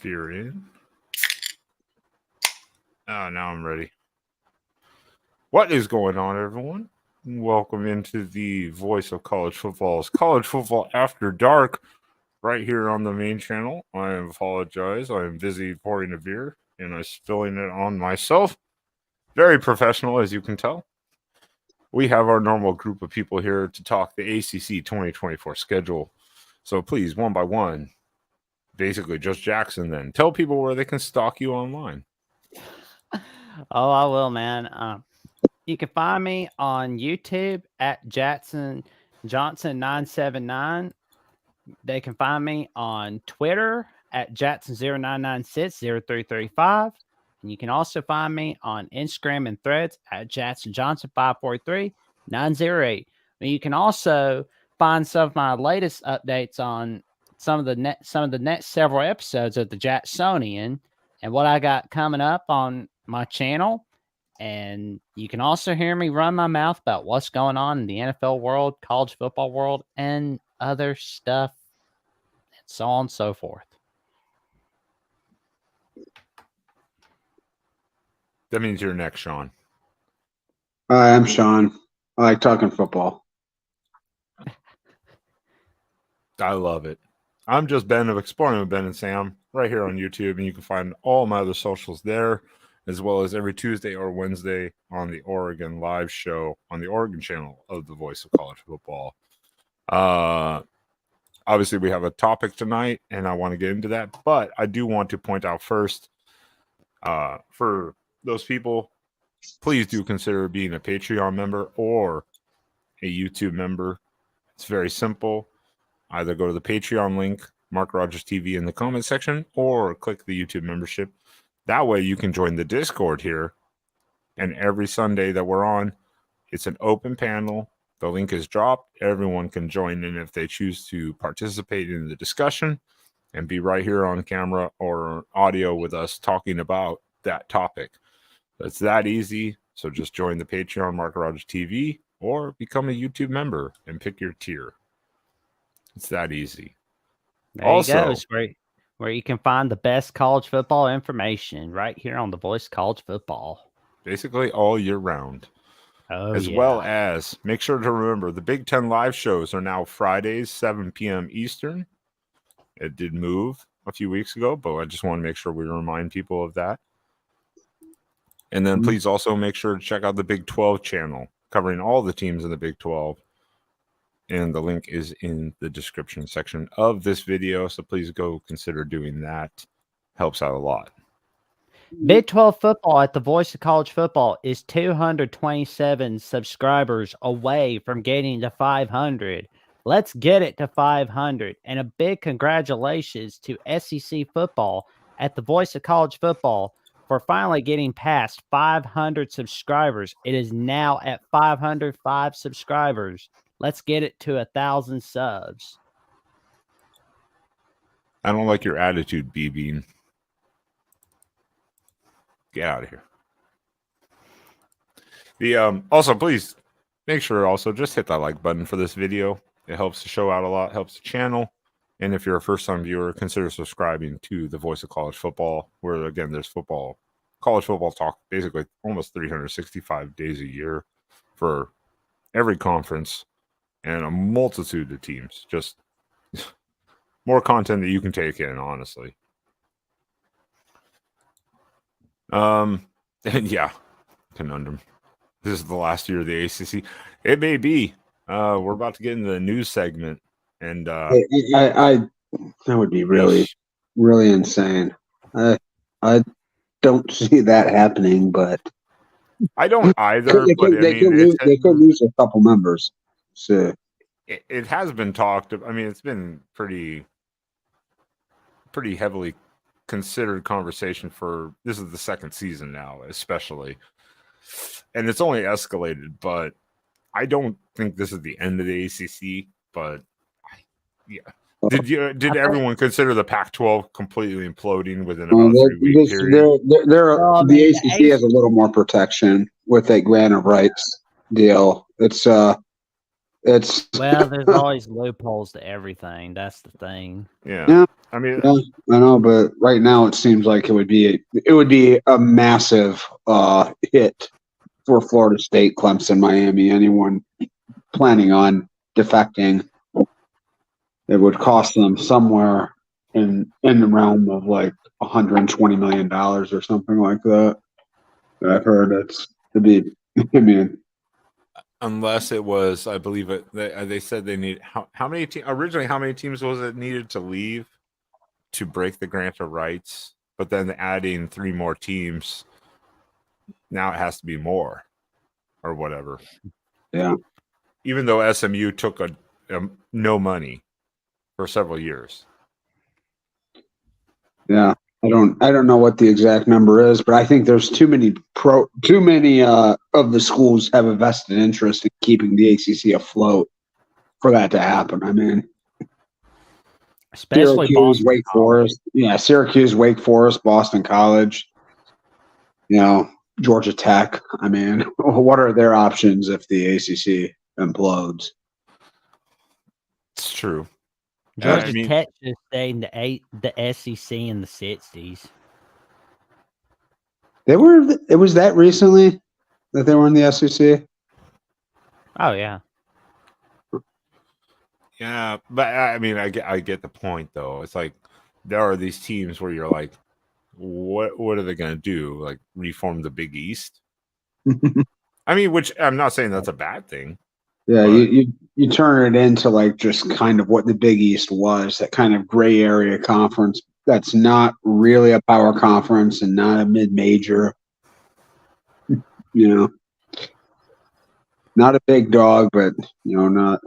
Veer in. Oh, now I'm ready. What is going on, everyone? Welcome into the voice of college football's College Football After Dark, right here on the main channel. I apologize. I am busy pouring a beer, and I'm spilling it on myself. Very professional, as you can tell. We have our normal group of people here to talk the ACC 2024 schedule. So please, one by one, basically just Jackson then. Tell people where they can stalk you online. Oh, I will, man. You can find me on YouTube at Jackson Johnson 979. They can find me on Twitter at Jackson09960335. And you can also find me on Instagram and Threads at Jackson Johnson 543908. You can also find some of my latest updates on some of the next several episodes of the Jacksonian and what I got coming up on my channel. And you can also hear me run my mouth about what's going on in the NFL world, college football world, and other stuff, and so on and so forth. That means you're next, Sean. Hi, I'm Sean. I like talking football. I love it. I'm just Ben of Exploring with Ben and Sam right here on YouTube, and you can find all my other socials there, as well as every Tuesday or Wednesday on the Oregon live show on the Oregon channel of the Voice of College Football. Obviously, we have a topic tonight, and I want to get into that, but I do want to point out first, for those people, please do consider being a Patreon member or a YouTube member. It's very simple. Either go to the Patreon link, MarkRogersTV in the comment section, or click the YouTube membership. That way you can join the Discord here. And every Sunday that we're on, it's an open panel. The link is dropped. Everyone can join in if they choose to participate in the discussion and be right here on camera or audio with us talking about that topic. It's that easy. So just join the Patreon MarkRogersTV or become a YouTube member and pick your tier. It's that easy. There also, you go. It's where you can find the best college football information right here on the Voice College Football. Basically all year round. Well as make sure to remember the Big Ten live shows are now Fridays, 7 p.m. Eastern. It did move a few weeks ago, but I just want to make sure we remind people of that. And then please also make sure to check out the Big 12 channel covering all the teams in the Big 12. And the link is in the description section of this video. So please go consider doing that. Helps out a lot. Big 12 football at the Voice of College Football is 227 subscribers away from getting to 500. Let's get it to 500. And a big congratulations to SEC football at the Voice of College Football for finally getting past 500 subscribers. It is now at 505 subscribers. Let's get it to 1,000 subs. I don't like your attitude, B-Bean. Get out of here. Also, please make sure also just hit that like button for this video. It helps the show out a lot, helps the channel. And if you're a first-time viewer, consider subscribing to the Voice of College Football, where, again, there's college football talk basically almost 365 days a year for every conference. And a multitude of teams. Just more content that you can take in, honestly. And yeah, conundrum. This is the last year of the ACC. It may be. We're about to get into the news segment. And I that would be really insane. I don't see that happening, but I don't either. They could lose a couple members. So it has been talked. I mean, it's been pretty heavily considered conversation for this is the second season now, especially, and it's only escalated. But I don't think this is the end of the ACC. But yeah, Did everyone consider the Pac-12 completely imploding within Well, about a 3-week period? Well, I the mean, ACC has a little more protection with a grant of rights deal. It's well, there's always loopholes to everything. That's the thing. Yeah. Yeah. I mean, yeah, I know, but right now it seems like it would be a massive hit for Florida State, Clemson, Miami, anyone planning on defecting. It would cost them somewhere in the realm of like $120 million or something like that. I've heard to be. I mean, unless it was, I believe they said they need how many originally how many teams was it needed to leave to break the grant of rights, but then adding 3 more teams, now it has to be more or whatever. yeah, Even though SMU took a no money for several years. yeah. I don't know what the exact number is, but I think there's too many of the schools have a vested interest in keeping the ACC afloat for that to happen. I mean, Especially Syracuse, Boston Wake Forest, Syracuse, Wake Forest, Boston College, Georgia Tech. I mean, what are their options if the ACC implodes? It's true. Georgia I mean, Tech just stayed in the SEC in the 60s. It was that recently that they were in the SEC. Oh yeah. Yeah, but I mean, I get the point though. It's like there are these teams where you're like, what are they going to do? Like reform the Big East? I mean, which I'm not saying that's a bad thing. Yeah, but you turn it into like just kind of what the Big East was, that kind of gray area conference that's not really a power conference and not a mid-major. Not a big dog, but not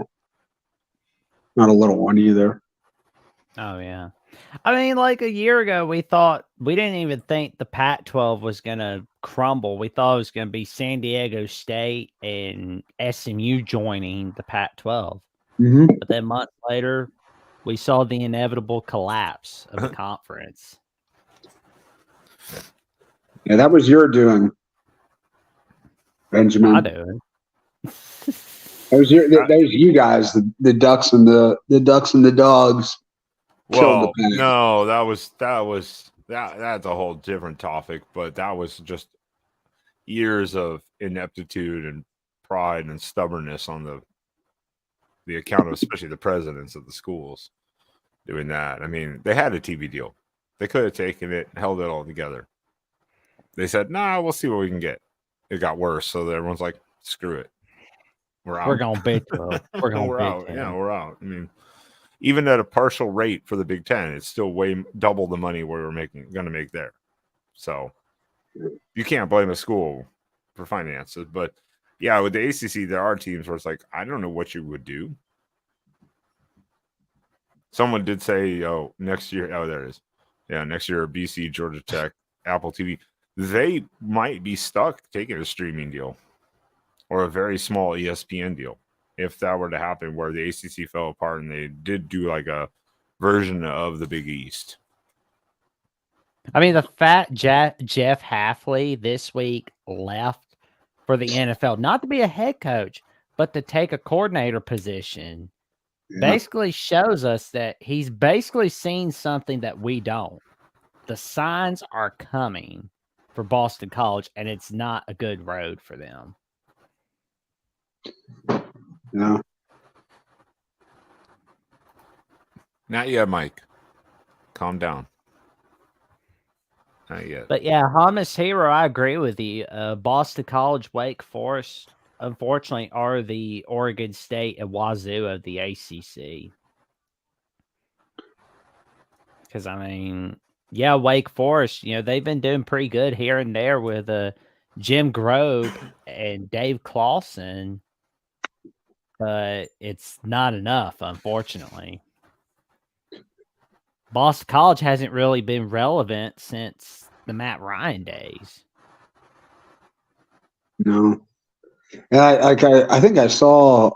a little one either. Oh yeah. I mean, like a year ago, we didn't even think the Pac-12 was gonna crumble. We thought it was gonna be San Diego State and SMU joining the Pac-12. Mm-hmm. But then months later, we saw the inevitable collapse of the conference. Yeah, that was your doing, Benjamin. I do. That was you guys, the ducks and the ducks and the dogs. Well, no, that's a whole different topic, but that was just years of ineptitude and pride and stubbornness on the account of especially the presidents of the schools doing that. I mean, they had a TV deal. They could have taken it, held it all together. They said, "Nah, we'll see what we can get." It got worse, so everyone's like, "Screw it, we're out. We're gonna beat them. We're out. Yeah, we're out." I mean, even at a partial rate for the Big Ten, it's still way double the money we were going to make there. So you can't blame a school for finances. But yeah, with the ACC, there are teams where it's like, I don't know what you would do. Someone did say, next year, there it is. Yeah, next year, BC, Georgia Tech, Apple TV, they might be stuck taking a streaming deal or a very small ESPN deal. If that were to happen, where the ACC fell apart and they did do like a version of the Big East. I mean, the fact Jeff Hafley this week left for the NFL, not to be a head coach, but to take a coordinator position, basically shows us that he's basically seen something that we don't. The signs are coming for Boston College, and it's not a good road for them. Yeah. Not yet, Mike. Calm down. Not yet. But yeah, Hamas Hero, I agree with you. Boston College, Wake Forest, unfortunately, are the Oregon State and Wazoo of the ACC. Because, I mean, yeah, Wake Forest, they've been doing pretty good here and there with Jim Grove and Dave Clawson. But it's not enough, unfortunately. Boston College hasn't really been relevant since the Matt Ryan days. No. And I think I saw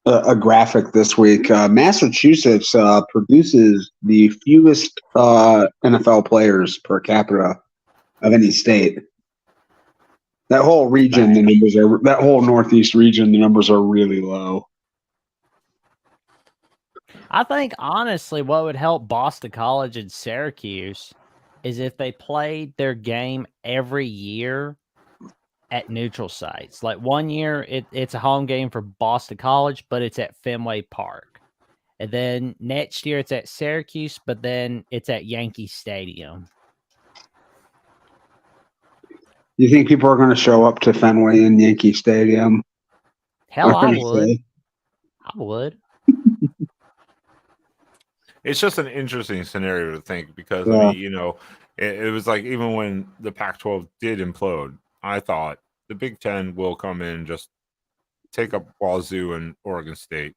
a graphic this week. Massachusetts produces the fewest NFL players per capita of any state. That whole region, that whole Northeast region, the numbers are really low. I think honestly, what would help Boston College and Syracuse is if they played their game every year at neutral sites. Like 1 year, it's a home game for Boston College, but it's at Fenway Park. And then next year it's at Syracuse, but then it's at Yankee Stadium. You think people are going to show up to Fenway and Yankee Stadium? Hell, I would. I would. It's just an interesting scenario to think because, I mean, it was like even when the Pac-12 did implode, I thought the Big Ten will come in and just take up Wazoo and Oregon State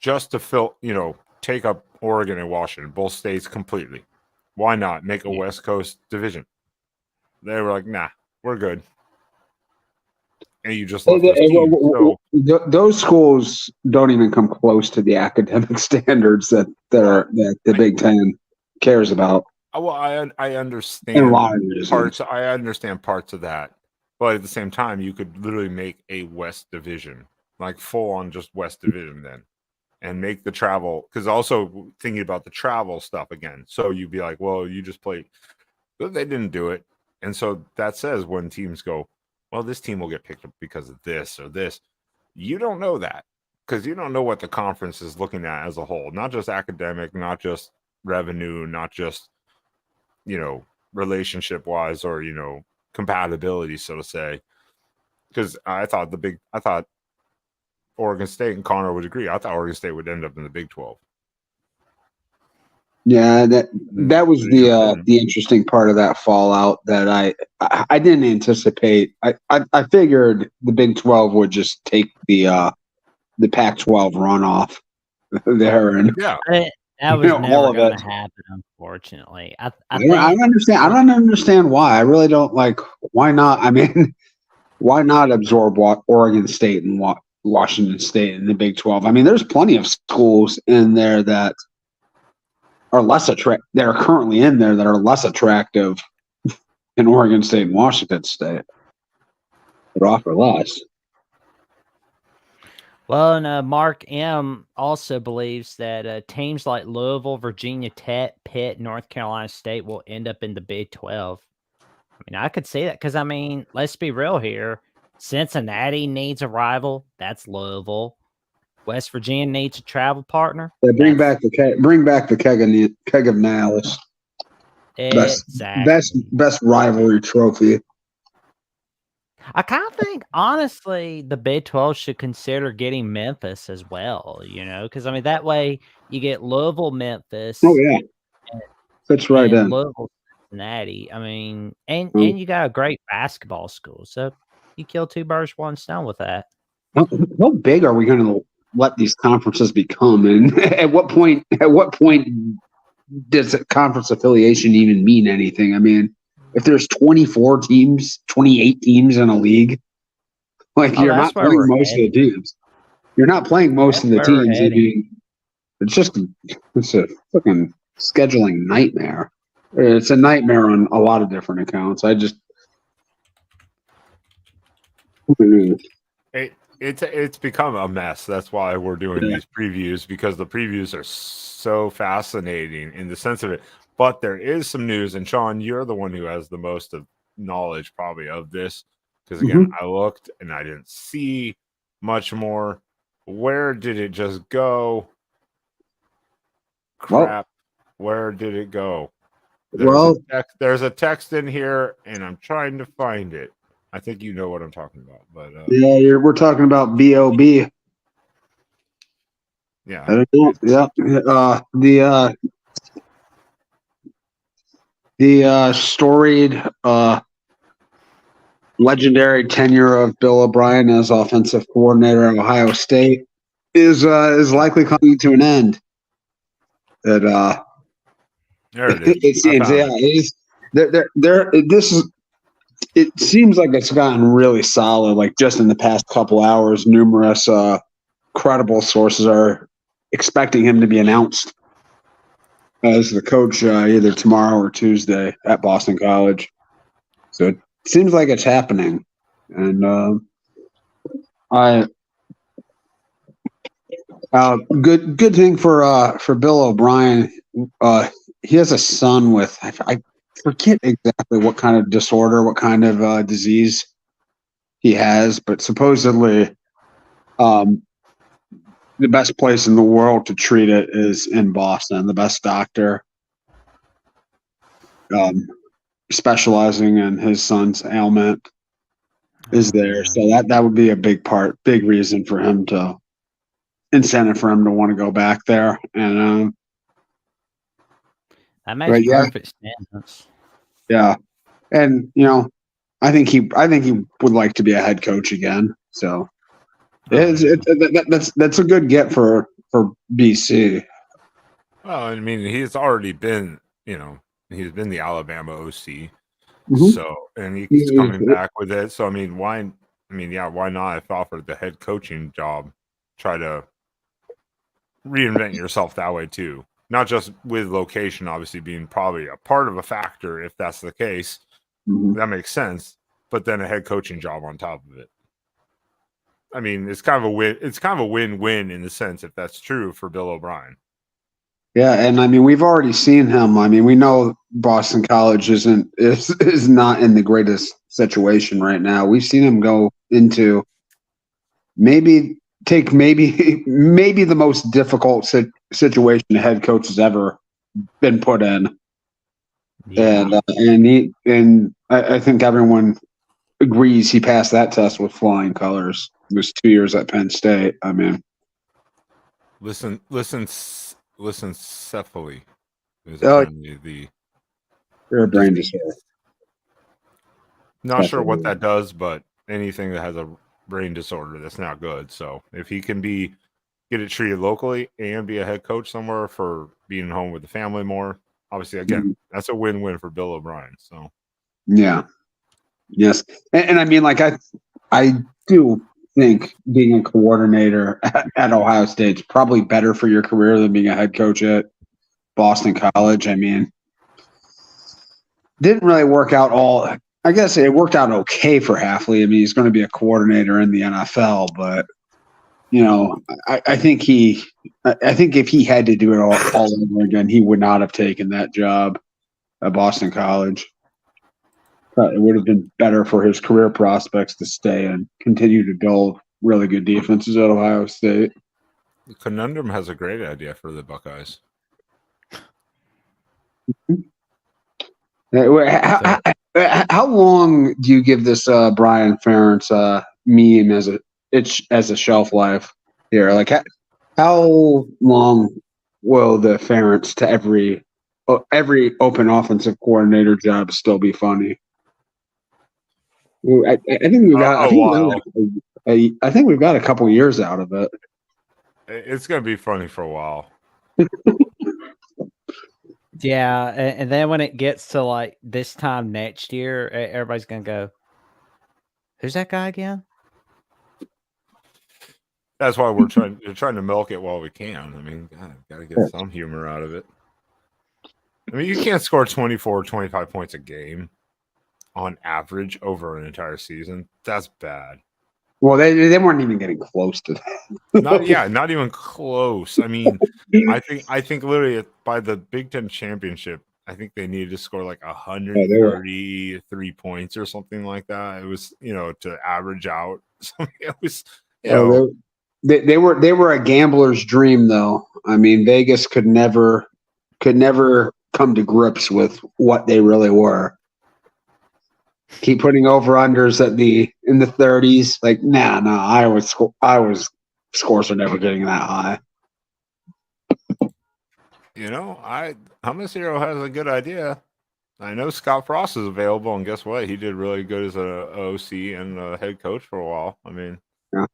just to take up Oregon and Washington, both states completely. Why not make a West Coast division? They were like, nah, we're good. And you just left those schools don't even come close to the academic standards that the Big Ten cares about. Well, I understand parts. I understand parts of that, but at the same time, you could literally make a West Division, like full on just West Division, then, and make the travel. Because also thinking about the travel stuff again, so you'd be like, well, you just play. But they didn't do it, and so that says when teams go, well, this team will get picked up because of this or this. You don't know that because you don't know what the conference is looking at as a whole, not just academic, not just revenue, not just, relationship wise or, compatibility, so to say. Because I thought Oregon State, and Connor would agree, I thought Oregon State would end up in the Big 12. Yeah, that was the interesting part of that fallout that I didn't anticipate. I figured the Big 12 would just take the Pac-12 runoff there, and that was never going to happen, unfortunately. I don't understand. I don't understand why. I really don't like. Why not? I mean, why not absorb Oregon State and Washington State in the Big 12? I mean, there's plenty of schools in there that are less attractive. That are currently in there that are less attractive in Oregon State and Washington State. That offer less. Well, and Mark M. also believes that teams like Louisville, Virginia Tech, Pitt, North Carolina State will end up in the Big 12. I mean, I could see that because, I mean, let's be real here. Cincinnati needs a rival. That's Louisville. West Virginia needs a travel partner. Yeah, bring back the keg of malice. Exactly. Best rivalry trophy. I kind of think, honestly, the Big 12 should consider getting Memphis as well, because, I mean, that way you get Louisville, Memphis. Oh, yeah. That's right. Louisville, Cincinnati. I mean, and you got a great basketball school. So you kill two birds, one stone with that. How big are we going to let these conferences become? And at what point does a conference affiliation even mean anything? I mean, if there's 24 teams, 28 teams in a league, you're not playing most of the teams. You're not playing most of the teams. I mean, it's a fucking scheduling nightmare. It's a nightmare on a lot of different accounts. It's become a mess. That's why we're doing these previews, because the previews are so fascinating in the sense of it. But there is some news, and Sean, you're the one who has the most of knowledge probably of this, because again, I looked and I didn't see much more. Where did it just go? Crap. Where did it go? There's a text in here, and I'm trying to find it. I think you know what I'm talking about, but we're talking about B.O.B. Yeah. The storied, legendary tenure of Bill O'Brien as offensive coordinator at Ohio State is likely coming to an end. There it is. It seems, it seems like it's gotten really solid. Like just in the past couple hours, numerous credible sources are expecting him to be announced as the coach either tomorrow or Tuesday at Boston College. So it seems like it's happening, and good thing for Bill O'Brien. He has a son with I forget exactly what kind of disorder, what kind of disease he has, but supposedly the best place in the world to treat it is in Boston. The best doctor specializing in his son's ailment is there. So that would be a big reason for him incentive for him to want to go back there. And that makes perfect sense. Yeah. And I think he would like to be a head coach again. So that's a good get for BC. Well, I mean, he's already been, he's been the Alabama OC. Mhm. So, and he's coming back with it. So, I mean, why not, if offered the head coaching job, try to reinvent yourself that way too? Not just with location, obviously being probably a part of a factor. If that's the case, that makes sense. But then a head coaching job on top of it. I mean, it's kind of a win. It's kind of a win-win in the sense, if that's true, for Bill O'Brien. Yeah, and I mean, we've already seen him. I mean, we know Boston College is not in the greatest situation right now. We've seen him go into maybe the most difficult situation a head coach has ever been put in. Yeah. And I think everyone agrees he passed that test with flying colors. It was 2 years at Penn State. I mean, listen, cephaly is apparently the brain disorder. Not sure what that does, but anything that has a brain disorder, that's not good. So if he can get it treated locally and be a head coach somewhere for being home with the family more, obviously, again, that's a win-win for Bill O'Brien. So yeah, yes, and I mean, like I do think being a coordinator at Ohio State is probably better for your career than being a head coach at Boston College. I mean, didn't really work out all. I guess it worked out okay for Hafley. I mean, he's going to be a coordinator in the NFL, but I think if he had to do it all over again, he would not have taken that job at Boston College. It would have been better for his career prospects to stay and continue to build really good defenses at Ohio State. The Conundrum has a great idea for the Buckeyes. How long do you give this Brian Ferentz meme as a shelf life here? Like, how long will the Ferentz to every open offensive coordinator job still be funny? I think we've got. I think we've got a couple years out of it. It's going to be funny for a while. Yeah, and then when it gets to like this time next year, everybody's going to go, "Who's that guy again?" That's why we're trying to milk it while we can. I mean, got to get some humor out of it. I mean, you can't score 24 or 25 points a game on average over an entire season. That's bad. Well, they weren't even getting close to that. Not even close. I mean, I think literally by the Big Ten championship, I think they needed to score like 133 points or something like that. It was, to average out. It was, they were a gambler's dream, though. I mean, Vegas could never come to grips with what they really were. Keep putting over-unders in the 30s. Like, nah, Iowa's scores are never getting that high. Hamasiro has a good idea. I know Scott Frost is available, and guess what? He did really good as an OC and a head coach for a while. I mean,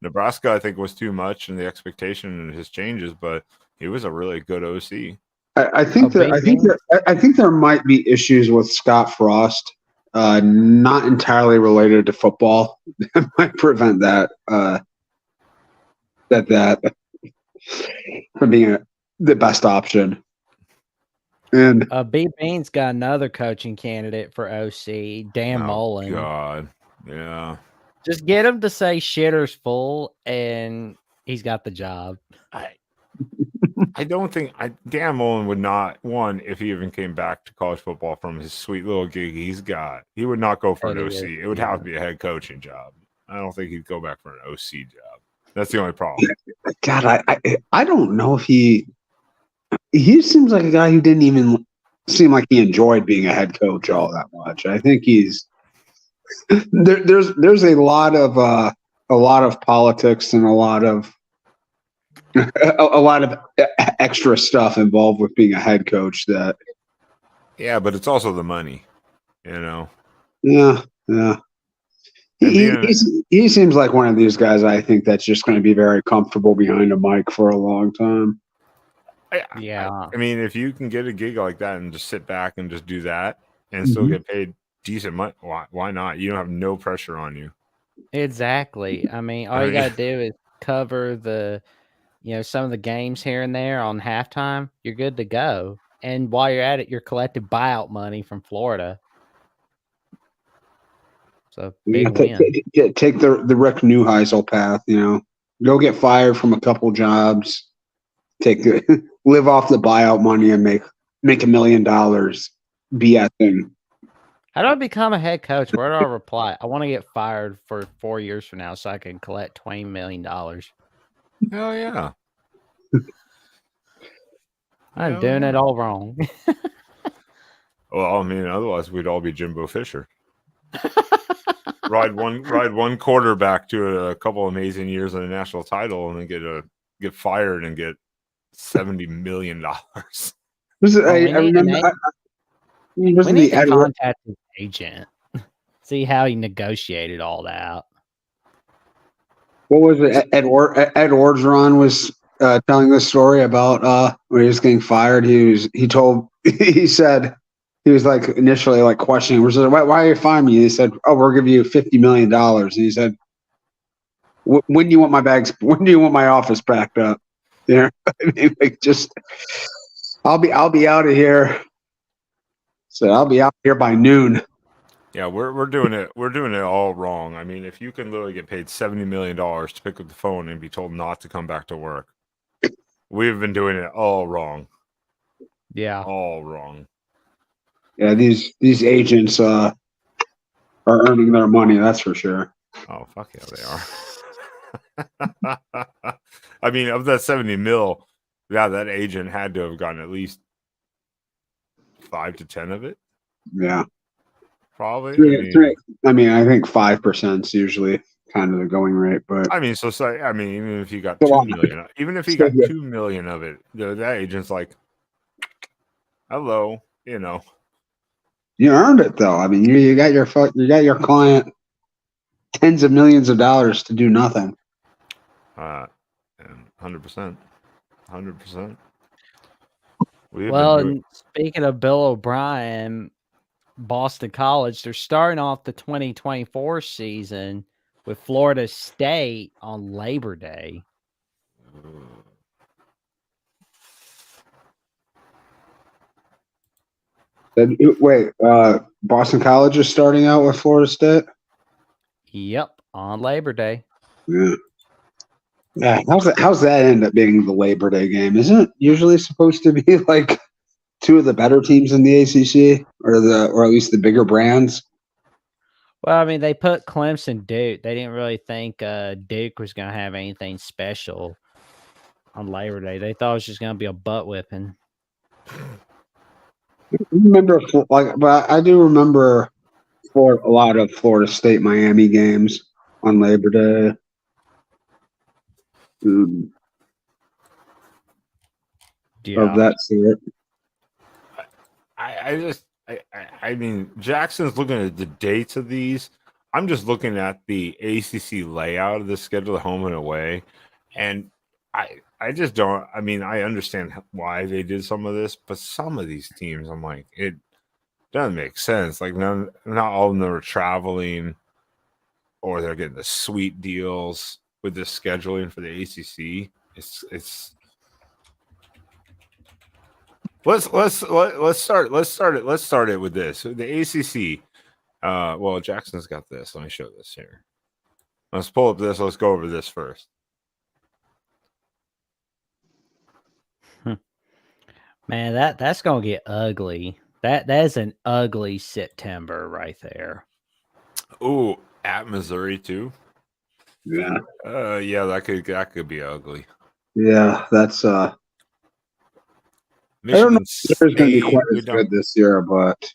Nebraska, I think, was too much in the expectation and his changes, but he was a really good OC. I think there might be issues with Scott Frost. Not entirely related to football. That might prevent that for being the best option. And B Bean's got another coaching candidate for OC, Dan Mullen. God, yeah. Just get him to say shitter's full, and he's got the job. I don't think Dan Mullen would not, one, if he even came back to college football from his sweet little gig he's got, he would not go for an OC. It would have to be a head coaching job. I don't think he'd go back for an OC job. That's the only problem. God, I don't know if he seems like a guy who didn't even seem like he enjoyed being a head coach all that much. I think he's there's a lot of politics and a lot of extra stuff involved with being a head coach. That but it's also the money, you know. Yeah. He seems like one of these guys. I think that's just going to be very comfortable behind a mic for a long time. I mean, if you can get a gig like that and just sit back and just do that and still get paid decent money, why not? You don't have no pressure on you. Exactly. I mean, all you got to do is cover the, some of the games here and there on halftime. You're good to go. And while you're at it, you're collecting buyout money from Florida. So big win. Take the Rick Neuheisel path. Go get fired from a couple jobs. Live off the buyout money and make $1 million BSing. How do I become a head coach? Where do I reply? I want to get fired for 4 years from now so I can collect $20 million. Hell yeah. I'm doing it all wrong. Well, I mean, otherwise we'd all be Jimbo Fisher. ride one quarterback to a couple amazing years in a national title and then get fired and get $70 million. We need to contact his agent. See how he negotiated all that. What was it? Ed Orgeron was telling this story about when he was getting fired. He said he was like initially like questioning. Why are you firing me? He said, "Oh, we'll give you $50 million." And he said, "When do you want my bags? When do you want my office packed up?" I mean, like just I'll be out of here. So I'll be out here by noon. Yeah, we're doing it. We're doing it all wrong. I mean, if you can literally get paid $70 million to pick up the phone and be told not to come back to work, we've been doing it all wrong. Yeah, all wrong. Yeah, these agents are earning their money. That's for sure. Oh fuck yeah, they are. I mean, of that 70 mil, that agent had to have gotten at least 5 to 10 of it. Yeah. Probably. I mean, I think 5% is usually kind of the going rate, but I mean, even if you got 2 million, even if you got 2 million of it, that agent's like, hello, You earned it though. I mean, you got your client tens of millions of dollars to do nothing. 100%. Well, and speaking of Bill O'Brien, Boston College, they're starting off the 2024 season with Florida State on Labor Day. Wait, Boston College is starting out with Florida State? Yep, on Labor Day. Yeah. Yeah, how's that end up being the Labor Day game? Isn't it usually supposed to be like two of the better teams in the ACC, or at least the bigger brands? Well, I mean, they put Clemson Duke. They didn't really think Duke was going to have anything special on Labor Day. They thought it was just going to be a butt whipping. But I do remember for a lot of Florida State Miami games on Labor Day. Of that sort. I mean, Jackson's looking at the dates of these. I'm just looking at the ACC layout of the schedule, home and away, and I just don't. I mean, I understand why they did some of this, but some of these teams, I'm like, it doesn't make sense. Like, not all of them are traveling, or they're getting the sweet deals with this scheduling for the ACC. It's let's start it with this. The ACC. Well, Jackson's got this. Let me show this here. Let's pull up this. Let's go over this first. Man, that's gonna get ugly. That is an ugly September right there. Ooh, at Missouri too. Yeah. Yeah, that could be ugly. Yeah, that's I Michigan don't know if there's going to be State, quite as good this year, but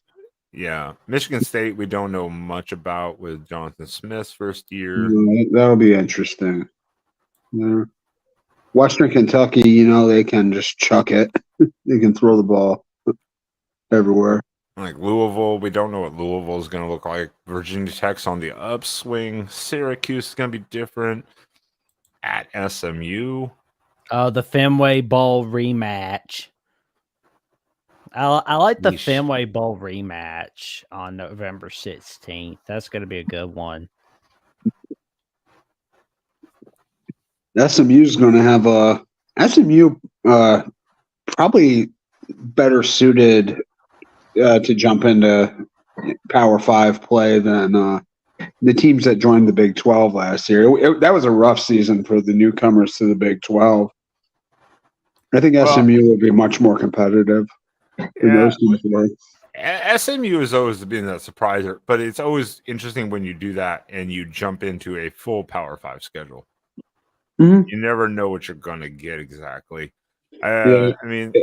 yeah, Michigan State, we don't know much about with Jonathan Smith's first year. that'll be interesting. Yeah. Western Kentucky, you know, they can just chuck it. They can throw the ball everywhere. Like Louisville, we don't know what Louisville is going to look like. Virginia Tech's on the upswing. Syracuse is going to be different. At SMU. Oh, the Fenway Bowl rematch. I like the Fenway Bowl rematch on November 16th. That's going to be a good one. SMU is going to have a SMU probably better suited to jump into Power 5 play than the teams that joined the Big 12 last year. That was a rough season for the newcomers to the Big 12. I think SMU will be much more competitive than those teams were. SMU has always been that surpriser, but it's always interesting when you do that and you jump into a full Power 5 schedule. Mm-hmm. You never know what you're going to get exactly. Yeah. I mean,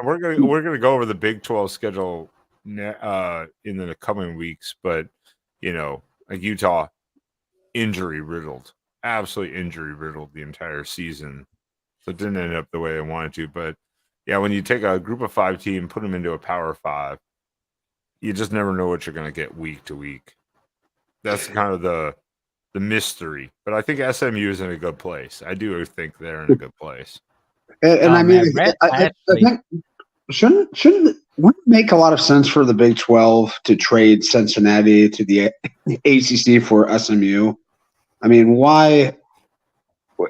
we're gonna go over the Big 12 schedule in the coming weeks, but you know, like Utah, injury riddled, absolutely injury riddled the entire season, so it didn't end up the way I wanted to. But yeah, when you take a Group of 5 team, put them into a Power 5, you just never know what you're gonna get week to week. That's kind of the mystery. But I think SMU is in a good place. I do think they're in a good place. And I mean, I think wouldn't it make a lot of sense for the Big 12 to trade Cincinnati to the ACC for SMU? I mean, why?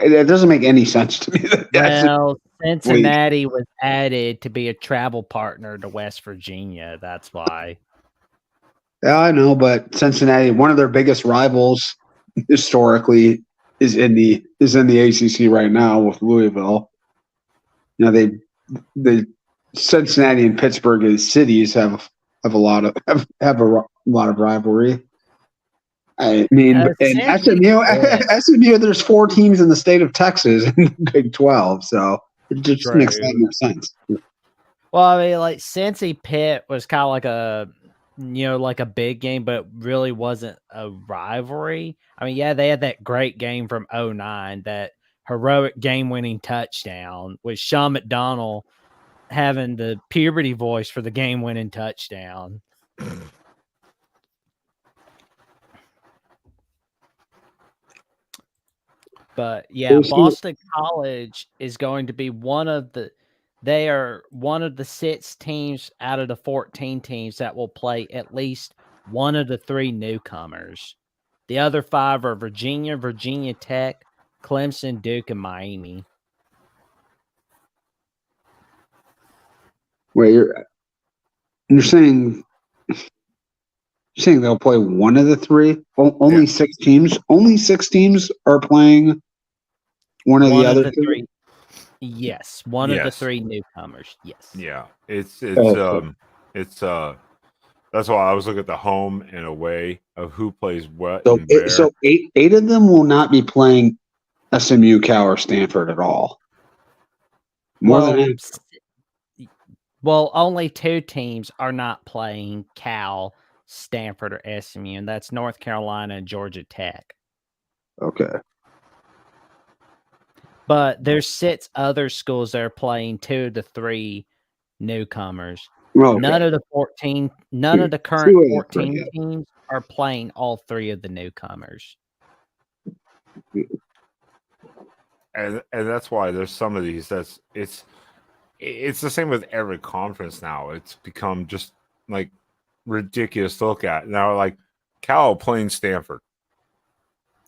It doesn't make any sense to me. Well, Cincinnati was added to be a travel partner to West Virginia. That's why. Yeah, I know, but Cincinnati, one of their biggest rivals historically, is in the ACC right now with Louisville. You know, they Cincinnati and Pittsburgh as cities have a lot of rivalry. I mean, in SMU, there's 4 teams in the state of Texas in the Big 12, so it just makes that more sense. Well, I mean, like Cincy Pitt was kind of like like a big game, but really wasn't a rivalry. I mean, yeah, they had that great game from 2009, that heroic game-winning touchdown with Sean McDonald having the puberty voice for the game-winning touchdown. But yeah, Boston College is going to be they are one of the 6 teams out of the 14 teams that will play at least one of the 3 newcomers. The other 5 are Virginia, Virginia Tech, Clemson, Duke, and Miami. Wait, you're saying they'll play one of the 3? Only 6 teams. Only 6 teams are playing one of the other 3. Yes, one of the 3 newcomers. Yes. Yeah, it's that's why I was looking at the home and away of who plays what. So 8 of them will not be playing SMU, Cal, or Stanford at all. Well, only 2 teams are not playing Cal, Stanford, or SMU, and that's North Carolina and Georgia Tech. Okay. But there's 6 other schools that are playing 2 of the 3 newcomers. Okay. None of the current 14 teams are playing all 3 of the newcomers. And that's why there's some of these it's the same with every conference now. It's become just like ridiculous to look at. Now, like Cal playing Stanford.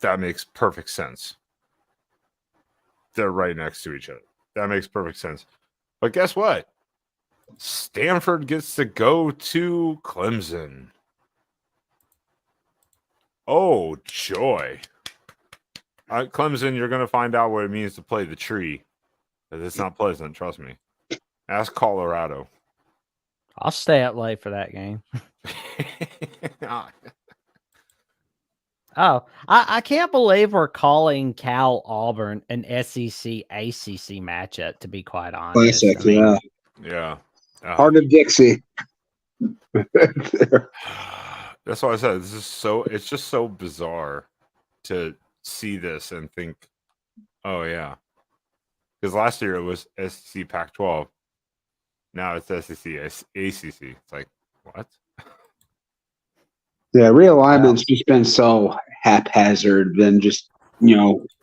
That makes perfect sense. they're right next to each other. That makes perfect sense. But guess what? Stanford gets to go to Clemson. Oh, joy. Clemson, you're going to find out what it means to play the tree. It's not pleasant, trust me. Ask Colorado. I'll stay up late for that game. Oh, I can't believe we're calling Cal Auburn an SEC ACC matchup, to be quite honest. Classic, I mean, yeah. Heart of Dixie. That's why I said it's just so bizarre to see this and think, oh yeah. Because last year it was SEC Pac-12. Now it's SEC ACC. It's like, what? Yeah, realignment's just been so haphazard than just,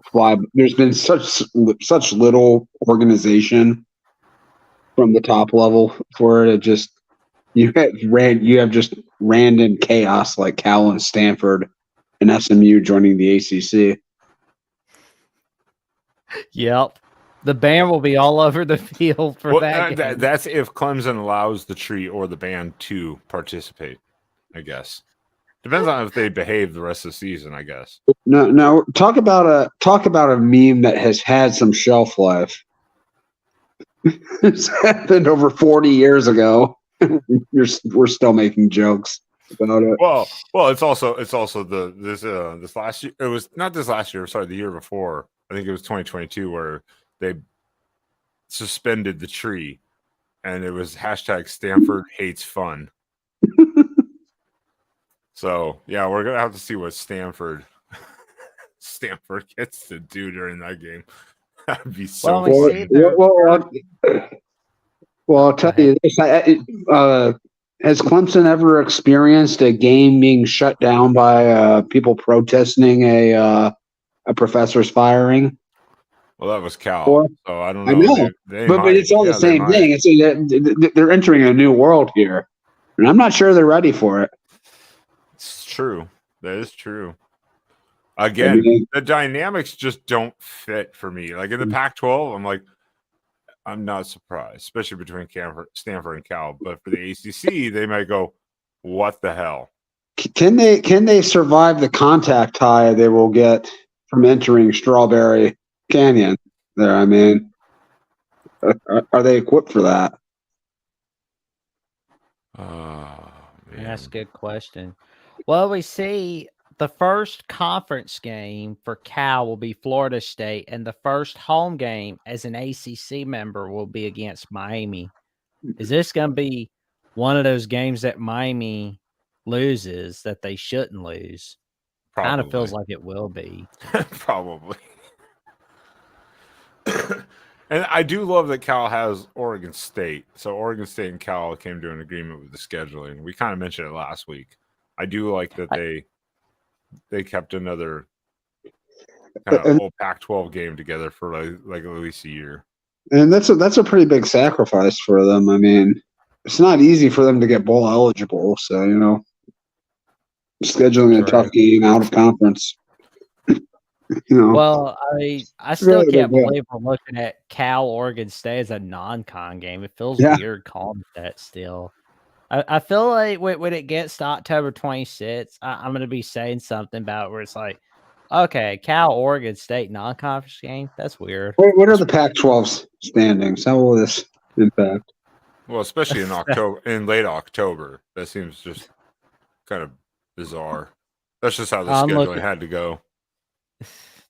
fly. There's been such little organization from the top level for it. It just you have just random chaos like Cal and Stanford and SMU joining the ACC. Yep. The band will be all over the field for that game. That's if Clemson allows the tree or the band to participate, I guess. Depends on if they behave the rest of the season, I guess. No. Talk about a meme that has had some shelf life. It's happened over 40 years ago. We're still making jokes about it. Well, it's also this last year. It was not this last year. Sorry, the year before. I think it was 2022 where they suspended the tree, and it was hashtag Stanford hates fun. So yeah, we're gonna have to see what Stanford gets to do during that game. That'd be so funny. Well, I'll tell you this: has Clemson ever experienced a game being shut down by people protesting a professor's firing? Well, that was Cal, so I don't know. I know, but it's all the same thing. It's they're entering a new world here, and I'm not sure they're ready for it. It's true. That is true. Again, the dynamics just don't fit for me. Like in the Pac-12, I'm like, I'm not surprised, especially between Stanford and Cal. But for the ACC, they might go, "What the hell?" Can they survive the contact high they will get from entering Strawberry Canyon? There, I mean, are they equipped for that? That's a good question. Well, we see the first conference game for Cal will be Florida State, and the first home game as an ACC member will be against Miami. Is this going to be one of those games that Miami loses that they shouldn't lose? Kind of feels like it will be. Probably. And I do love that Cal has Oregon State. So Oregon State and Cal came to an agreement with the scheduling. We kind of mentioned it last week. I do like that they kept another kind of old Pac-12 game together for like at least a year. And that's a pretty big sacrifice for them. I mean, it's not easy for them to get bowl eligible. So scheduling a tough game out of conference. Well, I still can't believe we're looking at Cal Oregon State as a non-con game. It feels weird calling that still. I feel like when it gets to October 26th, I'm going to be saying something about it where it's like, okay, Cal Oregon State non-conference game. That's weird. What are the Pac-12's standings? How will this impact? Well, especially in October, in late October, that seems just kind of bizarre. That's just how the scheduling had to go.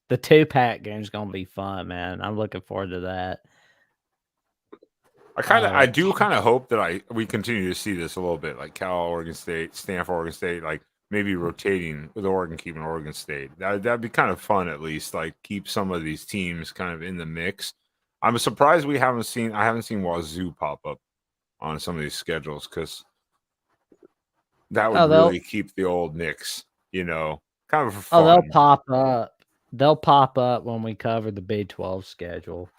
The 2-pack game is going to be fun, man. I'm looking forward to that. I do kind of hope that we continue to see this a little bit, like Cal, Oregon State, Stanford, Oregon State, like maybe rotating with Oregon, keeping Oregon State. That'd be kind of fun, at least, like keep some of these teams kind of in the mix. I'm surprised I haven't seen Wazoo pop up on some of these schedules, because that would really keep the old Knicks, kind of for fun. They'll pop up. They'll pop up when we cover the Big 12 schedule.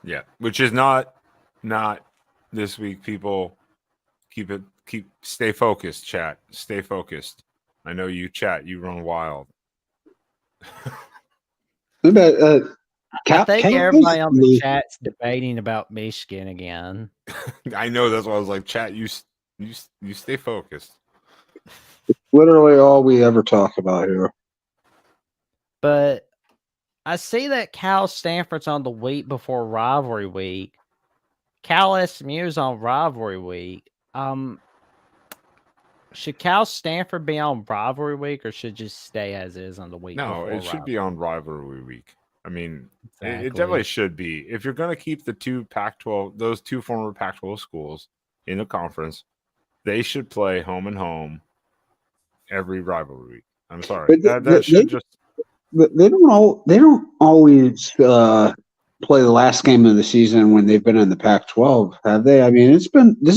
Yeah, which is not this week. People stay focused, chat. Stay focused. I know you, chat. You run wild. I think everybody on the chat's debating about Michigan again. I know, that's why I was like, chat, you stay focused. Literally all we ever talk about here. But I see that Cal Stanford's on the week before rivalry week. Cal SMU is on rivalry week. Should Cal Stanford be on rivalry week, or should just stay as is on the week? No, before it should be on rivalry week. I mean, it definitely should be. If you're going to keep the two Pac-12, those two former Pac-12 schools in a conference, they should play home and home every rivalry week. I'm sorry, that should just. They don't always play the last game of the season when they've been in the Pac-12, have they? I mean, this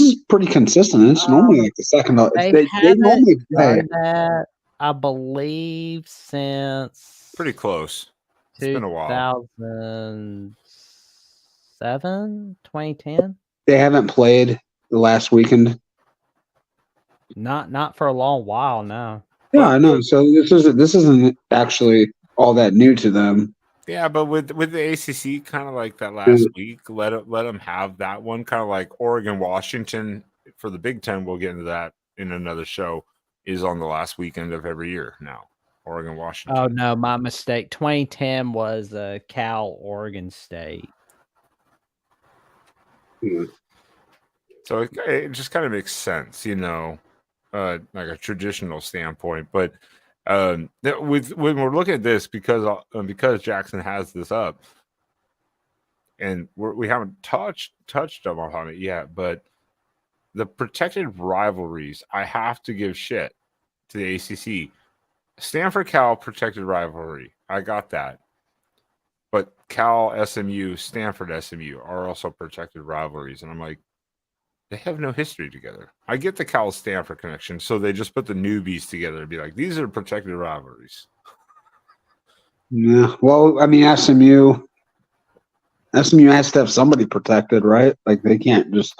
is pretty consistent. It's normally like the second. They normally play that, I believe, since pretty close. It's been a while. 2007, 2010. They haven't played the last weekend. Not for a long while now. Yeah, I know. So this isn't actually all that new to them. Yeah, but with the ACC, kind of like that last week, let them have that one. Kind of like Oregon, Washington for the Big Ten. We'll get into that in another show. Is on the last weekend of every year now. Oregon, Washington. Oh no, my mistake. 2010 was Cal, Oregon State. Yeah. So it just kind of makes sense, like a traditional standpoint. But when we're looking at this, because Jackson has this up, and we haven't touched on it yet, but the protected rivalries, I have to give shit to the ACC. Stanford Cal protected rivalry, I got that. But Cal SMU, Stanford SMU are also protected rivalries, and I'm like, they have no history together. I get the Cal Stanford connection, so they just put the newbies together and be like, these are protected rivalries. Yeah, well, I mean, SMU has to have somebody protected, right? Like you can't just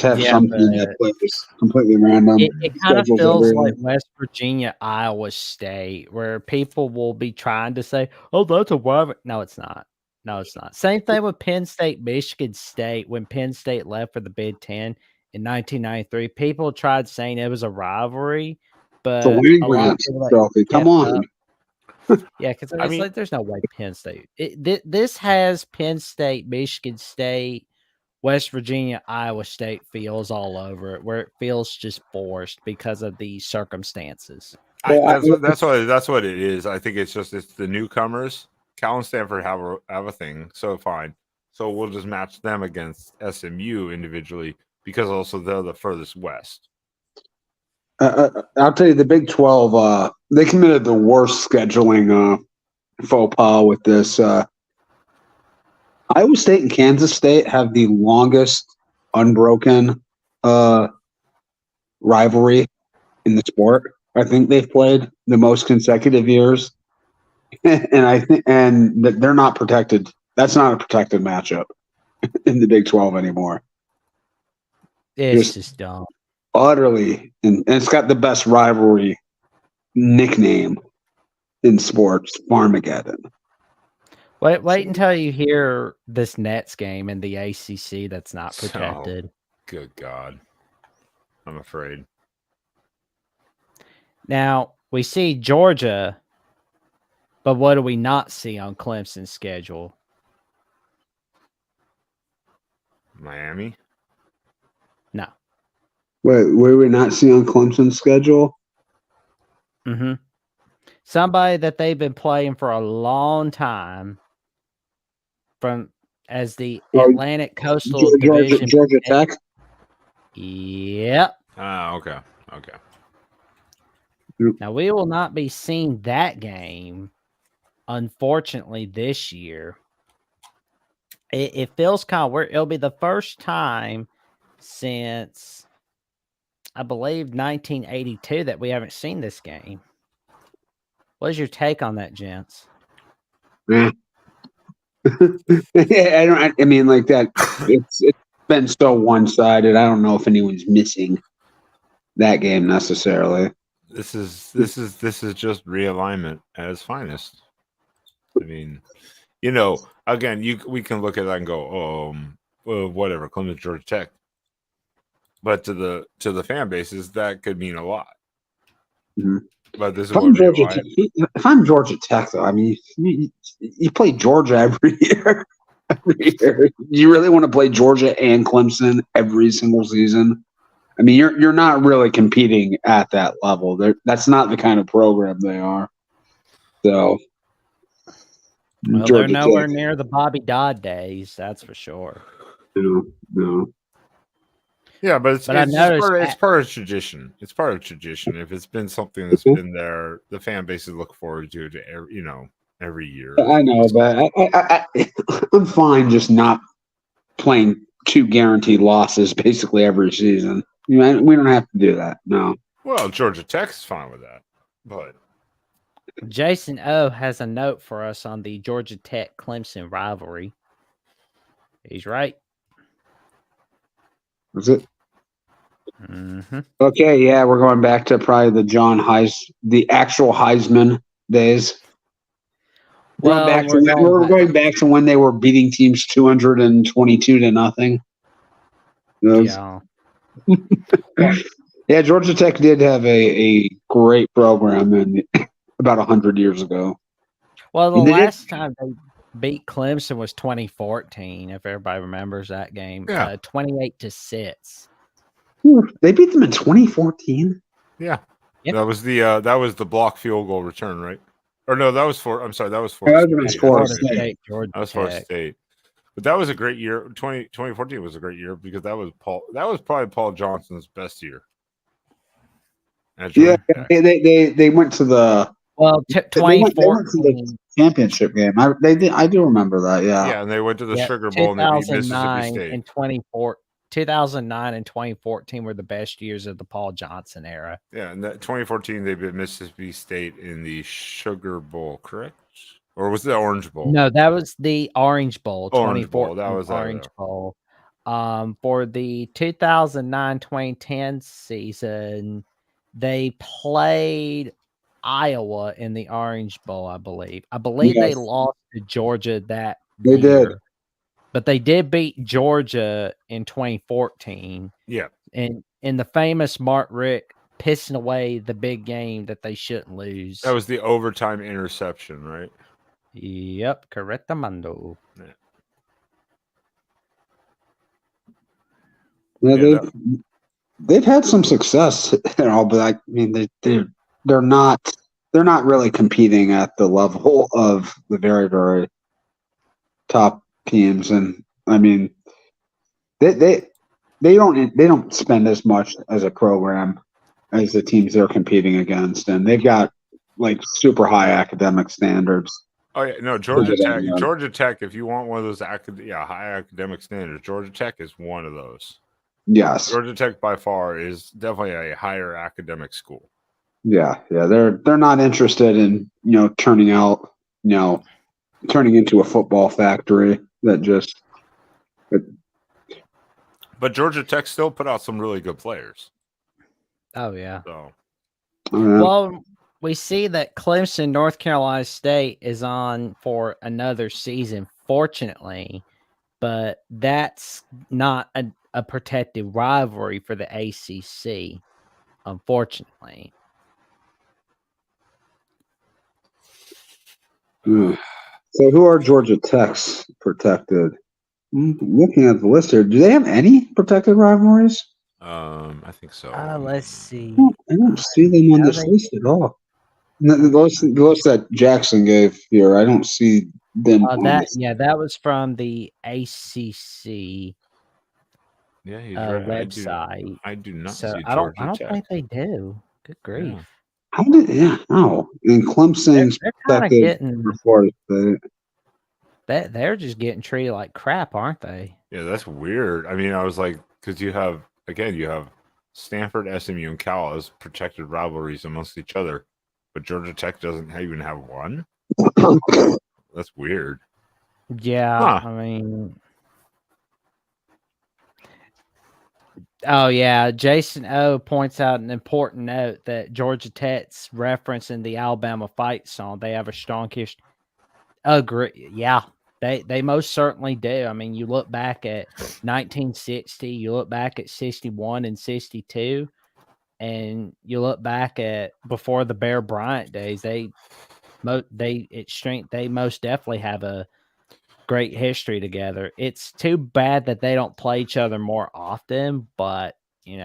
have something that plays completely random. It kind of feels like West Virginia, Iowa State, where people will be trying to say, "Oh, that's a rivalry." No, it's not. No, it's not. Same thing with Penn State, Michigan State. When Penn State left for the Big Ten in 1993, people tried saying it was a rivalry, but a lot of people come on. Yeah, because it's like there's no way Penn State. This has Penn State, Michigan State, West Virginia, Iowa State feels all over it, where it feels just forced because of the circumstances. That's what it is. I think it's the newcomers. Cal and Stanford have a thing, so fine. So we'll just match them against SMU individually because also they're the furthest west. I'll tell you, the Big 12, they committed the worst scheduling faux pas with this. Iowa State and Kansas State have the longest unbroken rivalry in the sport. I think they've played the most consecutive years, and they're not protected. That's not a protected matchup in the Big 12 anymore. It's just dumb. Utterly, and it's got the best rivalry nickname in sports, Farmageddon. Wait until you hear this Nets game in the ACC that's not protected. Good God. I'm afraid. Now, we see Georgia, but what do we not see on Clemson's schedule? Miami? No. Wait, where we not see on Clemson's schedule? Mm-hmm. Somebody that they've been playing for a long time as the Atlantic Coastal Division. Georgia Tech? Yep. Okay. Now, we will not be seeing that game, unfortunately, this year. It feels kind of weird. It'll be the first time since, I believe, 1982 that we haven't seen this game. What's your take on that, gents? Yeah. I mean, like that. It's been so one-sided. I don't know if anyone's missing that game necessarily. This is just realignment at its finest. I mean, again, we can look at that and go, well, whatever, Clemson, Georgia Tech. But to the fan bases, that could mean a lot. Mhm. But this is If I'm, what Georgia real Tech, if I'm Georgia Tech, though, I mean, you play Georgia every year. Every year. Do you really want to play Georgia and Clemson every single season? I mean, you're not really competing at that level. That's not the kind of program they are. So, Well, Georgia they're nowhere Tech, near the Bobby Dodd days, that's for sure. no. Yeah, but it's I just noticed it's part of tradition. It's part of tradition. If it's been something that's been there, the fan bases look forward to every year. I know, but I'm fine just not playing 2 guaranteed losses basically every season. We don't have to do that. No. Well, Georgia Tech's fine with that, but Jason O has a note for us on the Georgia Tech Clemson rivalry. He's right. Was it? Mm-hmm. Okay, yeah, we're going back to probably the actual Heisman days. Well, We're going back to when they were beating teams 222-0. Yeah. Yeah, Georgia Tech did have a great program about 100 years ago. Well, the And they did- last time they beat Clemson was 2014, if everybody remembers that game. Yeah. 28-6. They beat them in 2014. yeah, Yep. that was the block field goal return, right? Or no, that was that was That Florida was State. Florida State, Georgia That was Tech. Florida State. But that was a great year. 2014 was a great year because that was probably Paul Johnson's best year. Yeah, they went to the Well, they went to 2014. the championship game. I do remember that. Yeah, and they went to the Sugar Bowl and they beat Mississippi State. 2009 and 2014 were the best years of the Paul Johnson era. Yeah, and that 2014 they beat Mississippi State in the Sugar Bowl, correct? Or was it the Orange Bowl? No, that was the Orange Bowl. Orange 2014 Bowl. That was Orange Bowl. For the 2009-2010 season, they played Iowa in the Orange Bowl, I believe. They Yes. lost to Georgia that They year. did. But they did beat Georgia in 2014. Yeah. And in the famous Mark Richt pissing away the big game that they shouldn't lose. That was the overtime interception, right? Yep, correctamundo. Yeah, they've had some success and all, but I mean they're not really competing at the level of the very, very top teams, and I mean they don't spend as much as a program as the teams they're competing against, and they've got like super high academic standards. Oh yeah, no, Georgia Tech. Georgia Tech. If you want one of those high academic standards, Georgia Tech is one of those. Yes, Georgia Tech by far is definitely a higher academic school. Yeah, they're not interested in turning into a football factory that just. But Georgia Tech still put out some really good players. Oh yeah. So. Well, we see that Clemson, North Carolina State is on for another season, fortunately, but that's not a protected rivalry for the ACC, unfortunately. So who are Georgia Tech's protected? Looking at the list here, do they have any protected rivalries? I think so. Let's see. I don't see them on this list at all. The list that Jackson gave here, I don't see them. That was from the ACC. Yeah, he's right. Website. I do not so see I don't Georgia Tech. think they do. Good grief. Yeah. How did and Clemson's they're kind of getting Florida State. They're just getting treated like crap, aren't they? Yeah, that's weird. I mean, I was like, because you have Stanford, SMU, and Cal as protected rivalries amongst each other, but Georgia Tech doesn't even have one. That's weird. Yeah, I mean, oh yeah, Jason O points out an important note that Georgia Tech's reference in the Alabama fight song. They have a strong history. Agree. Yeah, they most certainly do. I mean, you look back at 1960, you look back at 61 and 62, and you look back at before the Bear Bryant days. They most definitely have a great history together. It's too bad that they don't play each other more often, but it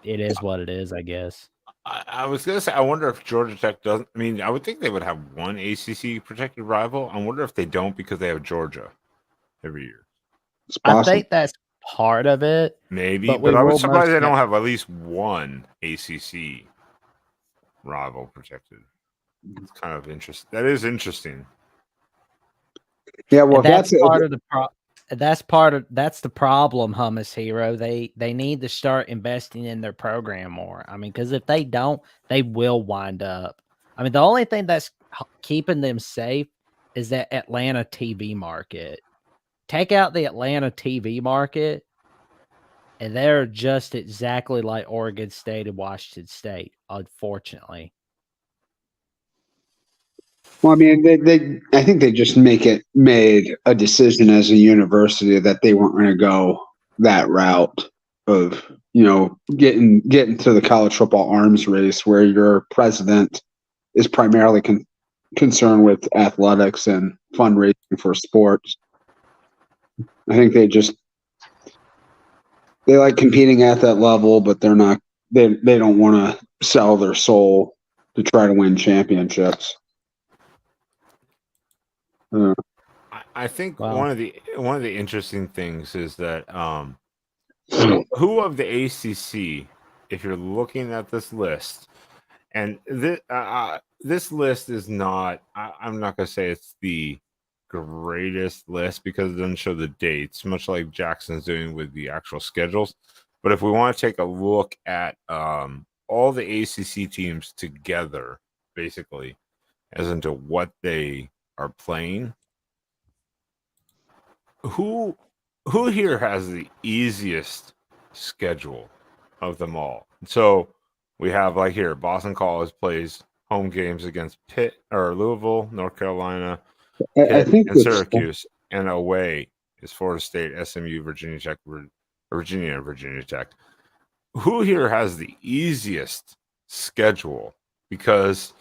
is what it is, I guess. I was gonna say, I wonder if Georgia Tech doesn't. I mean, I would think they would have one ACC protected rival. I wonder if they don't because they have Georgia every year. It's I possible. think that's part of it. Maybe, But but we I was will surprised most they don't def- have at least one ACC rival protected. It's kind of interesting. That is interesting. Yeah, well, And that's that's part of the that's the problem, Hummus Hero. They need to start investing in their program more. I mean, because if they don't, they will wind up. I mean, the only thing that's keeping them safe is that Atlanta TV market. Take out the Atlanta TV market, and they're just exactly like Oregon State and Washington State, unfortunately. Well, I mean, I think they just made a decision as a university that they weren't going to go that route of, getting to the college football arms race where your president is primarily concerned with athletics and fundraising for sports. I think they like competing at that level, but they don't want to sell their soul to try to win championships. I think Wow. one of the interesting things is that who of the ACC, if you're looking at this list, and this list is not, I'm not going to say it's the greatest list because it doesn't show the dates, much like Jackson's doing with the actual schedules. But if we want to take a look at all the ACC teams together, basically, as into what they are playing, who here has the easiest schedule of them all? So we have, like, here, Boston College plays home games against Pitt or Louisville, North Carolina, I Pitt, think and Syracuse, and away is Florida State, SMU, Virginia Tech, Virginia Tech. Who here has the easiest schedule? Because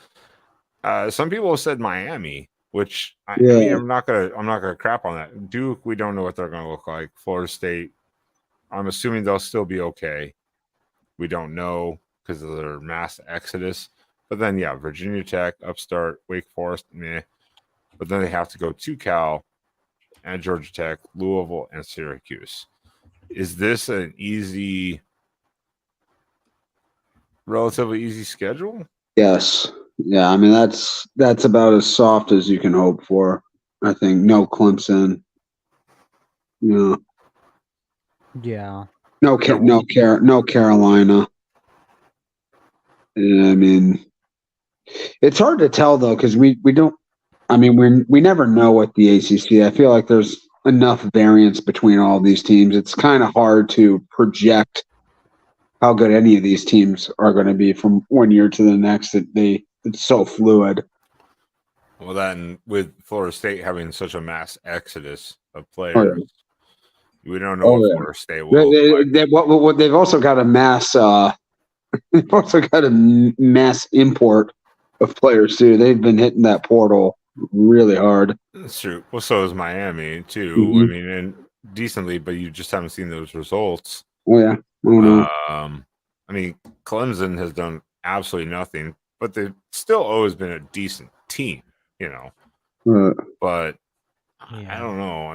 some people have said Miami, which I mean, I'm not gonna crap on that. Duke, we don't know what they're gonna look like. Florida State, I'm assuming they'll still be okay. We don't know because of their mass exodus. But then, yeah, Virginia Tech, Upstart, Wake Forest, meh. But then they have to go to Cal and Georgia Tech, Louisville, and Syracuse. Is this an relatively easy schedule? Yes. Yeah, I mean that's about as soft as you can hope for. I think no Clemson. Yeah. No Carolina. Yeah, I mean, it's hard to tell though because we don't. I mean, we never know what the ACC. I feel like there's enough variance between all these teams. It's kind of hard to project how good any of these teams are going to be from one year to the next. It's so fluid. Well, then with Florida State having such a mass exodus of players, we don't know what Florida State will. They've also got a mass. They've also got a mass import of players too. They've been hitting that portal really hard. That's true. Well, so is Miami too. Mm-hmm. I mean, and decently, but you just haven't seen those results. Oh yeah. I mean, Clemson has done absolutely nothing, but they've still always been a decent team, But I don't know.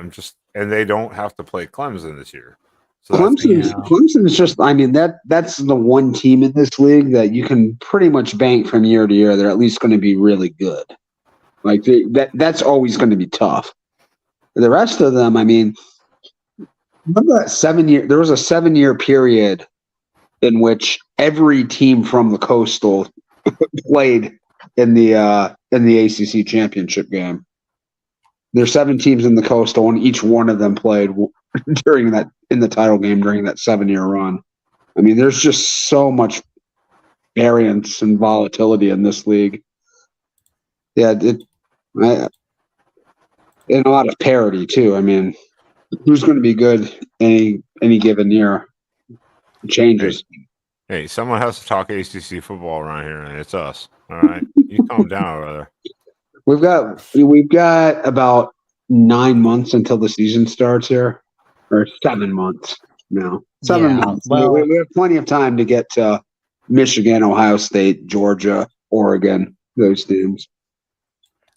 And they don't have to play Clemson this year. So Clemson's just. I mean, that's the one team in this league that you can pretty much bank from year to year. They're at least going to be really good. Like that's always going to be tough. The rest of them, I mean, remember that 7 year? There was a 7-year period in which every team from the Coastal played in the ACC championship game. There's 7 teams in the Coastal, and each one of them played in the title game during that 7-year run. I mean, there's just so much variance and volatility in this league. Yeah, And a lot of parity too. I mean, who's going to be good any given year? It changes. Hey, someone has to talk ACC football around here, and it's us. All right, you calm down over there. We've got about 9 months until the season starts here, or 7 months now. 7 Yeah, months. well- we have plenty of time to get to Michigan, Ohio State, Georgia, Oregon, those teams.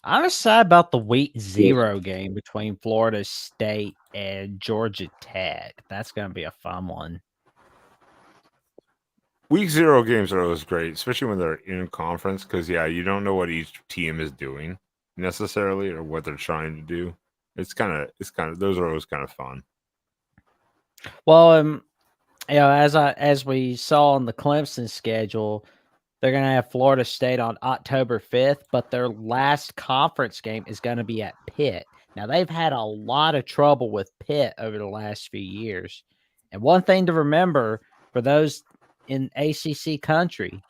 I'm excited about the week 0 game between Florida State and Georgia Tech. That's going to be a fun one. Week 0 games are always great, especially when they're in conference, because you don't know what each team is doing necessarily or what they're trying to do. It's kind of those are always kind of fun. Well, as we saw on the Clemson schedule, they're going to have Florida State on October 5th, but their last conference game is going to be at Pitt. Now, they've had a lot of trouble with Pitt over the last few years. And one thing to remember for those in ACC country,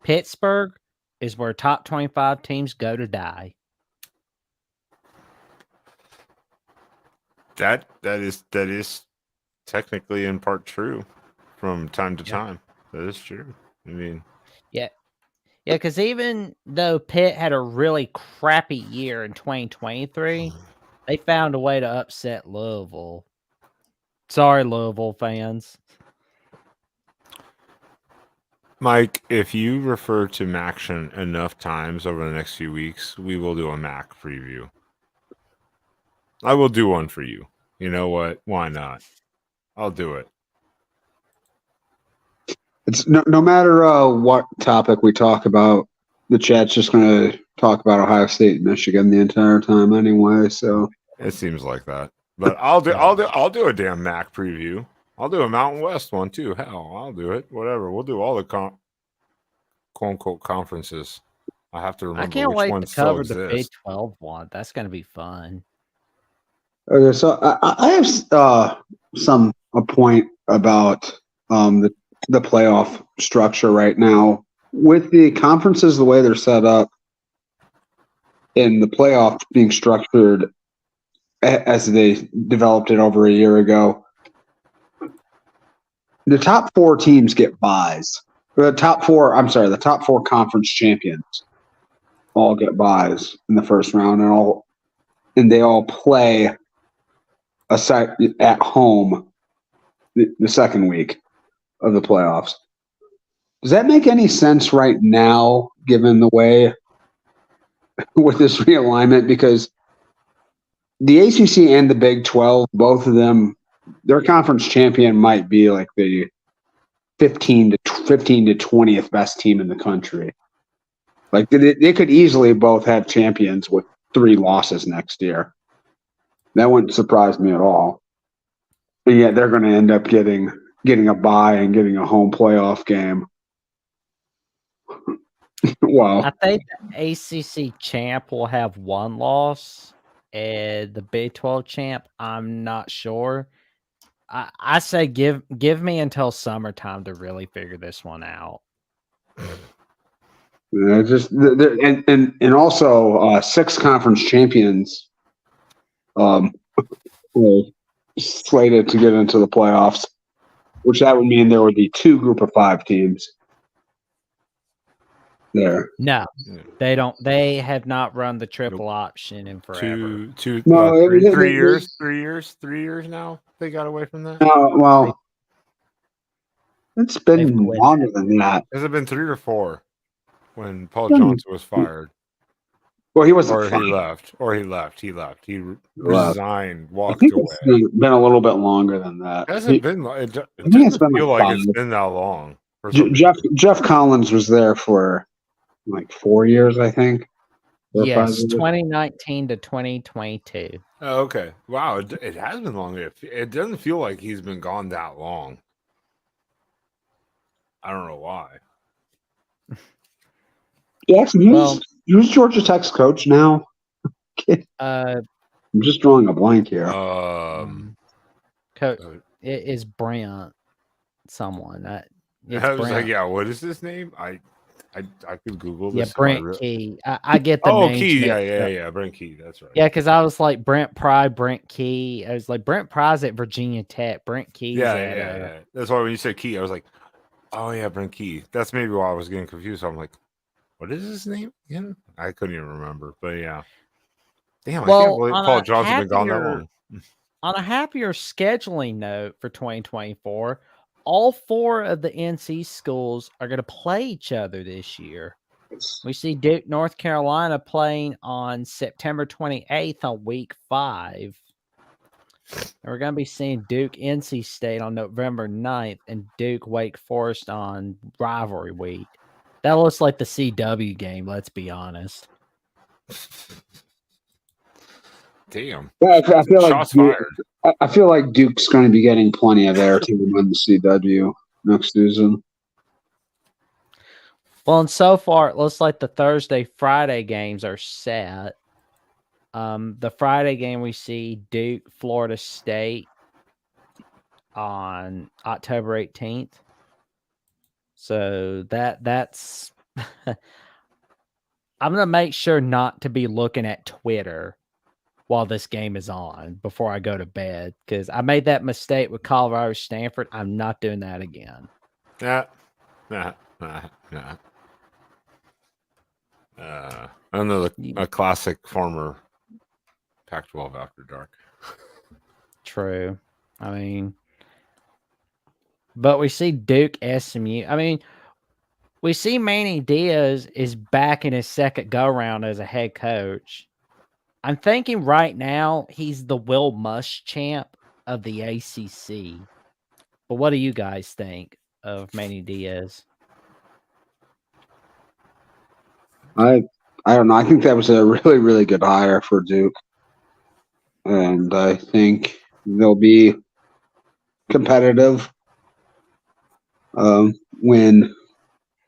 Pittsburgh is where top 25 teams go to die. That is technically in part true from time to time. That is true. I mean, yeah, because even though Pitt had a really crappy year in 2023, they found a way to upset Louisville. Sorry, Louisville fans. Mike, if you refer to Maction enough times over the next few weeks, we will do a Mac preview. I will do one for you. You know what? Why not? I'll do it. It's no matter what topic we talk about, the chat's just going to talk about Ohio State and Michigan the entire time anyway. So it seems like that. But I'll do a damn Mac preview. I'll do a Mountain West one too. Hell, I'll do it. Whatever. We'll do all the quote unquote conferences. I have to remember I can't which wait ones to cover still the Big exist. 12 one. That's going to be fun. okay, so I have a point about the playoff structure right now with the conferences the way they're set up and the playoff being structured as they developed it over a year ago. The top 4 teams get buys. The top 4 conference champions all get buys in the first round, and they all play at home the second week of the playoffs. Does that make any sense right now, given the way with this realignment? Because the ACC and the Big 12, both of them, their conference champion might be like the 15 to 20th best team in the country. Like they could easily both have champions with 3 losses next year. That wouldn't surprise me at all. And yet they're going to end up getting a bye and getting a home playoff game. Wow. I think the ACC champ will have 1 loss, and the Big 12 champ, I'm not sure. I say give me until summertime to really figure this one out. And also 6 conference champions were slated to get into the playoffs, which that would mean there would be 2 group of 5 teams there. No, they don't. They have not run the triple option in forever. 3 years. 3 years now. They got away from that. Well, it's been longer than that. Has it been 3 or 4 when Paul Johnson was fired? Well, he wasn't. Or fired. he left. He resigned, walked I think away. it's been a little bit longer than that. It hasn't been. It it's doesn't been feel like like it's 5. been that long. Jeff Collins was there for like 4 years, I think. Yes, 2019 to 2022. Oh, okay. Wow, it has been long. It doesn't feel like he's been gone that long. I don't know why. Jackson, who's Georgia Tech's coach now? I'm just drawing a blank here. Coach, it is Brent. Someone. I was like, yeah. What is his name? I could Google Yeah, this. Brent Key. I get the Oh, names Key. mixed up. Yeah. Brent Key. That's right. Yeah, because I was like Brent Pry, Brent Key. I was like Brent Pry's at Virginia Tech. Brent Key's Yeah. That's why when you said Key, I was like, oh yeah, Brent Key. That's maybe why I was getting confused. So I'm like, what is his name again? I couldn't even remember. But yeah. Damn, I can't Well, believe Paul Johnson been gone that long. on a happier scheduling note for 2024, all 4 of the NC schools are going to play each other this year. We see Duke, North Carolina playing on September 28th on week 5. And we're going to be seeing Duke, NC State on November 9th and Duke, Wake Forest on rivalry week. That looks like the CW game, let's be honest. Damn. Yeah, I feel like Shots fired. I feel like Duke's going to be getting plenty of airtime on the CW next season. Well, and so far, it looks like the Thursday, Friday games are set. The Friday game we see Duke, Florida State on October 18th. So that's I'm gonna make sure not to be looking at Twitter while this game is on before I go to bed, because I made that mistake with Colorado Stanford. I'm not doing that again. Nah. Another a classic former Pac-12 After Dark. True. I mean, but we see Duke, SMU. I mean, we see Manny Diaz is back in his second go-round as a head coach. I'm thinking right now he's the Will Muschamp of the ACC. But what do you guys think of Manny Diaz? I don't know. I think that was a really, really good hire for Duke. And I think they'll be competitive when,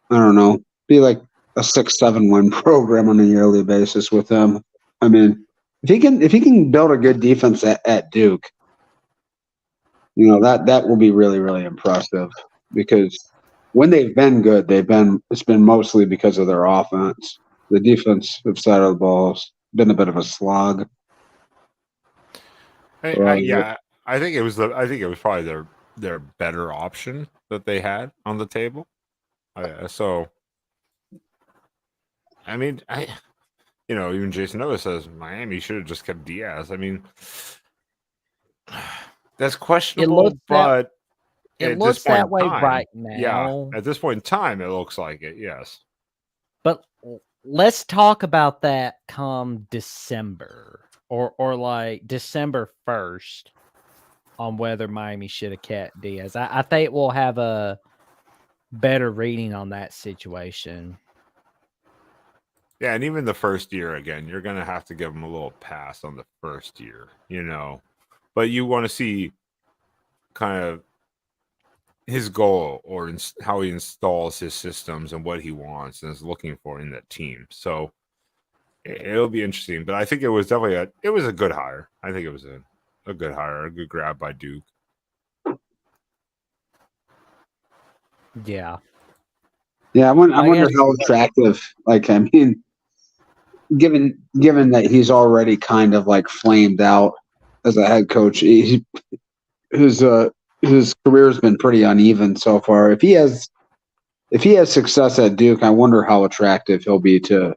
I don't know, be like a 6-7 win program on a yearly basis with them. I mean, if he can build a good defense at Duke, you know, that will be really, really impressive, because when they've been good, it's been mostly because of their offense. The defensive side of the ball's been a bit of a slog. Yeah, I think it was probably their better option that they had on the table. So, I mean, even Jason Noah says Miami should have just kept Diaz. I mean, that's questionable, but it looks that way right now. Yeah, at this point in time, it looks like it. Yes, but let's talk about that come December or like December 1st on whether Miami should have kept Diaz. I think we'll have a better reading on that situation. Yeah, and even the first year, again, you're going to have to give him a little pass on the first year, But you want to see kind of his goal or how he installs his systems and what he wants and is looking for in that team. So it'll be interesting. But I think it was definitely a good hire. I think it was a good hire, a good grab by Duke. Yeah. Yeah, I wonder how attractive. Like, I mean, given that he's already kind of like flamed out as a head coach, his career has been pretty uneven so far. If he has success at Duke, I wonder how attractive he'll be to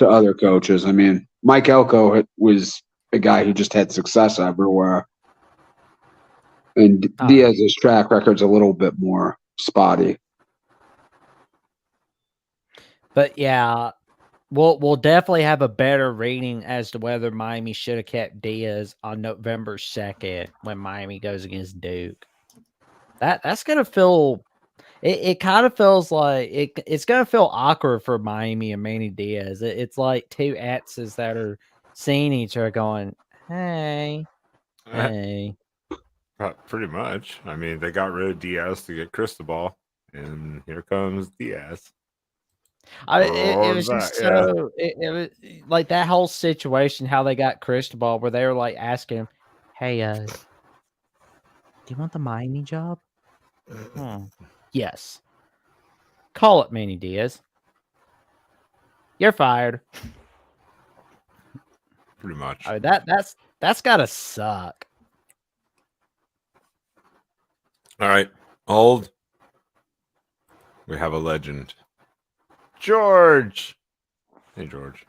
other coaches. I mean, Mike Elko was a guy who just had success everywhere, and Diaz's track record's a little bit more spotty. But yeah, we'll definitely have a better reading as to whether Miami should have kept Diaz on November 2nd when Miami goes against Duke. That's gonna feel. It kind of feels like it's gonna feel awkward for Miami and Manny Diaz. It's like two exes that are seeing each other, going, "Hey." Pretty much. I mean, they got rid of Diaz to get Cristobal, and here comes Diaz. It was just so it was like that whole situation, how they got Cristobal, where they were like asking him, "Hey, do you want the Miami job?" Yes. Call it Manny Diaz. You're fired. Pretty much. Oh, that's gotta suck. All right. Old. We have a legend. George. Hey, George.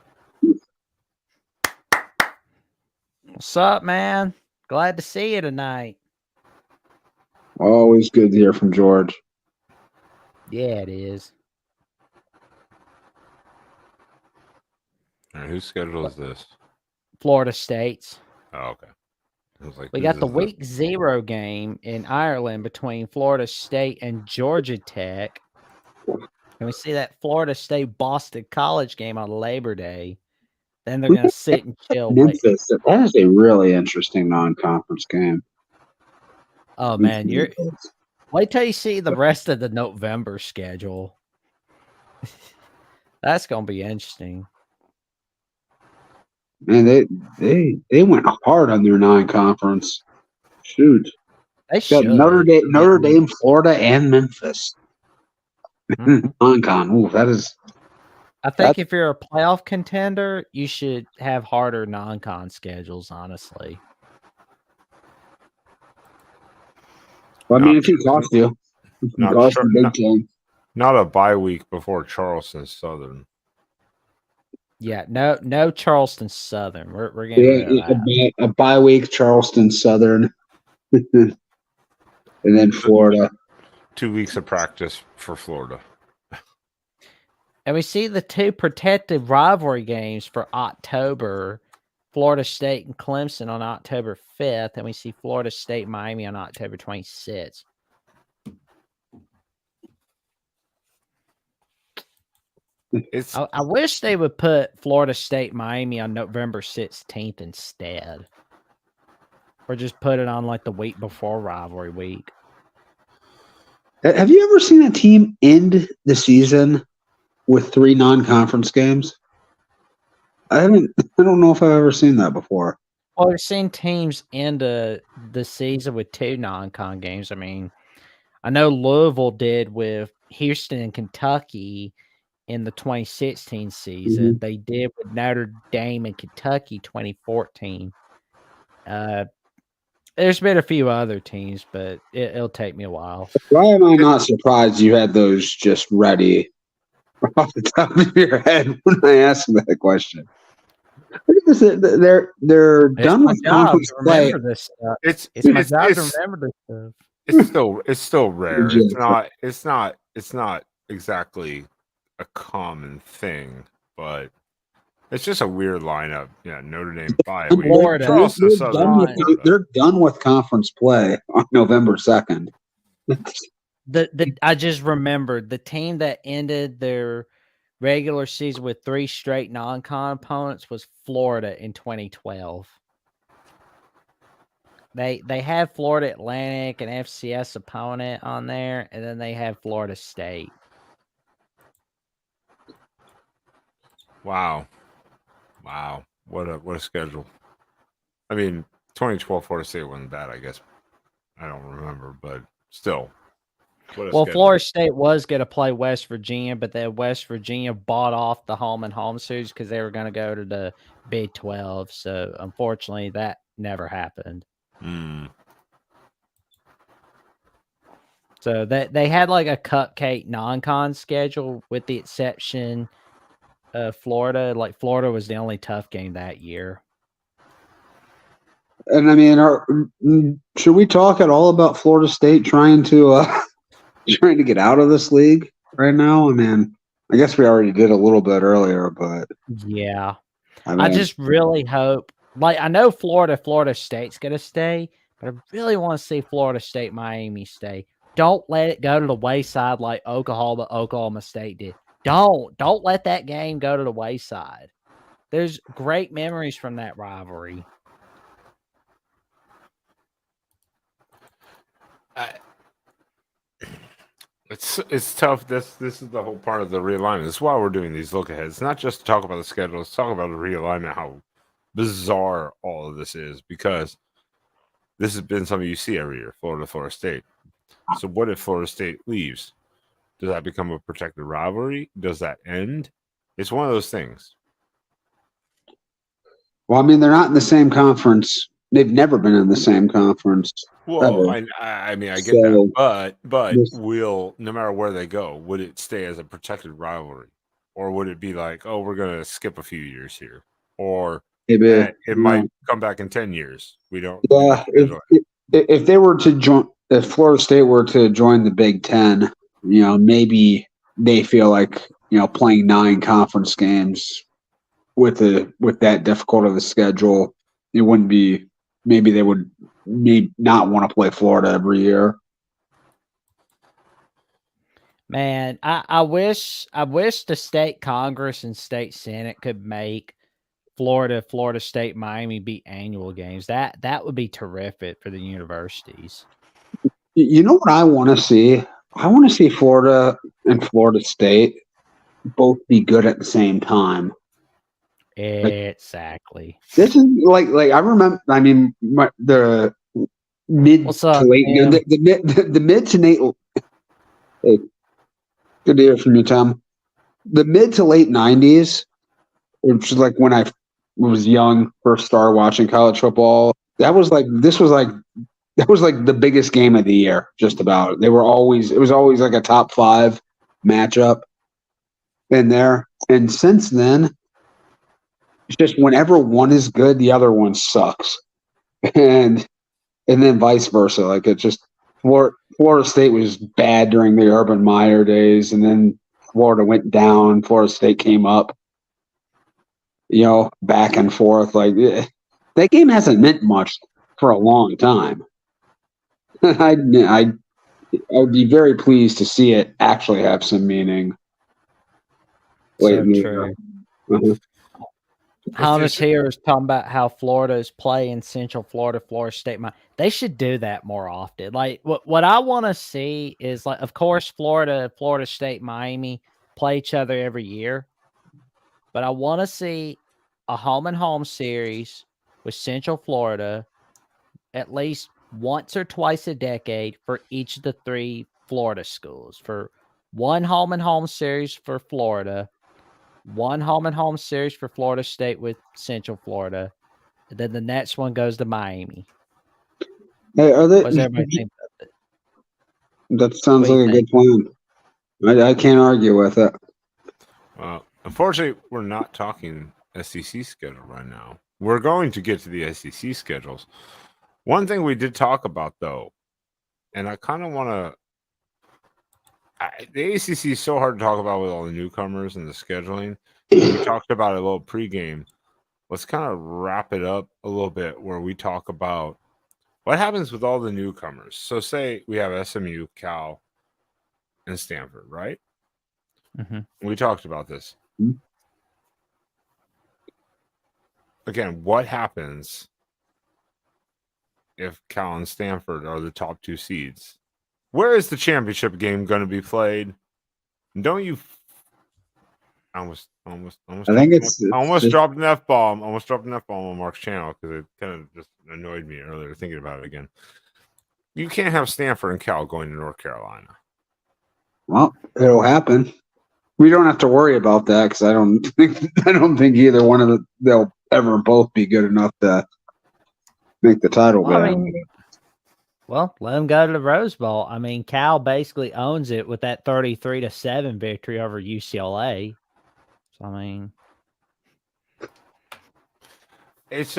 What's up, man? Glad to see you tonight. Always good to hear from George. Yeah, it is. All right, whose schedule is this? Florida State's. Oh, okay. I was like, We this got the is week 0 game in Ireland between Florida State and Georgia Tech. And we see that Florida State Boston College game on Labor Day. Then they're going to sit and chill. Memphis. That is a really interesting non-conference game. Oh, man. Wait till you see the rest of the November schedule. That's going to be interesting. Man, they went hard on their non-conference. Shoot. They Got should. Notre Dame, Florida, and Memphis. Mhm. Non-con. Ooh, that is. I think if you're a playoff contender, you should have harder non-con schedules, honestly. Well, I mean, if he cost you, not cost sure- the Big Ten. not a bye week before Charleston Southern. Yeah, no Charleston Southern. We're getting rid of that. A bye week, Charleston Southern, and then Florida. 2 weeks of practice for Florida. And we see the two protected rivalry games for October, Florida State and Clemson on October 5th, and we see Florida State Miami on October 26th. I wish they would put Florida State Miami on November 16th instead. Or just put it on like the week before rivalry week. Have you ever seen a team end the season with 3 non-conference games? I don't know if I've ever seen that before. Well, we've seen teams end the season with 2 non-con games. I mean, I know Louisville did with Houston and Kentucky in the 2016 season. They did with Notre Dame and Kentucky 2014. There's been a few other teams, but it'll take me a while. Why am I not surprised you had those just ready off the top of your head when I asked that question? Look at this. They're done with conference play. It's my job to remember this stuff. It's still rare. It's not exactly a common thing, but it's just a weird lineup. Yeah, Notre Dame bye week. Florida. Charleston Southern. They're done with conference play on November 2nd. I just remembered the team that ended their regular season with 3 straight non-con opponents was Florida in 2012. They have Florida Atlantic, an FCS opponent on there, and then they have Florida State. Wow. What a schedule. I mean, 2012 Florida State wasn't bad, I guess. I don't remember, but still. Well, Florida State was going to play West Virginia, but then West Virginia bought off the home series because they were going to go to the Big 12. So, unfortunately, that never happened. So, they had like a cupcake non-con schedule with the exception of Florida. Like, Florida was the only tough game that year. And, I mean, should we talk at all about Florida State trying to get out of this league right now? I mean, I guess we already did a little bit earlier, but yeah, I just really hope. Like, I know Florida State's gonna stay, but I really want to see Florida State Miami stay. Don't let it go to the wayside like Oklahoma State did. Don't let that game go to the wayside. There's great memories from that rivalry. It's tough. This is the whole part of the realignment. This is why we're doing these look aheads. It's not just to talk about the schedule. Let's talk about the realignment, how bizarre all of this is, because this has been something you see every year, Florida State. So what if Florida State leaves? Does that become a protected rivalry? Does that end? It's one of those things. Well, I mean, they're not in the same conference. They've never been in the same conference. Well, ever. I mean, I get So, that, but this- will, no matter where they go, would it stay as a protected rivalry, or would it be like, oh, we're gonna skip a few years here, or maybe, it might come back in 10 years? We don't. yeah, if they were to join, if Florida State were to join the Big Ten, maybe they feel like playing 9 conference games with that difficult of a schedule, it wouldn't be. Maybe they would not want to play Florida every year. Man, I wish the state Congress and state Senate could make Florida State, Miami be annual games. That would be terrific for the universities. You know what I want to see? I want to see Florida and Florida State both be good at the same time. Exactly. This is like I remember. I mean, the mid What's up, to late, Tim? the mid to late. Hey, good to hear from you, Tom. The mid to late '90s, which is like when I was young, first started watching college football. That was like the biggest game of the year. Just about. It was always like a top 5 matchup in there. And since then, it's just whenever one is good, the other one sucks, and then vice versa. Like it just Florida State was bad during the Urban Meyer days, and then Florida went down. Florida State came up. Back and forth. Like that game hasn't meant much for a long time. I would be very pleased to see it actually have some meaning. So true. Uh-huh. Thomas here is talking about how Florida is playing Central Florida State. They should do that more often. Like what I want to see is, like, of course, Florida State, Miami play each other every year, but I want to see a home and home series with Central Florida at least once or twice a decade for each of the 3 Florida schools. For one home and home series for Florida, one home and home series for Florida State with Central Florida, and then the next one goes to Miami. Hey, What does everybody think of it? That sounds like a good plan. I can't argue with it. Well, unfortunately, we're not talking SEC schedule right now. We're going to get to the SEC schedules. One thing we did talk about, though, and I kind of want to. The ACC is so hard to talk about with all the newcomers and the scheduling. We talked about it a little pregame. Let's kind of wrap it up a little bit where we talk about what happens with all the newcomers. So say we have SMU, Cal, and Stanford, right? Mm-hmm. We talked about this. Again, what happens if Cal and Stanford are the top 2 seeds? Where is the championship game going to be played? Don't you? I almost dropped an F-bomb. Almost dropped an F-bomb on Mark's channel because it kind of just annoyed me earlier thinking about it again. You can't have Stanford and Cal going to North Carolina. Well, it'll happen. We don't have to worry about that because I don't think either one of they'll ever both be good enough to make the title game. Well, let them go to the Rose Bowl. I mean, Cal basically owns it with that 33-7 victory over UCLA. So, I mean, it's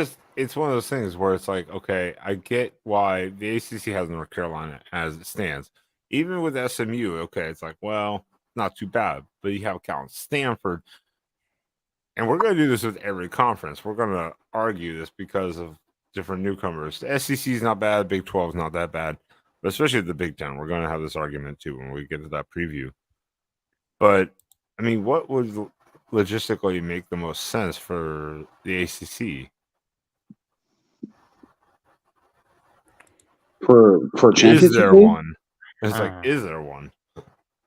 one of those things where it's like, okay, I get why the ACC has North Carolina as it stands. Even with SMU, okay, it's like, well, not too bad. But you have Cal and Stanford. And we're going to do this with every conference. We're going to argue this because of different newcomers. The SEC is not bad. Big 12 is not that bad. But especially the Big Ten. We're going to have this argument, too, when we get to that preview. But, I mean, what would logistically make the most sense for the ACC? For championship? Is there one? It's like, is there one?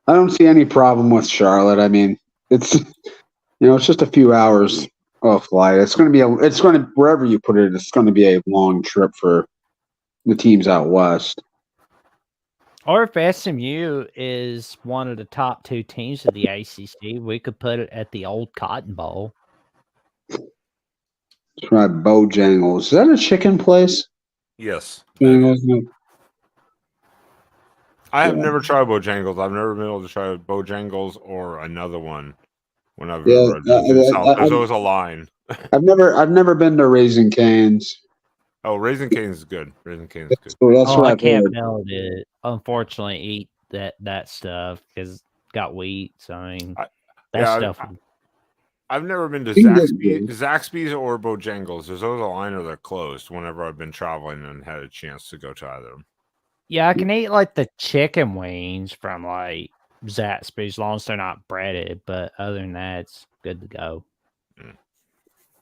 I don't see any problem with Charlotte. I mean, it's just a few hours of flight. It's going to wherever you put it, it's going to be a long trip for the teams out west. Or if SMU is one of the top 2 teams of the ACC, we could put it at the old Cotton Bowl. Try Bojangles. Is that a chicken place? Yes. Bojangles? I have Yeah. never tried Bojangles. I've never been able to try Bojangles or another one. Whenever Yeah, there's always a line. I've never been to Raising Cane's. Oh, Raisin Cane's is good. Raisin Cane's is good. So that's what I I've can't heard. build it. Unfortunately, eat that stuff because it's got wheat. So I mean, stuff. I've never been to Zaxby's or Bojangles. There's always a line or they're closed whenever I've been traveling and had a chance to go to either of them. Yeah, I can eat like the chicken wings from like Zaxby's as long as they're not breaded. But other than that, it's good to go.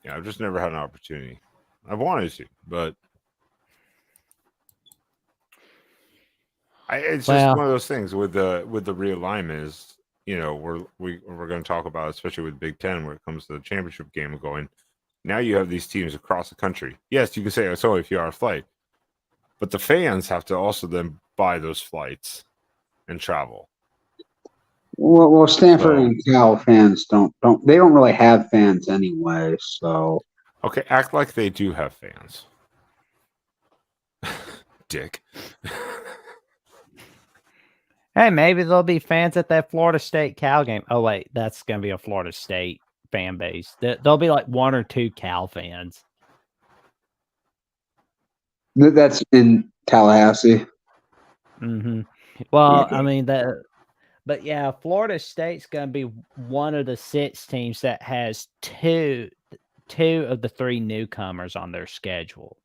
Yeah, I've just never had an opportunity. I've wanted to, but it's just one of those things with the realignment is, you know, we're going to talk about, especially with Big Ten when it comes to the championship game going. Now you have these teams across the country. Yes, you can say it's only a few-hour flight, but the fans have to also then buy those flights and travel. Well, Stanford and Cal fans don't really have fans anyway. So okay, act like they do have fans, dick. Hey, maybe there'll be fans at that Florida State Cal game. Oh wait, that's gonna be a Florida State fan base. There'll be like 1 or 2 Cal fans. that's in Tallahassee. Mm-hmm. Well, I mean but yeah, Florida State's gonna be one of the 6 teams that has two of the 3 newcomers on their schedule,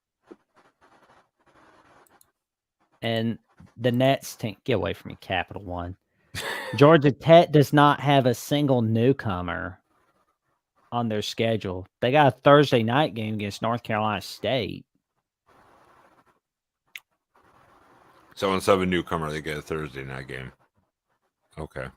and the Nets team, get away from me, Capital One. Georgia Tech does not have a single newcomer on their schedule. They got a Thursday night game against North Carolina State. So instead of a newcomer, they get a Thursday night game. Okay.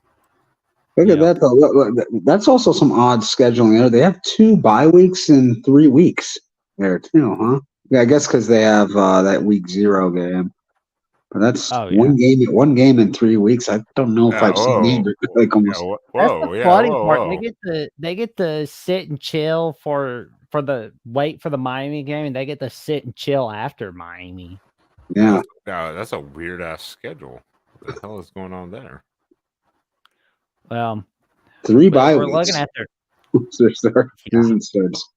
Look at that, though. Look, that's also some odd scheduling there. They have 2 bye weeks in 3 weeks there, too, huh? Yeah, I guess because they have that week 0 game. But that's one game in 3 weeks. I don't know if I've seen either. Like almost. That's the funny part. They get to sit and chill for the wait for the Miami game, and they get to sit and chill after Miami. Yeah, that's a weird ass schedule. What the hell is going on there? Well, 3 bye weeks. We're looking at their season starts.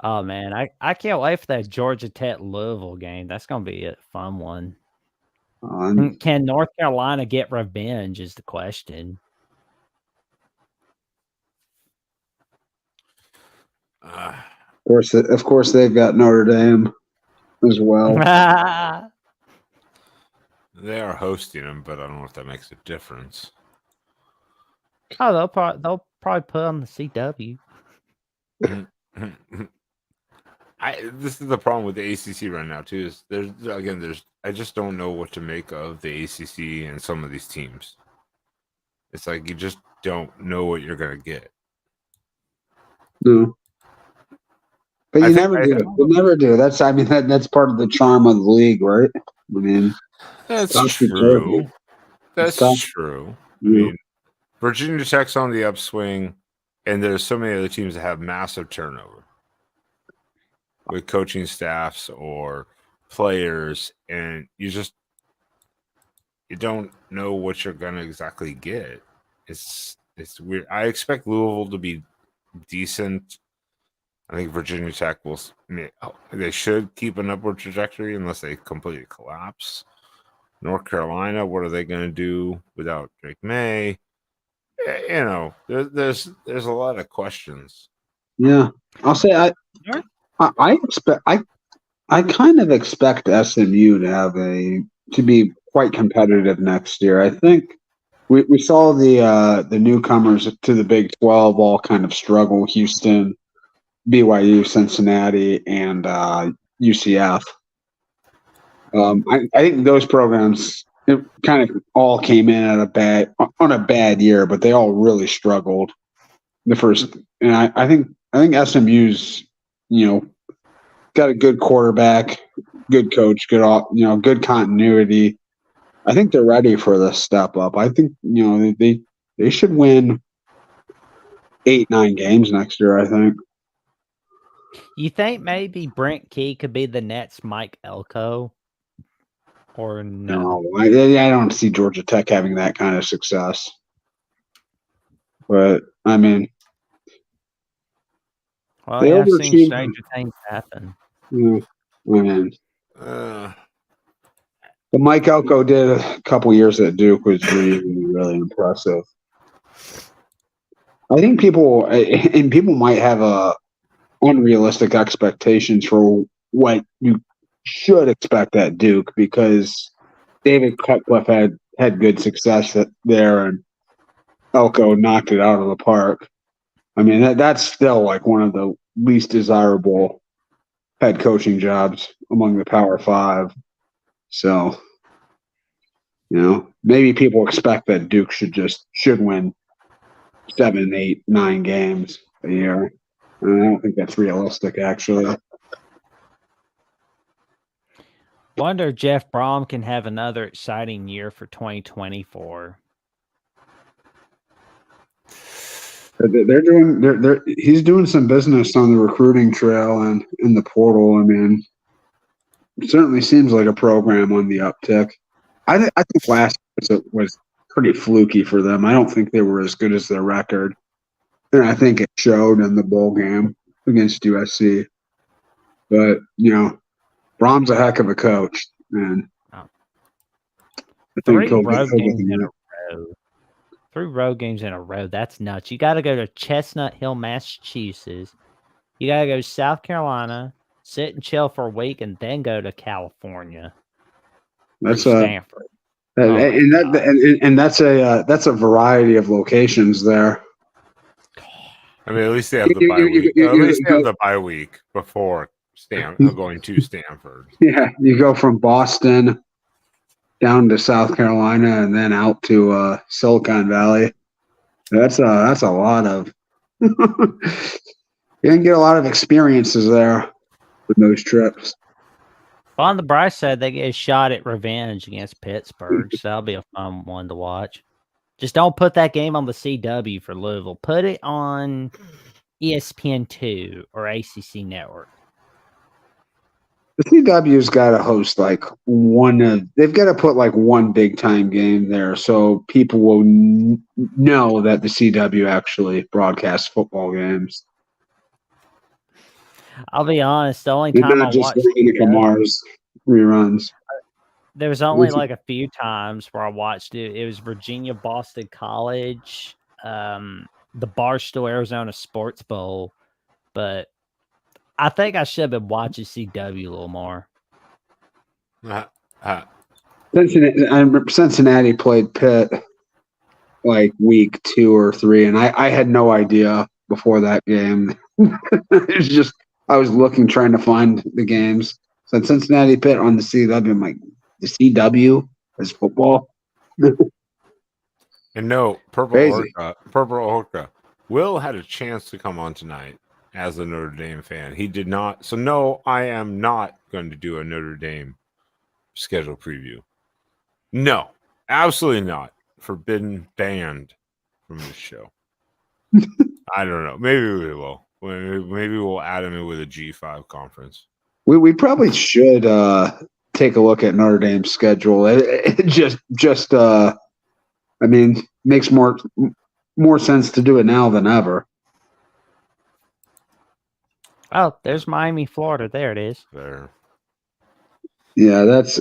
Oh man, I can't wait for that Georgia Tech Louisville game. That's gonna be a fun one. Can North Carolina get revenge? Is the question. Of course, they've got Notre Dame as well. They are hosting them, but I don't know if that makes a difference. Oh, they'll probably put on the CW. This is the problem with the ACC right now too. Is I just don't know what to make of the ACC and some of these teams. It's like you just don't know what you're gonna get. No, but you never do. You never do. That's that's part of the charm of the league, right? I mean, that's true. That's true. I mean, Virginia Tech's on the upswing, and there's so many other teams that have massive turnover with coaching staffs or players, and you don't know what you're gonna exactly get. It's weird. I expect Louisville to be decent. I think Virginia Tech they should keep an upward trajectory unless they completely collapse. North Carolina, what are they going to do without Drake May? You know, there's a lot of questions. Yeah, I'll say I kind of expect SMU to be quite competitive next year. I think we saw the newcomers to the Big 12 all kind of struggle. Houston, BYU, Cincinnati, and UCF. I think those programs kind of all came in on a bad year, but they all really struggled the first. And I think SMU's got a good quarterback, good coach, good continuity. I think they're ready for the step up. I think they should win 8-9 games next year. I think. You think maybe Brent Key could be the Nets' Mike Elko, or no? No, I don't see Georgia Tech having that kind of success. But I mean, Well, they yeah, I've seen overachieved. stranger things happen. Yeah, I mean, Uh, what Mike Elko did a couple years at Duke was really impressive. I think people might have unrealistic expectations for what you should expect at Duke because David Cutcliffe had good success there, and Elko knocked it out of the park. I mean, that's still like one of the least desirable head coaching jobs among the Power Five. So, maybe people expect that Duke should win 7, 8, 9 games a year. I don't think that's realistic, actually. Wonder if Jeff Brom can have another exciting year for 2024. He's doing some business on the recruiting trail and in the portal. I mean, it certainly seems like a program on the uptick. I think last year was pretty fluky for them. I don't think they were as good as their record, and I think it showed in the bowl game against USC. But Brom's a heck of a coach, and I think he'll get there. 3 road games in a row. That's nuts. You got to go to Chestnut Hill, Massachusetts. You got to go to South Carolina, sit and chill for a week, and then go to California. That's Stanford. And that's a variety of locations there. I mean, at least they have the bye week. At least they have the bye week before going to Stanford. Yeah, you go from Boston down to South Carolina and then out to Silicon Valley. That's a lot of. You can get a lot of experiences there with those trips. Well, on the bright side, they get a shot at revenge against Pittsburgh, so that'll be a fun one to watch. Just don't put that game on the CW for Louisville. Put it on ESPN2 or ACC Network. The CW's got to host they've got to put one big time game there so people will know that the CW actually broadcasts football games. I'll be honest, the only time I watched Kamar's reruns. There was only a few times where I watched it. It was Virginia Boston College, the Barstool Arizona Sports Bowl, but I think I should have been watching CW a little more. Cincinnati played Pitt week 2 or 3, and I had no idea before that game. It was just I was trying to find the games. So Cincinnati Pitt on the CW. I'm like, the CW is football. And no, Purple Orca. Will had a chance to come on tonight as a Notre Dame fan. He did not. So no, I am not going to do a Notre Dame schedule preview. No, absolutely not. Forbidden, banned from this show. I don't know. Maybe we will. Maybe we'll add him in with a G5 conference. We probably should take a look at Notre Dame's schedule. It just I mean, makes more sense to do it now than ever. Oh, there's Miami, Florida. There it is. There. Yeah, that's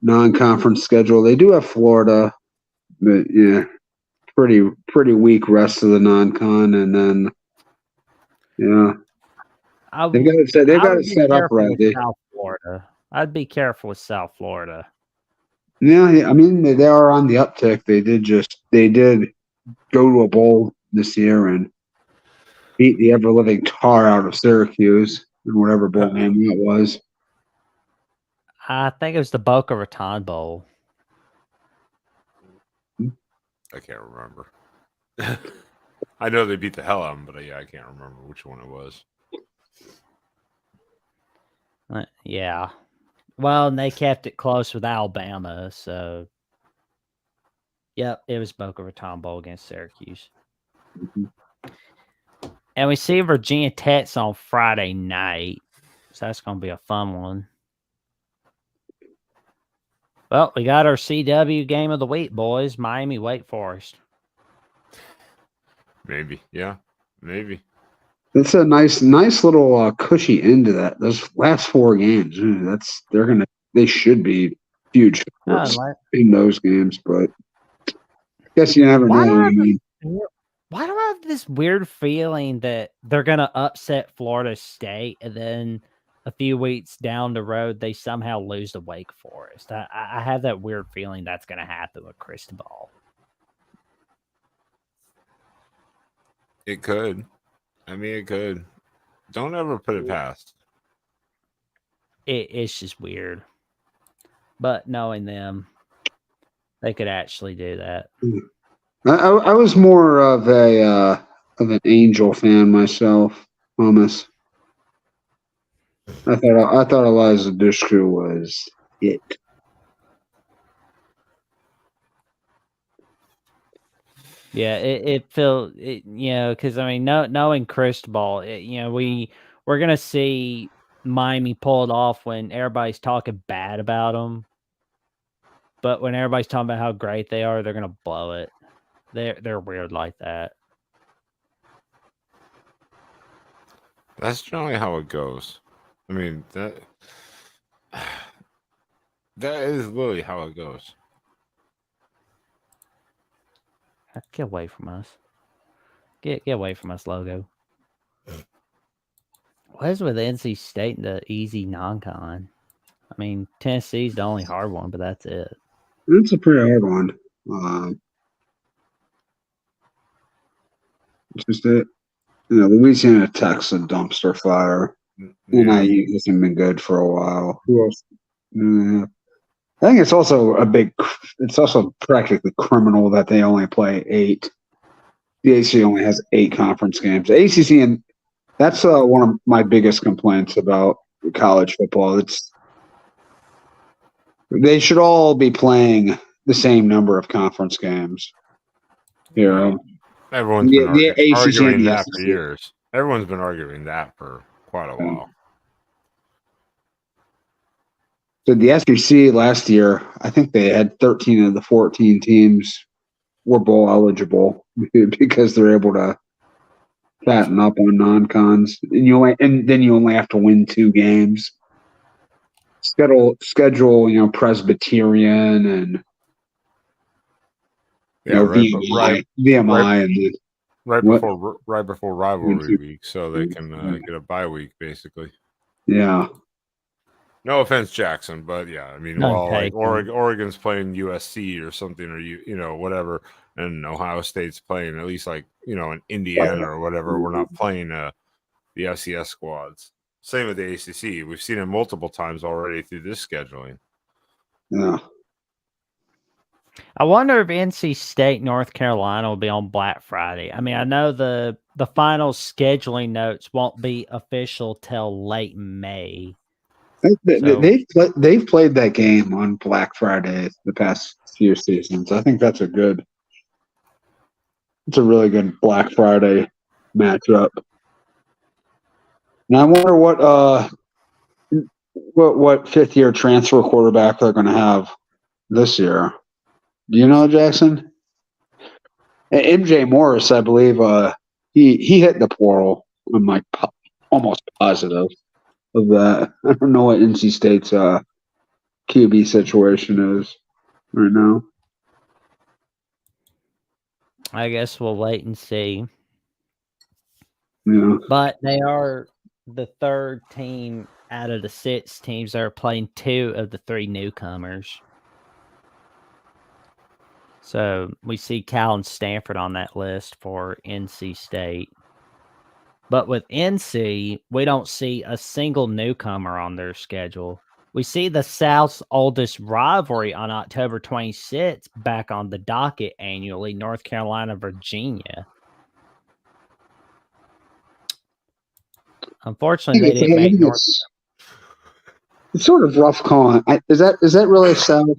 non-conference schedule. They do have Florida, but yeah, pretty weak rest of the non-con, and then they've got it set up right. South Florida. I'd be careful with South Florida. Yeah, I mean they are on the uptick. They did go to a bowl this year and beat the ever-living tar out of Syracuse in whatever bowl game that was. I think it was the Boca Raton Bowl. I can't remember. I know they beat the hell out of them, but I can't remember which one it was. Yeah. Well, and they kept it close with Alabama, so yep, it was Boca Raton Bowl against Syracuse. Mhm. And we see Virginia Tech's on Friday night, so that's going to be a fun one. Well, we got our CW game of the week, boys. Miami, Wake Forest. Maybe, yeah, maybe. It's a nice little cushy end to that. Those last 4 games, they should be huge favorites in those games, but I guess you never know. Why do I have this weird feeling that they're going to upset Florida State and then a few weeks down the road they somehow lose to Wake Forest? I have that weird feeling that's going to happen with Cristobal. It could. I mean, it could. Don't ever put it past. It's just weird. But knowing them, they could actually do that. I was more of an Angel fan myself, Thomas. I thought Eliza Dushku was it. Yeah, it felt because I mean, knowing Cristobal, we're gonna see Miami pull it off when everybody's talking bad about them, but when everybody's talking about how great they are, they're gonna blow it. They're weird like that. That's generally how it goes. I mean that is literally how it goes. Get away from us. Get away from us, logo. What is with NC State and the easy non-con? I mean, Tennessee's the only hard one, but that's it. It's a pretty hard one. Just that, Louisiana Tech's a dumpster fire. Yeah. NIU hasn't been good for a while. Who else? I think it's also practically criminal that they only play 8. The ACC only has 8 conference games. The ACC, and that's one of my biggest complaints about college football. They should all be playing the same number of conference games. Everyone's been arguing that SEC. for years. Everyone's been arguing that for quite a while. So the SEC last year, I think they had 13 of the 14 teams were bowl eligible because they're able to fatten up on non-cons. And then you only have to win 2 games. Schedule, Presbyterian and VMI, and right before rivalry week, so they can get a bye week basically. Yeah. No offense, Jackson, but yeah, I mean, like Oregon's playing USC or something, or whatever, and Ohio State's playing at least like in Indiana or whatever. We're not playing the FCS squads. Same with the ACC. We've seen it multiple times already through this scheduling. Yeah. I wonder if NC State, North Carolina will be on Black Friday. I mean, I know the final scheduling notes won't be official till late May. They've played that game on Black Friday the past few seasons. I think it's a really good Black Friday matchup. Now I wonder what 5th-year transfer quarterback they're going to have this year. Do you know, Jackson? MJ Morris, I believe, he hit the portal. I'm like almost positive of that. I don't know what NC State's QB situation is right now. I guess we'll wait and see. Yeah. But they are the 3rd team out of the 6 teams that are playing 2 of the 3 newcomers. So we see Cal and Stanford on that list for NC State. But with NC, we don't see a single newcomer on their schedule. We see the South's oldest rivalry on October 26th back on the docket annually, North Carolina, Virginia. Unfortunately, they didn't make It's sort of rough calling. Is that really South?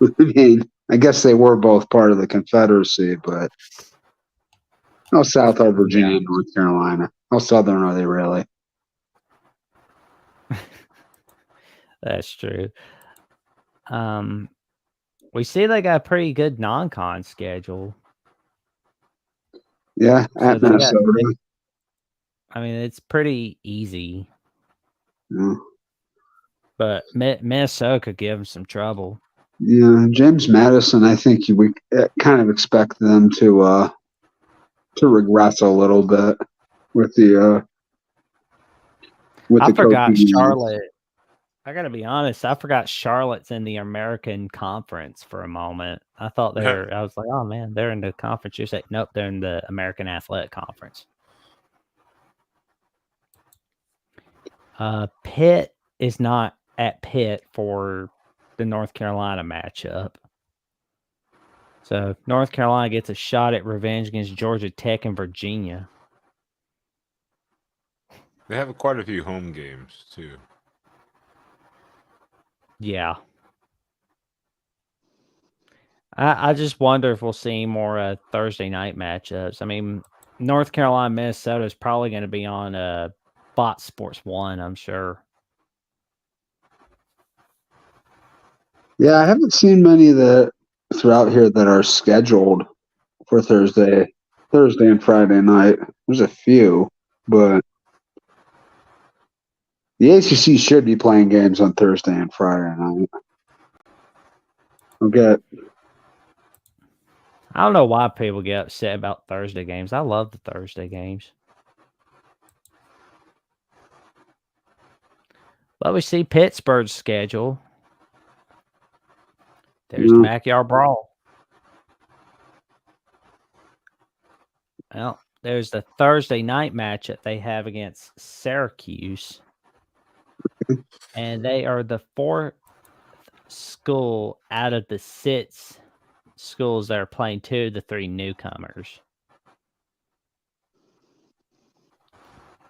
I mean, I guess they were both part of the Confederacy, but how South are Virginia and North Carolina? How Southern are they really? That's true. We see they got a pretty good non-con schedule. Yeah, So at they got- Minnesota. I mean, it's pretty easy, Yeah. but Minnesota could give them some trouble. Yeah, James Madison. I think we kind of expect them to regress a little bit with the I forgot coaching. Charlotte. I gotta be honest. I forgot Charlotte's in the American Conference for a moment. I thought they were. I was like, oh man, they're in the conference. You're saying nope, they're in the American Athletic Conference. Pitt is not at Pitt for the North Carolina matchup. So North Carolina gets a shot at revenge against Georgia Tech and Virginia. They have quite a few home games too. Yeah. I just wonder if we'll see more Thursday night matchups. I mean, North Carolina, Minnesota is probably going to be on Fox Sports 1, I'm sure. Yeah, I haven't seen many that throughout here that are scheduled for Thursday and Friday night. There's a few, but the ACC should be playing games on Thursday and Friday night. Okay. I don't know why people get upset about Thursday games. I love the Thursday games. But we see Pittsburgh's schedule. There's the backyard brawl. Well, there's the Thursday night match that they have against Syracuse. And they are the fourth school out of the 6 schools that are playing 2 of the 3 newcomers.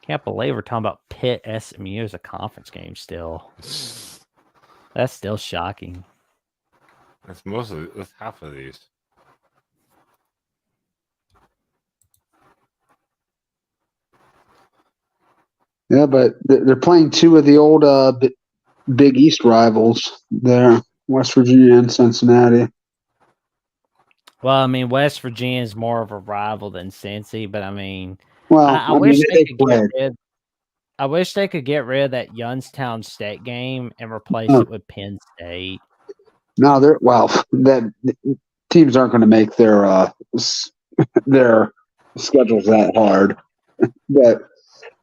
Can't believe we're talking about Pitt SMU as a conference game still. That's still shocking. That's half of these. Yeah, but they're playing 2 of the old Big East rivals there, West Virginia and Cincinnati. Well, I mean, West Virginia is more of a rival than Cincy, but I mean, Well, I wish they could get rid. I wish they could get rid of that Youngstown State game and replace it with Penn State. No, that teams aren't going to make their schedules that hard. But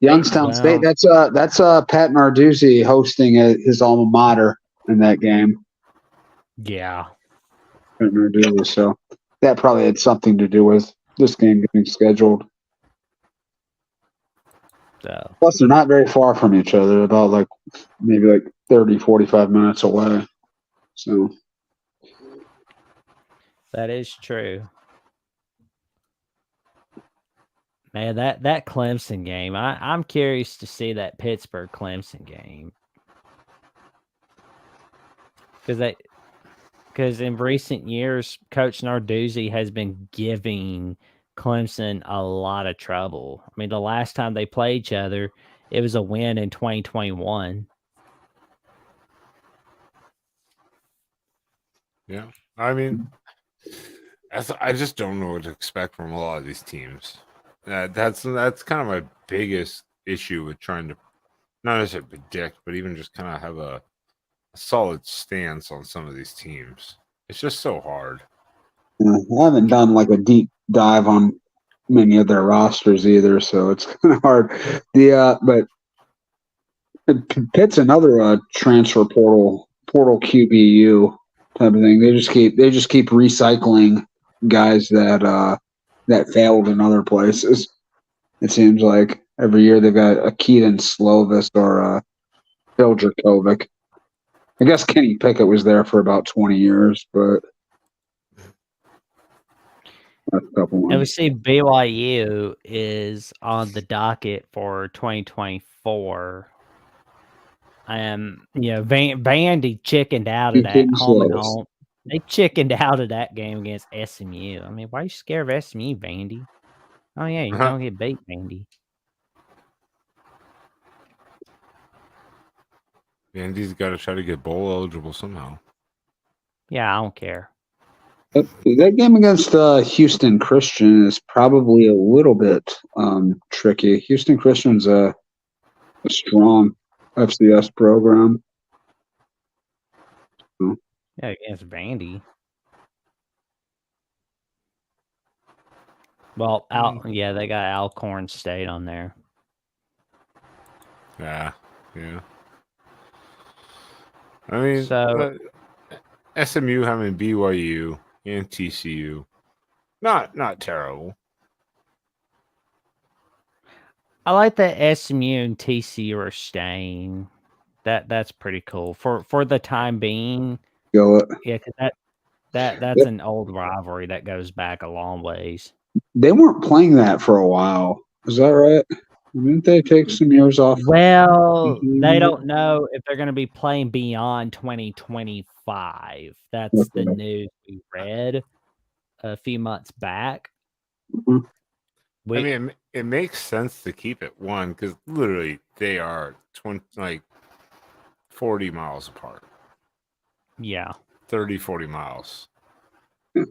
Youngstown State, that's Pat Narduzzi hosting his alma mater in that game. Yeah. Pat Narduzzi, so that probably had something to do with this game getting scheduled. So. Plus, they're not very far from each other, about maybe 30, 45 minutes away. So that is true. Man, that Clemson game, I'm curious to see that Pittsburgh Clemson game. Because in recent years, Coach Narduzzi has been giving Clemson a lot of trouble. I mean, the last time they played each other, it was a win in 2021. Yeah, I mean, I just don't know what to expect from a lot of these teams. That's kind of my biggest issue with trying to not necessarily predict, but even just kind of have a solid stance on some of these teams. It's just so hard. Yeah, I haven't done a deep dive on many of their rosters either, so it's kind of hard. But Pitt's another transfer portal QBU type of thing. They just keep recycling guys that failed in other places. It seems like every year they've got a Keaton Slovis or a Phil Dracovic. I guess Kenny Pickett was there for about 20 years, but that's a couple ones. And we see BYU is on the docket for 2024. Vandy chickened out of Two that teams home and lost. home. They chickened out of that game against SMU. I mean, why are you scared of SMU, Vandy? Oh yeah, you don't get beat, Vandy. Vandy's got to try to get bowl eligible somehow. Yeah, I don't care. That game against Houston Christian is probably a little bit tricky. Houston Christian's a strong FCS program. Yeah, against Vandy. Well, they got Alcorn State on there. Yeah. I mean, So SMU having BYU and TCU, not terrible. I like that SMU and TCU are staying. That's pretty cool for the time being. Go it. Yeah, because that's an old rivalry that goes back a long ways. They weren't playing that for a while. Is that right? Didn't they take some years off? Well, they don't know if they're going to be playing beyond 2025. That's the news we read a few months back. I mean, it makes sense to keep it one because literally they are 40 miles apart. Yeah. 30, 40 miles. I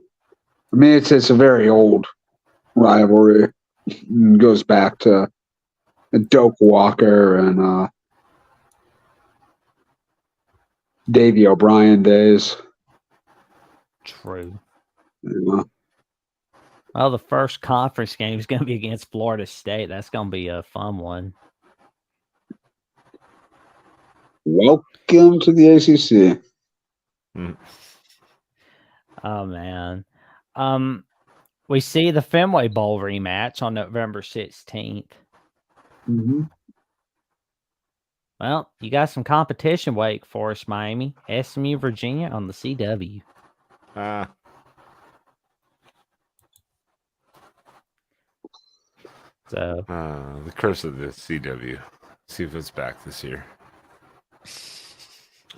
mean, it's a very old rivalry. It goes back to Doak Walker and Davey O'Brien days. True. Yeah. Well, the first conference game is going to be against Florida State. That's going to be a fun one. Welcome to the ACC. Oh, man. We see the Fenway Bowl rematch on November 16th. Mm-hmm. Well, you got some competition. Wake Forest, Miami, SMU, Virginia on the CW. So the curse of the CW. See if it's back this year.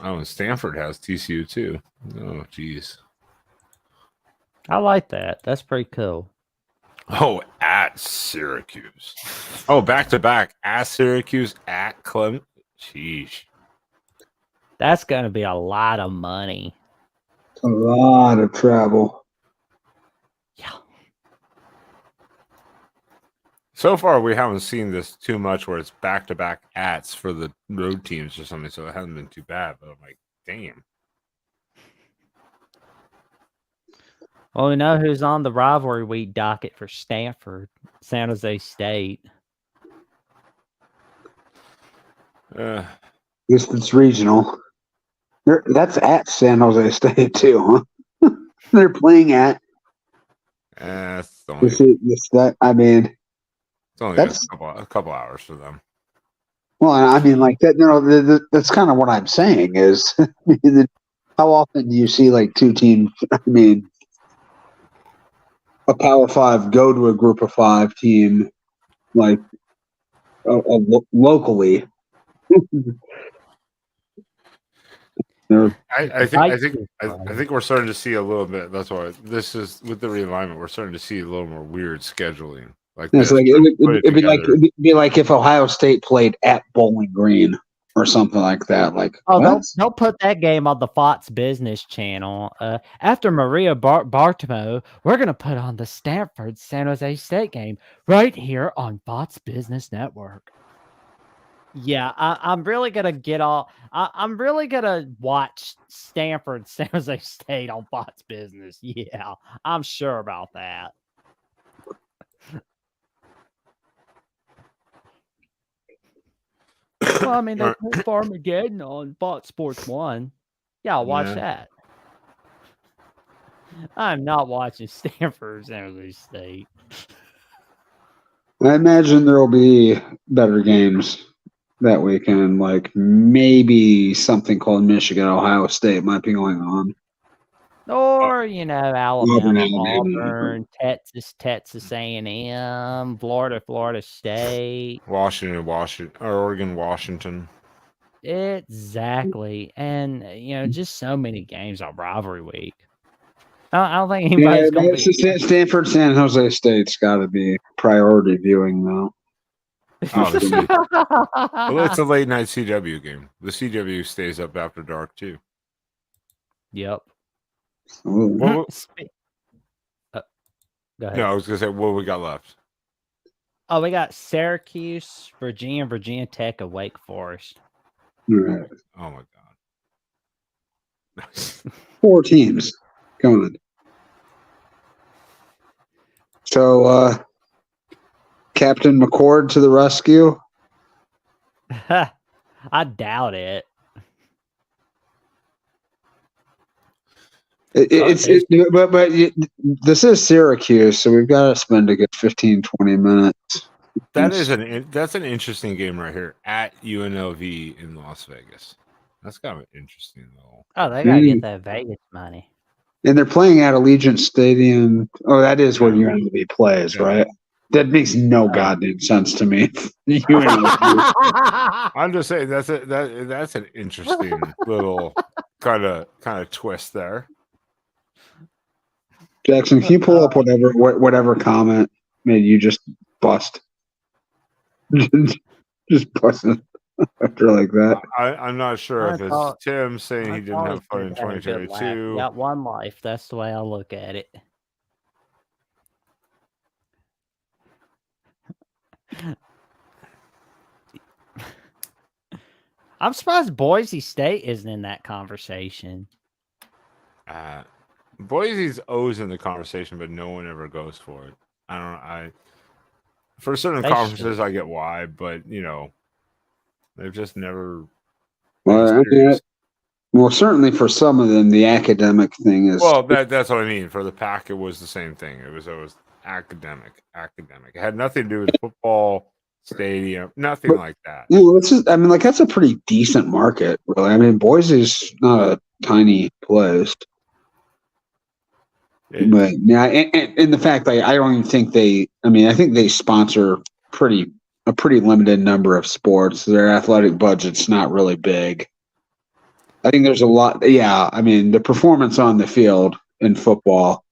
Oh, and Stanford has TCU too. Oh, geez. I like that. That's pretty cool. Oh, at Syracuse. Oh, back to back at Syracuse, at Clemson. Sheesh. That's going to be a lot of money. A lot of travel. Yeah. So far, we haven't seen this too much where it's back-to-back ats for the road teams or something, so it hasn't been too bad. But I'm like, damn. Well, we know who's on the rivalry week docket for Stanford, San Jose State. Guess it's regional. That's at San Jose State too, huh? They're playing at. It's only a couple hours for them. Well, I mean, like that. That's kind of what I'm saying is, how often do you see like two teams? I mean, a Power Five go to a Group of Five team, like locally. I think we're starting to see a little bit. That's why this is with the realignment. We're starting to see a little more weird scheduling. Like it's like it'd be like if Ohio State played at Bowling Green or something like that. Like, they'll put that game on the Fox Business Channel. After Maria Bartimo, we're gonna put on the Stanford San Jose State game right here on Fox Business Network. Yeah, I'm really gonna I'm really gonna watch Stanford San Jose State on Fox Business. Yeah, I'm sure about that. Well, I mean, they put Farmageddon on Fox Sports 1. Yeah, I'll watch that. I'm not watching Stanford San Jose State. I imagine there will be better games that weekend. Like maybe something called Michigan Ohio State might be going on. Or, Alabama, Auburn, Texas A&M, Florida State. Oregon, Washington. Exactly. And, just so many games on rivalry week. I don't think Yeah, anybody's going to it's be. just Stanford, San Jose State's got to be priority viewing, though. Obviously. Well, it's a late night CW game. The CW stays up after dark too. Yep. Ooh. Well, Go ahead. no, I was gonna say what we got left. Oh, we got Syracuse, Virginia Tech, and Wake Forest. All right. Oh my god. 4 teams going. So, Captain McCord to the rescue. I doubt it. But this is Syracuse, so we've got to spend a good 15, 20 minutes. That's an interesting game right here at UNLV in Las Vegas. That's kind of interesting though. Oh, they got to get that Vegas money. And they're playing at Allegiant Stadium. Oh, that is where Yeah. UNLV plays, Yeah. right? That makes no goddamn sense to me. I'm just saying that's an interesting little kind of twist there. Jackson, can you pull up whatever comment made you just bust? Just busting after like that. I'm not sure if it's Tim saying he didn't have fun in You 2022. got one life. That's the way I look at it. I'm surprised Boise State isn't in that conversation. Boise's always in the conversation, but no one ever goes for it. I don't know. For certain conferences, I get why, but they've just never. Well, certainly for some of them, the academic thing is. Well, that's what I mean. For the Pac, it was the same thing. It was always academic. It had nothing to do with football, stadium, nothing like that. That's a pretty decent market, really. I mean, Boise's not a tiny place. But yeah, and the fact that I don't even think I think they sponsor a pretty limited number of sports. Their athletic budget's not really big. I think there's a lot. Yeah, I mean, the performance on the field in football,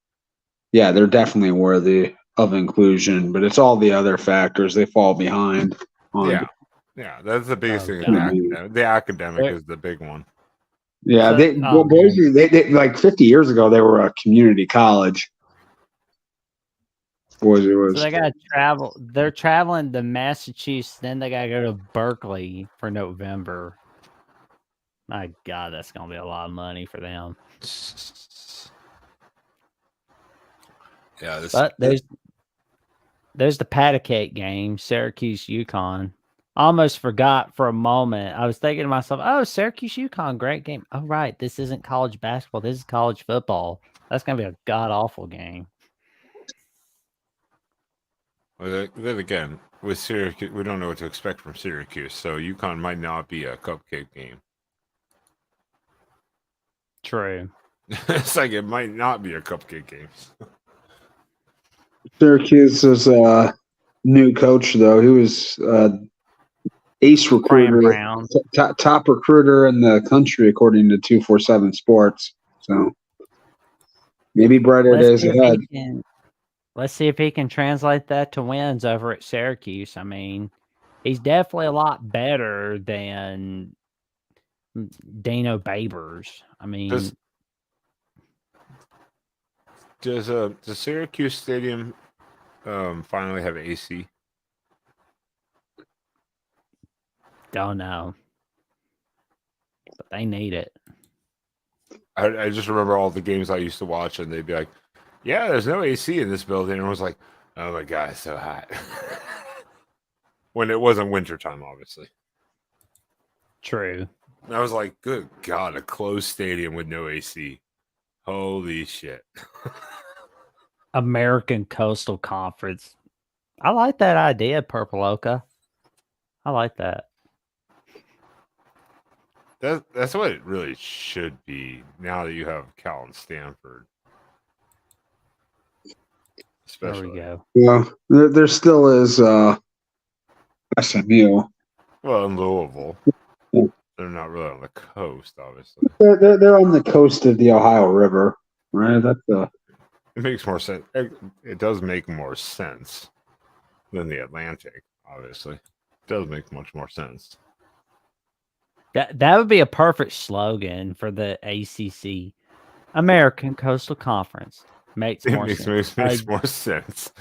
yeah, they're definitely worthy of inclusion, but it's all the other factors they fall behind on. Yeah, that's the biggest thing. The academic is the big one. Yeah, Boise, they like 50 years ago, they were a community college. Boise was. So they got to travel. They're traveling to Massachusetts, then they got to go to Berkeley for November. My God, that's going to be a lot of money for them. Yeah, but there's the Patacate game, Syracuse UConn. Almost forgot for a moment. I was thinking to myself, "Oh, Syracuse UConn, great game." Oh, right, this isn't college basketball. This is college football. That's going to be a god awful game. Well, then again, with Syracuse, we don't know what to expect from Syracuse, so UConn might not be a cupcake game. True. It's like it might not be a cupcake game. Syracuse's new coach, though, he was ace recruiter, top recruiter in the country, according to 247 Sports. So maybe brighter days ahead. Let's see if he can translate that to wins over at Syracuse. I mean, he's definitely a lot better than Dano Babers. I mean, does the Syracuse Stadium finally have AC? Don't know, but they need it. I just remember all the games I used to watch, and they'd be like, "Yeah, there's no AC in this building," and I was like, "Oh my God, it's so hot." When it wasn't wintertime, obviously. True. And I was like, "Good God, a closed stadium with no AC! Holy shit!" American Coastal Conference. I like that idea, Purple Oka. I like that. That's what it really should be now that you have Cal and Stanford. Especially. There we go. Yeah, there still is SMU. Well, in Louisville. They're not really on the coast, obviously. They're on the coast of the Ohio River, right? That's It makes more sense. It does make more sense than the Atlantic, obviously. It does make much more sense. That would be a perfect slogan for the ACC, American Coastal Conference. Makes It more makes, sense. makes more sense.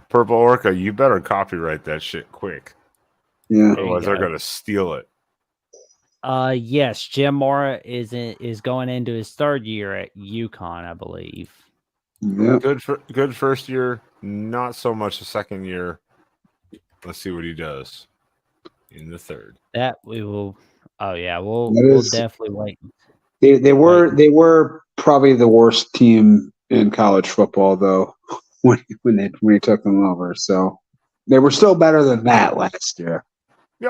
Purple Orca, you better copyright that shit quick. yeah. Otherwise, they're going to steal it. Yes, Jim Mora is going into his third year at UConn, I believe. Yep. Good first year, not so much the second year. Let's see what he does in the third. That we will. Oh yeah, That we'll is- definitely wait. They were probably the worst team in college football though when he took them over. So they were still better than that last year.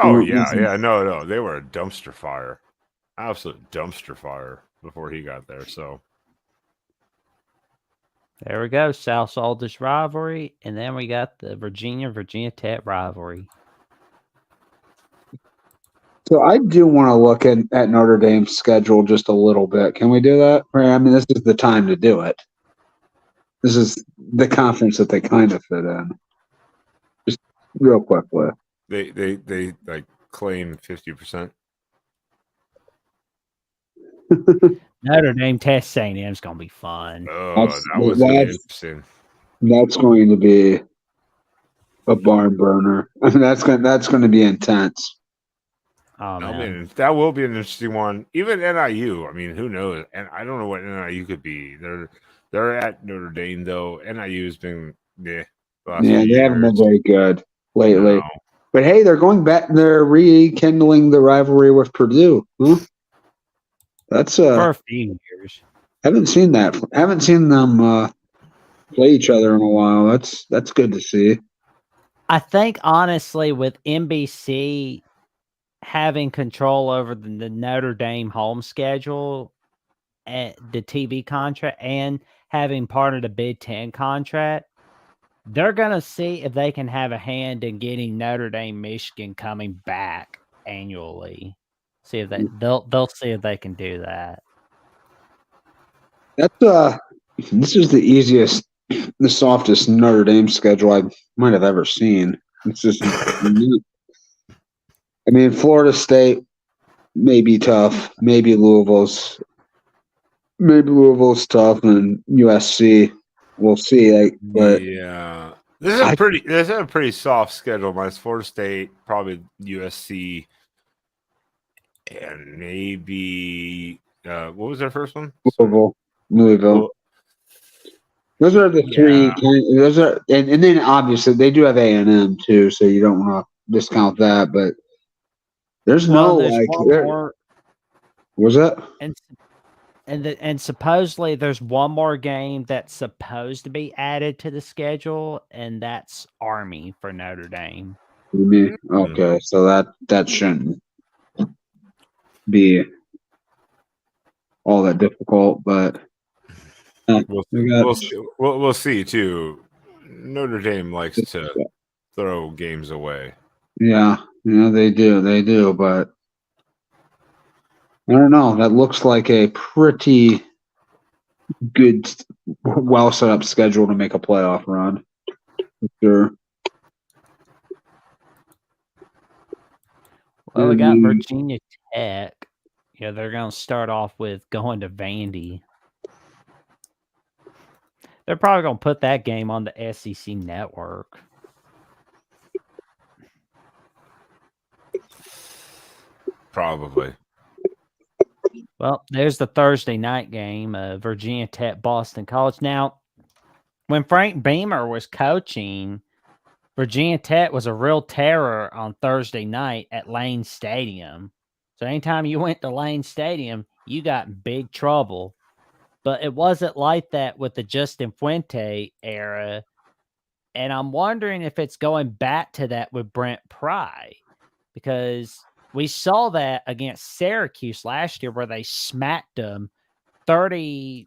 Oh yeah. No, they were a dumpster fire, absolute dumpster fire before he got there. So There we go, South Aldous rivalry, and then we got the Virginia Tech rivalry. So I do want to look at Notre Dame's schedule just a little bit. Can we do that? I mean, this is the time to do it. This is the conference that they kind of fit in. Just real quickly. they like claim 50%. Notre Dame Texas A&M is gonna be fun. Oh, that was really interesting. That's going to be a barn burner. I mean, that's going to be intense. Oh man, That will be an interesting one. Even NIU. I mean, who knows? And I don't know what NIU could be. They're at Notre Dame though. NIU has been They haven't been very good lately. No. But hey, they're going back. They're rekindling the rivalry with Purdue. Huh? That's for a few years. Haven't seen that. Haven't seen them play each other in a while. That's good to see. I think honestly, with NBC having control over the Notre Dame home schedule and the TV contract, and having part of the Big Ten contract, they're gonna see if they can have a hand in getting Notre Dame, Michigan coming back annually. See if they'll see if they can do that. That's this is the easiest, the softest Notre Dame schedule I might have ever seen. It's just, I mean, Florida State may be tough. Maybe Louisville's tough, and USC, we'll see. But yeah, this is a pretty soft schedule. Minus Florida State, probably USC, and maybe what was their first one? Louisville. Those are the three. Those are, and then obviously they do have A&M too, so you don't want to discount that. But there's more. Was that? And supposedly there's one more game that's supposed to be added to the schedule, and that's Army for Notre Dame. Okay, so that shouldn't be all that difficult, but we'll see too. Notre Dame likes to throw games away. Yeah, they do, but I don't know. That looks like a pretty good, well set up schedule to make a playoff run. For sure. Well, we got Virginia Tech. Yeah, they're going to start off with going to Vandy. They're probably going to put that game on the SEC network. Probably. Well, there's the Thursday night game, Virginia Tech, Boston College. Now, when Frank Beamer was coaching, Virginia Tech was a real terror on Thursday night at Lane Stadium. So anytime you went to Lane Stadium, you got in big trouble. But it wasn't like that with the Justin Fuente era. And I'm wondering if it's going back to that with Brent Pry, because we saw that against Syracuse last year where they smacked them 38-10.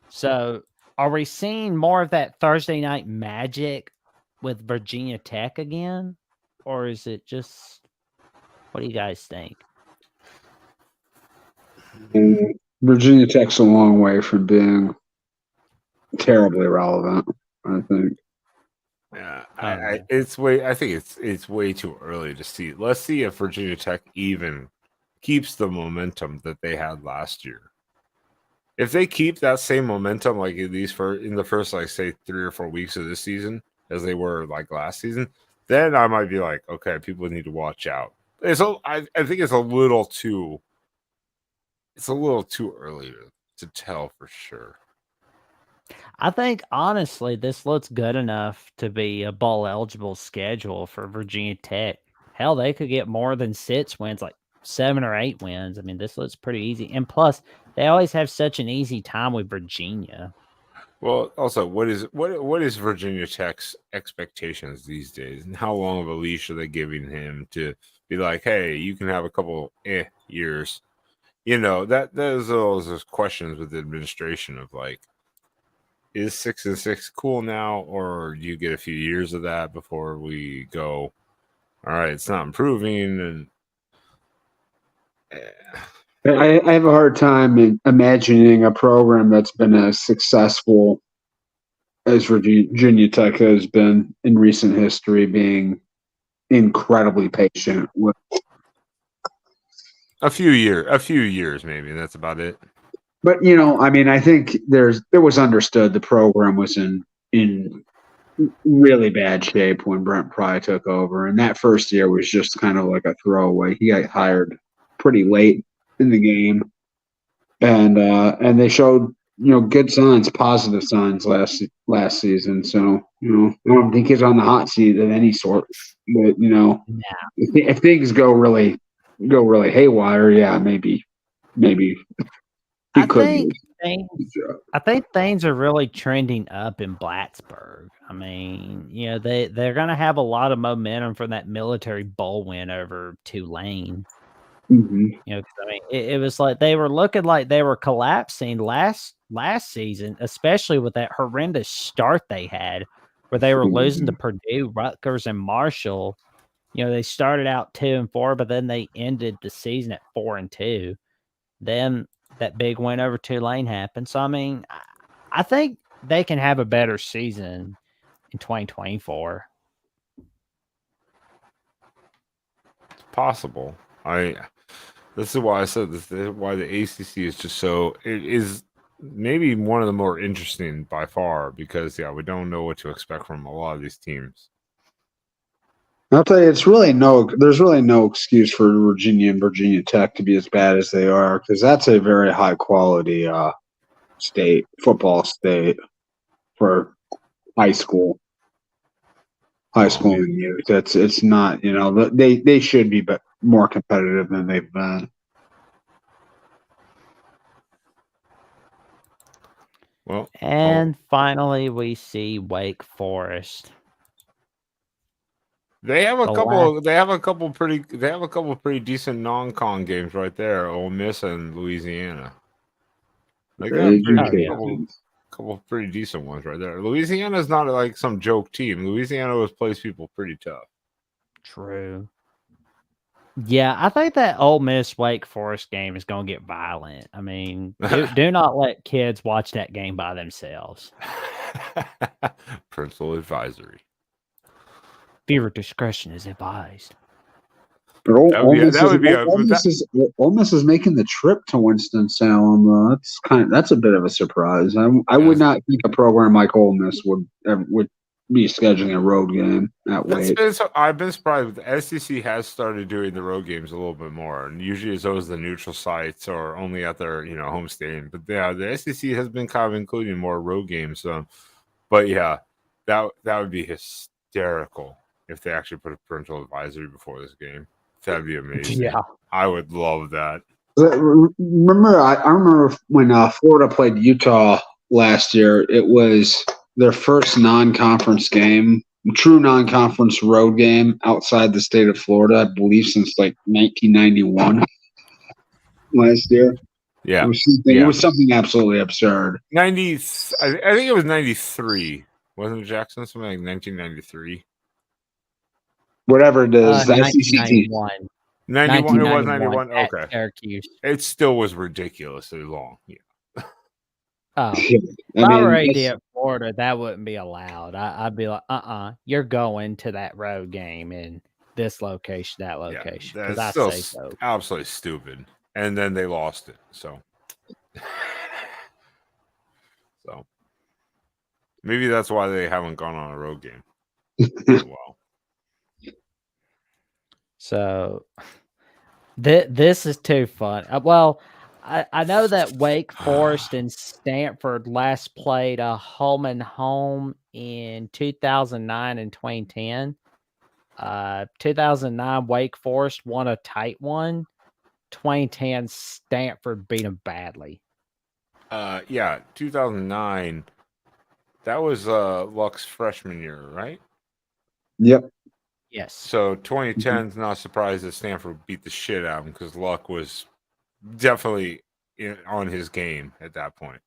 So are we seeing more of that Thursday night magic with Virginia Tech again? Or is it just What do you guys think? And Virginia Tech's a long way from being terribly relevant, I think. Yeah, Oh, I think it's way too early to see. Let's see if Virginia Tech even keeps the momentum that they had last year. If they keep that same momentum, like in the first, like, say, 3 or 4 weeks of this season, as they were like last season, then I might be like, okay, people need to watch out. I think it's a little too early to tell for sure. I think honestly, this looks good enough to be a bowl eligible schedule for Virginia Tech. Hell, they could get more than 6 wins, like 7 or 8 wins. I mean, this looks pretty easy. And plus, they always have such an easy time with Virginia. Well, also, what is Virginia Tech's expectations these days, and how long of a leash are they giving him to be like, hey, you can have a couple years? You know, there's those questions with the administration of like, is 6-6 cool now, or do you get a few years of that before we go, all right, it's not improving? And I have a hard time imagining a program that's been as successful as Virginia Tech has been in recent history, being incredibly patient with. a few years maybe, and that's about it. But I mean, I think it was understood the program was in really bad shape when Brent Pry took over, and that first year was just kind of like a throwaway. He got hired pretty late in the game, and they showed good signs, positive signs last season. So I don't think he's on the hot seat of any sort. But if things go really haywire, yeah, maybe he could. I think things are really trending up in Plattsburgh. I mean, they're going to have a lot of momentum from that military bowl win over Tulane. Mm-hmm. I mean, it was like they were looking like they were collapsing last season, especially with that horrendous start they had, where they were losing to Purdue, Rutgers, and Marshall. They started out 2-4, but then they ended the season at 4-2. Then that big win over Tulane happened. So I mean, I think they can have a better season in 2024. It's possible. This is why I said this. This is why the ACC is just so. It is maybe one of the more interesting by far because we don't know what to expect from a lot of these teams. I'll tell you, there's really no excuse for Virginia and Virginia Tech to be as bad as they are, because that's a very high quality football state for high school and youth. It's not, they should be more competitive than they've been. Well, and finally we see Wake Forest. They have a couple pretty decent non-con games right there. Ole Miss and Louisiana. They got a couple pretty decent ones right there. Louisiana's not like some joke team. Louisiana plays people pretty tough. True. Yeah, I think that Ole Miss Wake Forest game is going to get violent. I mean, do not let kids watch that game by themselves. Parental advisory. Viewer discretion is advised. But Ole Miss is making the trip to Winston-Salem. That's a bit of a surprise. I would not think a program like Ole Miss would be scheduling a road game that way. I've been surprised. The SEC has started doing the road games a little bit more, and usually it's always the neutral sites or only at their home stadium. But the SEC has been kind of including more road games. But yeah, that would be hysterical if they actually put a parental advisory before this game. That'd be amazing. Yeah, I would love that. I remember when Florida played Utah last year. It was their first non-conference game, true non-conference road game outside the state of Florida, I believe, since like 1991. Last year, yeah, it was something absolutely absurd. I think it was 93. Wasn't it, Jackson? Something like 1993. Whatever it is, the SEC team. 91. It was 1991 91. at Okay. Syracuse. It still was ridiculously long. Yeah. Oh, Yeah. if I were AD that's- at Florida, that wouldn't be allowed. I'd be like, you're going to that road game in this location, that location, because That's I still say so. absolutely stupid. And then they lost it. So, maybe that's why they haven't gone on a road game. Wow. So this is too fun. Well, I know that Wake Forest and Stanford last played a home and home in 2009 and 2010. 2009 Wake Forest won a tight one. 2010 Stanford beat them badly. 2009. That was Luck's freshman year, right? Yep. Yes. So 2010 is not surprised that Stanford beat the shit out of him because Luck was definitely on his game at that point.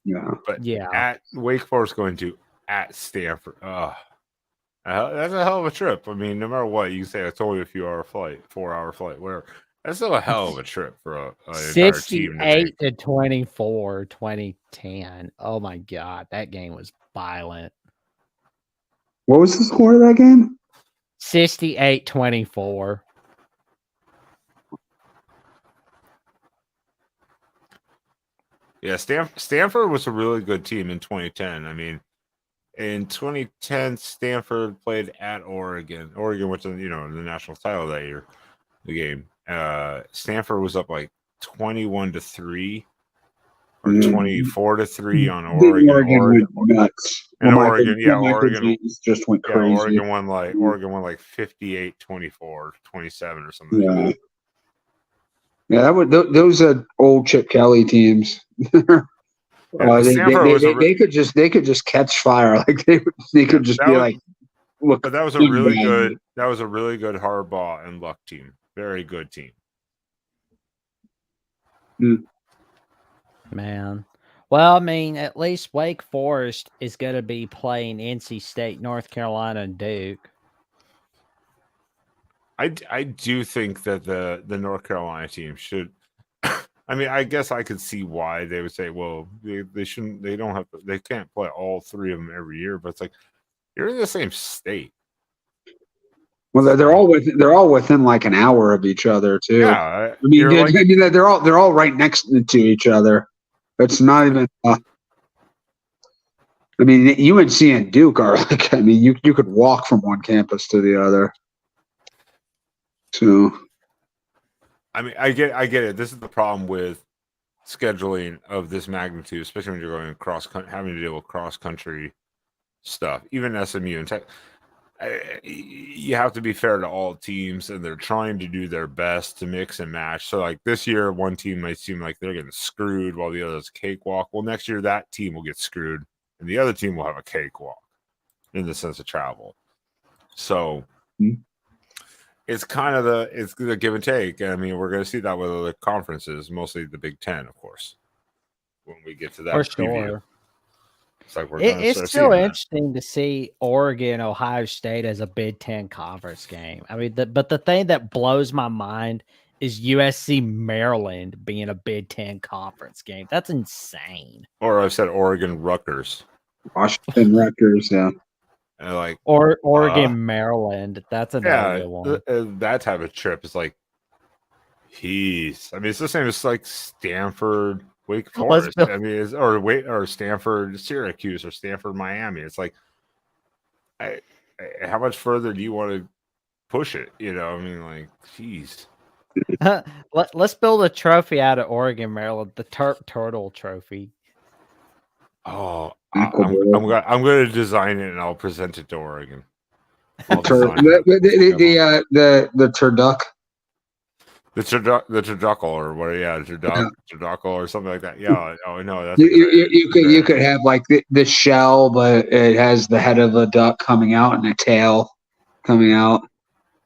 Yeah. But Yeah. at Wake Forest going to at Stanford, that's a hell of a trip. I mean, no matter what, you can say it's only a 4-hour flight, whatever. That's still a hell of a trip for an entire team. 68 to 24, 2010. Oh my God, that game was violent. What was the score of that game? 68-24. Yeah, Stanford was a really good team in 2010. I mean, in 2010, Stanford played at Oregon. Oregon went to the national title that year. The game. Stanford was up like 21-3 or 24-3 on Oregon. Oregon went nuts. And Well, Oregon James just went crazy. Oregon won like 58-24, 27 or something. Yeah. Like that. Yeah, those are old Chip Kelly teams. They could just catch fire. Like they could just be like, look. But that was a really good Harbaugh and Luck team. Very good team. Man. Well, I mean, at least Wake Forest is going to be playing NC State, North Carolina, and Duke. I do think that the North Carolina team should. I mean, I guess I could see why they would say, well, they shouldn't. They don't have. They can't play all three of them every year. But it's like you're in the same state. Well, they're all within like an hour of each other too. Yeah, I mean, they're all right next to each other. It's not even. I mean, UNC and Duke are like. I mean, you could walk from one campus to the other. So, I mean, I get it. This is the problem with scheduling of this magnitude, especially when you're going having to deal with cross country stuff. Even SMU and Tech, you have to be fair to all teams, and they're trying to do their best to mix and match. So, like this year, one team might seem like they're getting screwed while the other's cakewalk. Well, next year that team will get screwed, and the other team will have a cakewalk in the sense of travel. So. It's kind of the give and take. I mean, we're going to see that with other conferences, mostly the Big Ten, of course, when we get to that. For preview. sure. It's like it's still interesting to see Oregon, Ohio State as a Big Ten conference game. I mean, but the thing that blows my mind is USC Maryland being a Big Ten conference game. That's insane. Or I've said Oregon Rutgers. Washington Rutgers, yeah. Like Oregon, Maryland. That's another good one. That type of trip is like, I mean, it's the same as like Stanford, Wake Forest. I mean, or Stanford, Syracuse, or Stanford, Miami. It's like, how much further do you want to push it? You know, I mean, like, geez. Let's build a trophy out of Oregon, Maryland. The Turtle Trophy. Oh, I'm going to design it and I'll present it to Oregon. The turduck. The turduckle or what? Yeah, turduckle or something like that. Yeah. Oh no, that's you could have like the shell, but it has the head of a duck coming out and a tail coming out.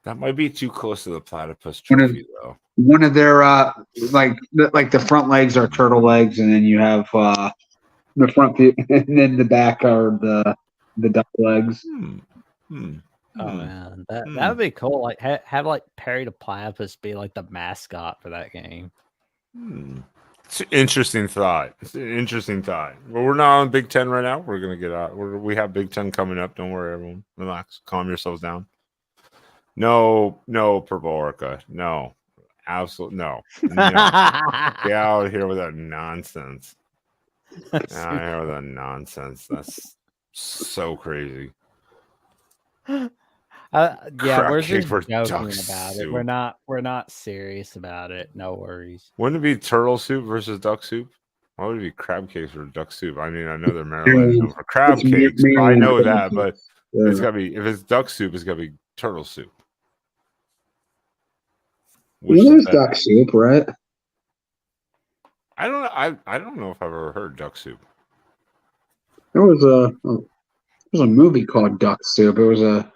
That might be too close to the platypus trophy, though. One of their like the front legs are turtle legs, and then you have the front and then the back are the duck legs. Oh man, that would be cool. Like have like Perry the Platypus be like the mascot for that game. It's an interesting thought. Well, we're not on Big Ten right now. We're gonna get out. We have Big Ten coming up. Don't worry, everyone. Relax. Calm yourselves down. No, Purple Orca. No, absolutely no. Get out of here with that nonsense. Get out of here with that nonsense. That's so crazy. We're just for joking about it. We're not serious about it. No worries. Wouldn't it be turtle soup versus duck soup? Why would it be crab cakes or duck soup? I mean, I know they're Maryland for crab cakes. I know that, but it's gotta be, if it's duck soup, it's gotta be turtle soup. It is duck soup, right? I don't know. I don't know if I've ever heard duck soup. There was a movie called Duck Soup. It was a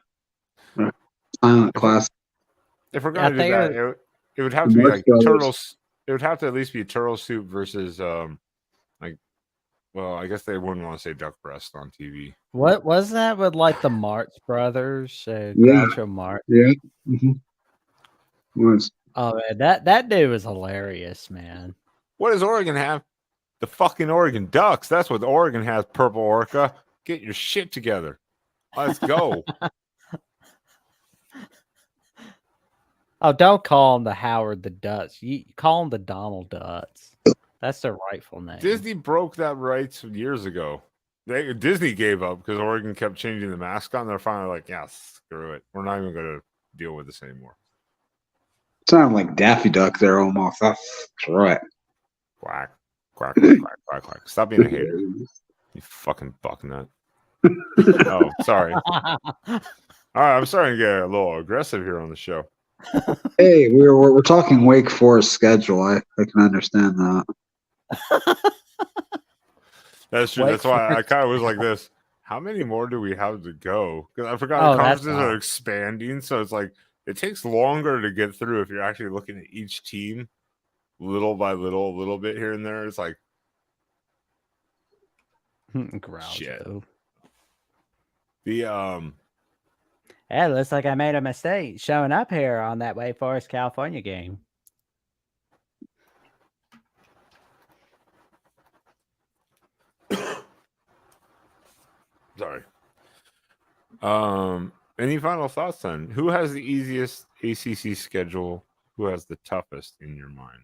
silent classic. If we're gonna do that, it would have to be like turtles. It would have to at least be turtle soup versus well, I guess they wouldn't want to say duck breast on TV. What was that with like the Marx brothers? Groucho Marx. Yeah. Mm-hmm. Was. Oh man, that dude was hilarious, man. What does Oregon have? The fucking Oregon Ducks. That's what Oregon has, Purple Orca. Get your shit together. Let's go. Oh, don't call him the Howard the Ducks. You call him the Donald Ducks. That's their rightful name. Disney broke that rights years ago. Disney gave up because Oregon kept changing the mascot, and they're finally like, yeah, screw it. We're not even going to deal with this anymore. Sound like Daffy Duck there almost. That's right. Quack, quack, quack, quack, quack, quack. Stop being a hater. You fucking bucknut. Oh, sorry. All right, I'm starting to get a little aggressive here on the show. Hey, we're talking Wake Forest schedule. I can understand that. That's true. That's why I kind of was like this. How many more do we have to go? Because I forgot conferences are expanding, so it's like it takes longer to get through if you're actually looking at each team little by little, a little bit here and there. It's like shit. The Hey, looks like I made a mistake showing up here on that Wake Forest California game. Sorry. Any final thoughts then? Who has the easiest ACC schedule? Who has the toughest in your mind?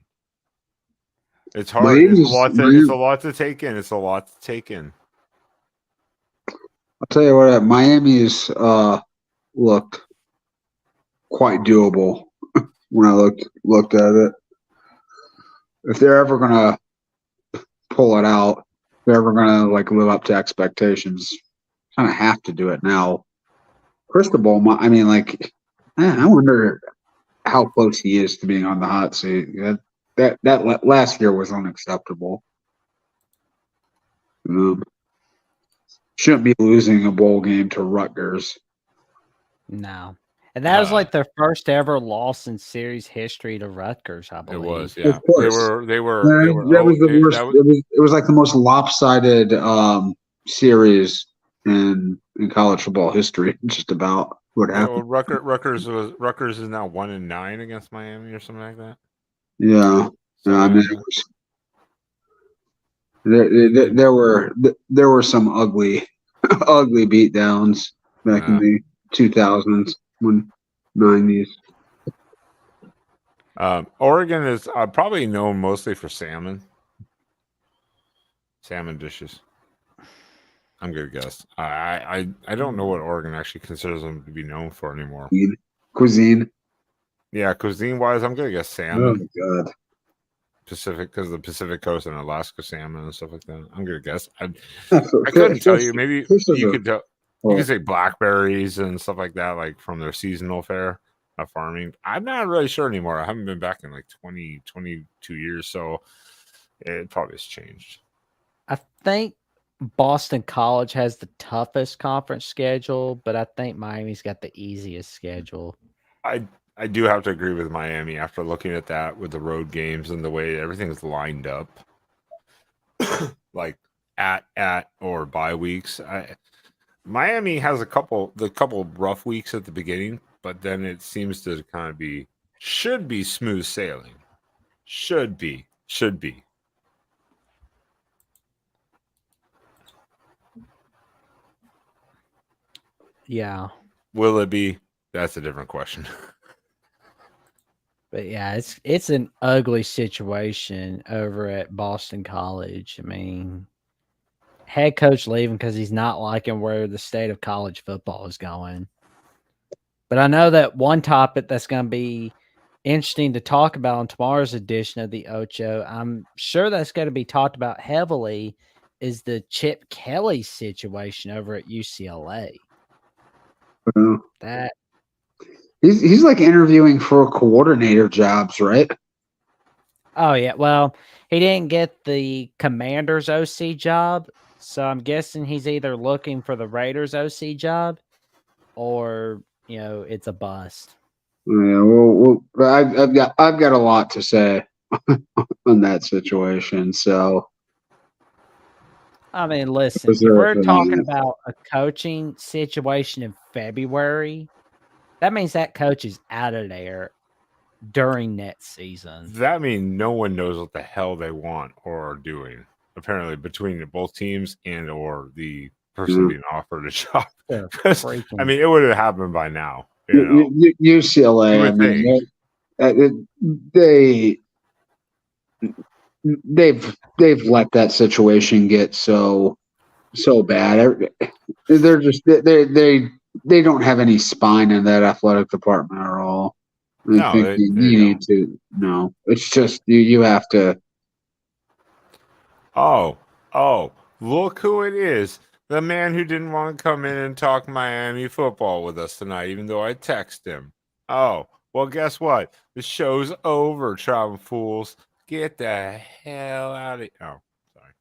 It's hard. It's a lot to take in. It's a lot to take in. I'll tell you what, Miami's looked quite doable when I looked at it. If they're ever gonna pull it out, if they're ever gonna like live up to expectations, kind of have to do it now. Cristobal, I mean, like, I wonder how close he is to being on the hot seat. That last year was unacceptable. Shouldn't be losing a bowl game to Rutgers. No. And that was like their first ever loss in series history to Rutgers, I believe. It was, yeah. They were that was the worst. It was like the most lopsided series in college football history, just about what happened. Well, Rutgers is now 1-9 against Miami or something like that. Yeah. So, I mean, there were some ugly beatdowns back in the 2000s, 90s. Oregon is probably known mostly for salmon dishes. I'm gonna guess. I don't know what Oregon actually considers them to be known for anymore. Cuisine. Yeah, cuisine wise, I'm gonna guess salmon. Oh God. Pacific, because the Pacific Coast and Alaska salmon and stuff like that. I'm gonna guess. I couldn't tell you. Maybe you could tell. You could say blackberries and stuff like that, like from their seasonal fare of farming. I'm not really sure anymore. I haven't been back in like 22 years, so it probably has changed. I think Boston College has the toughest conference schedule, but I think Miami's got the easiest schedule. I do have to agree with Miami after looking at that with the road games and the way everything's lined up, like at or bye weeks. Miami has the couple rough weeks at the beginning, but then it seems to kind of should be smooth sailing. Should be. Yeah. Will it be? That's a different question. But yeah, it's an ugly situation over at Boston College. I mean, head coach leaving because he's not liking where the state of college football is going. But I know that one topic that's going to be interesting to talk about on tomorrow's edition of the Ocho, I'm sure that's going to be talked about heavily, is the Chip Kelly situation over at UCLA. That He's like interviewing for coordinator jobs, right? Oh yeah, well, he didn't get the Commanders OC job, so I'm guessing he's either looking for the Raiders OC job, or it's a bust. Yeah, well, I've got a lot to say on that situation. So, I mean, listen, if we're talking about a coaching situation in February, that means that coach is out of there during next season. That means no one knows what the hell they want or are doing. Apparently, between both teams and or the person being offered a job. I mean, it would have happened by now. UCLA, I mean, they've let that situation get so bad. They're just they don't have any spine in that athletic department at all. I think you need to. No, it's just you have to. Oh, look who it is. The man who didn't want to come in and talk Miami football with us tonight, even though I texted him. Oh, well, guess what? The show's over, traveling fools. Get the hell out of here. Oh, sorry.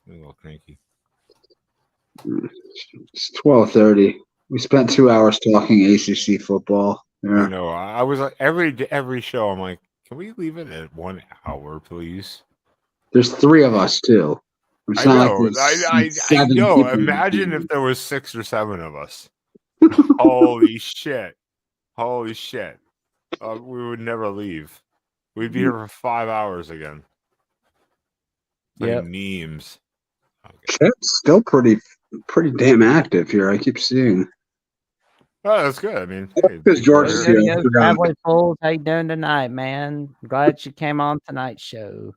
I'm a little cranky. It's 12:30. We spent 2 hours talking ACC football. Yeah. I know. I was like, every show, I'm like, can we leave it at 1 hour, please? There's 3 of us, too. It's I know. I know. Imagine if there was 6 or 7 of us. Holy shit. We would never leave. We'd be here for 5 hours again. Like memes. Okay. Chat's still pretty damn active here. I keep seeing. Oh, that's good. I mean, because George is here. Fools, how you doing tonight, man? Glad you came on tonight's show.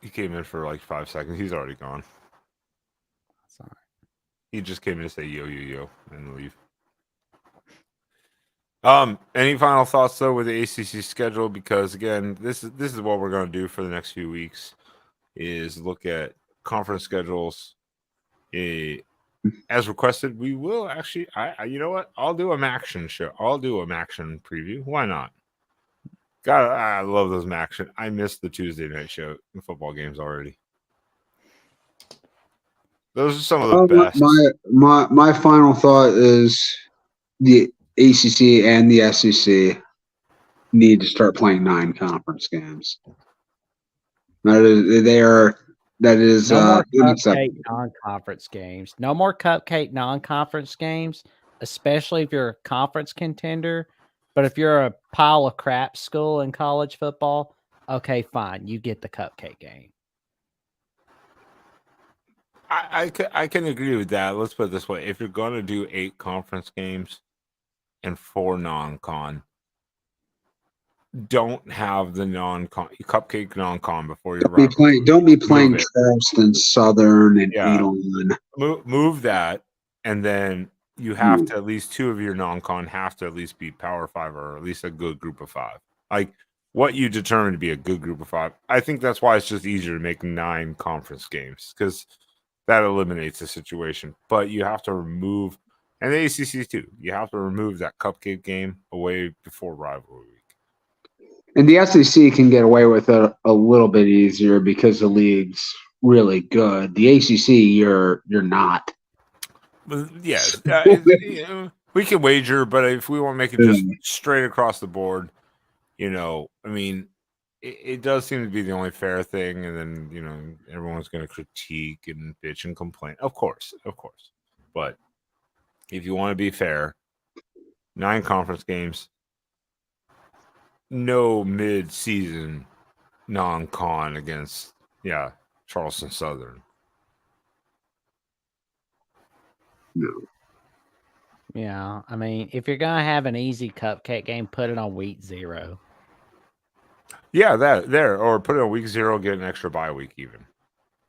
He came in for like 5 seconds. He's already gone. Sorry. He just came in to say yo and leave. Any final thoughts though with the ACC schedule? Because again, this is what we're going to do for the next few weeks is look at conference schedules. As requested, we will actually. You know what? I'll do a Maction show. I'll do a Maction preview. Why not? God, I love those Maction. I missed the Tuesday night show and football games already. Those are some of the best. My final thought is the ACC and the SEC need to start playing 9 conference games. That is no more cupcake non-conference games. No more cupcake non-conference games, especially if you're a conference contender. But if you're a pile of crap school in college football, okay, fine, you get the cupcake game. I can agree with that. Let's put it this way: if you're going to do 8 conference games and 4 non-con, don't have the non-con cupcake non-con before you're don't be playing Charleston Southern and Elon. Move that, and then you have to at least 2 of your non-con have to at least be Power 5 or at least a good group of 5. Like what you determine to be a good group of 5. I think that's why it's just easier to make 9 conference games because that eliminates the situation. But you have to remove, and the ACC too. You have to remove that cupcake game away before rivalry week. And the SEC can get away with it a little bit easier because the league's really good. The ACC, you're not. Yes, we can wager, but if we want to make it just straight across the board, I mean, it does seem to be the only fair thing. And then everyone's going to critique and bitch and complain. Of course. But if you want to be fair, 9 conference games, no mid-season non-con against, Charleston Southern. No. Yeah, I mean, if you're gonna have an easy cupcake game, put it on week 0. Yeah, or put it on week 0, get an extra bye week even.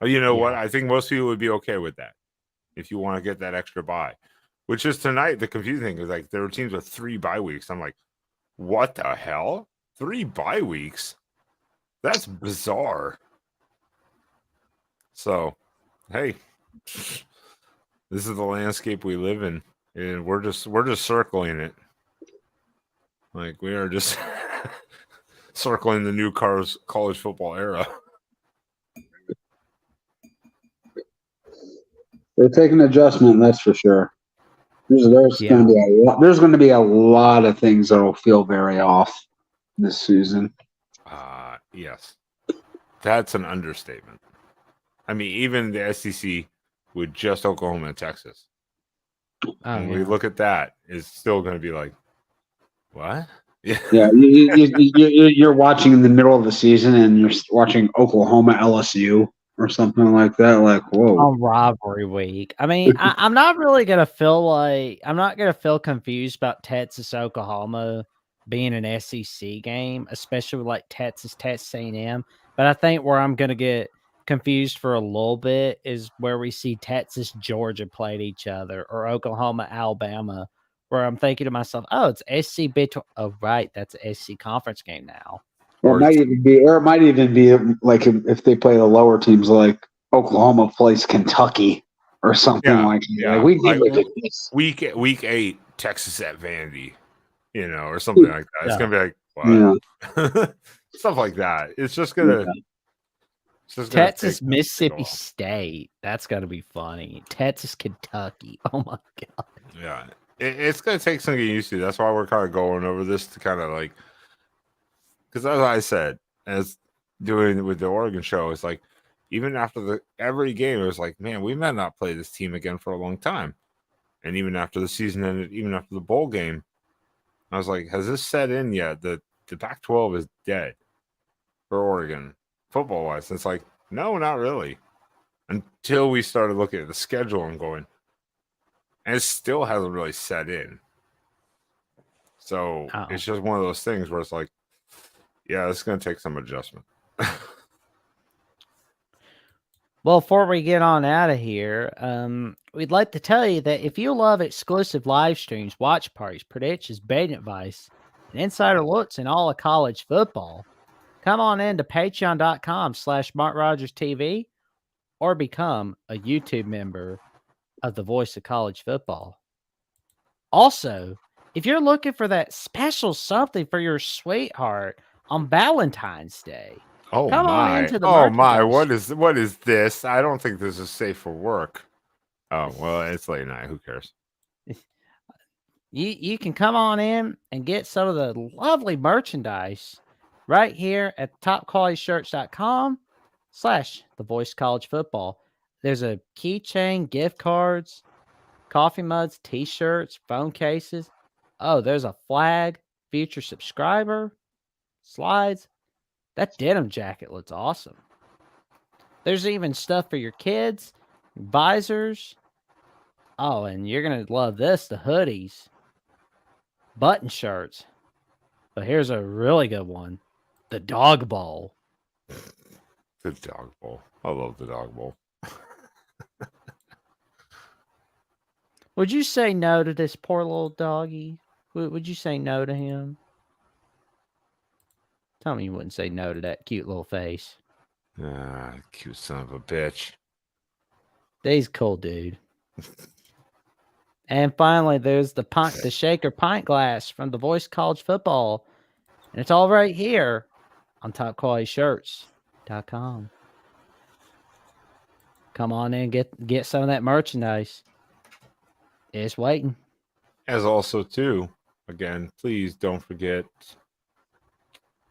You know what? Yeah. I think most people would be okay with that if you want to get that extra bye. Which is tonight, the confusing thing is like there were teams with 3 bye weeks. I'm like, what the hell? 3 bye weeks? That's bizarre. So, hey, this is the landscape we live in, and we're just circling it. Like we are just circling the new college football era. They take an adjustment, that's for sure. There's Yeah. going to be a lot of things that will feel very off this season. Yes, that's an understatement. I mean, even the SEC with just Oklahoma and Texas. When we look at that, it's still going to be like, what? Yeah, you're watching in the middle of the season and you're watching Oklahoma LSU or something like that. Like, whoa. On rivalry week. I mean, I'm not really gonna feel confused about Texas Oklahoma being an SEC game, especially with like Texas A&M. But I think where I'm gonna get confused for a little bit is where we see Texas Georgia played each other or Oklahoma Alabama, where I'm thinking to myself, oh, it's SC Big. Oh, right, that's an SC conference game now. Or it might even be like if they play the lower teams, like Oklahoma plays Kentucky or something like that. Yeah. Like we need to get this. Week 8, Texas at Vandy, or something like that. It's gonna be like what? Stuff like that. It's just gonna. Texas Mississippi State. That's gonna be funny. Texas Kentucky. Oh my god. Yeah, it's gonna take some getting used to. That's why we're kind of going over this to kind of like, because as I said, as doing with the Oregon show, it's like even after every game, it was like, man, we might not play this team again for a long time. And even after the season ended, even after the bowl game, I was like, has this set in yet? The Pac-12 is dead for Oregon football wise. It's like, no, not really. Until we started looking at the schedule and going, and it still hasn't really set in. So it's just one of those things where it's like, yeah, it's going to take some adjustment. Well, before we get on out of here, we'd like to tell you that if you love exclusive live streams, watch parties, predictions, betting advice, and insider looks in all of college football, come on in to patreon.com/MarkRogersTV or become a YouTube member of the Voice of College Football. Also, if you're looking for that special something for your sweetheart on Valentine's Day, come on into the what is this? I don't think this is safe for work. Oh, well, it's late night. Who cares? You can come on in and get some of the lovely merchandise right here at topqualityshirts.com/the Voice College Football. There's a keychain, gift cards, coffee mugs, t-shirts, phone cases. Oh, there's a flag, future subscriber, slides. That denim jacket looks awesome. There's even stuff for your kids, visors. Oh, and you're going to love this, the hoodies, button shirts. But here's a really good one, the dog bowl. The dog bowl. I love the dog bowl. Would you say no to this poor little doggy? Would you say no to him? Tell me you wouldn't say no to that cute little face. Cute son of a bitch. He's cool, dude. And finally, there's the shaker pint glass from the Voice College Football. And it's all right here on topqualityshirts.com. Come on in, get some of that merchandise. It's waiting. As also, too, again, please don't forget.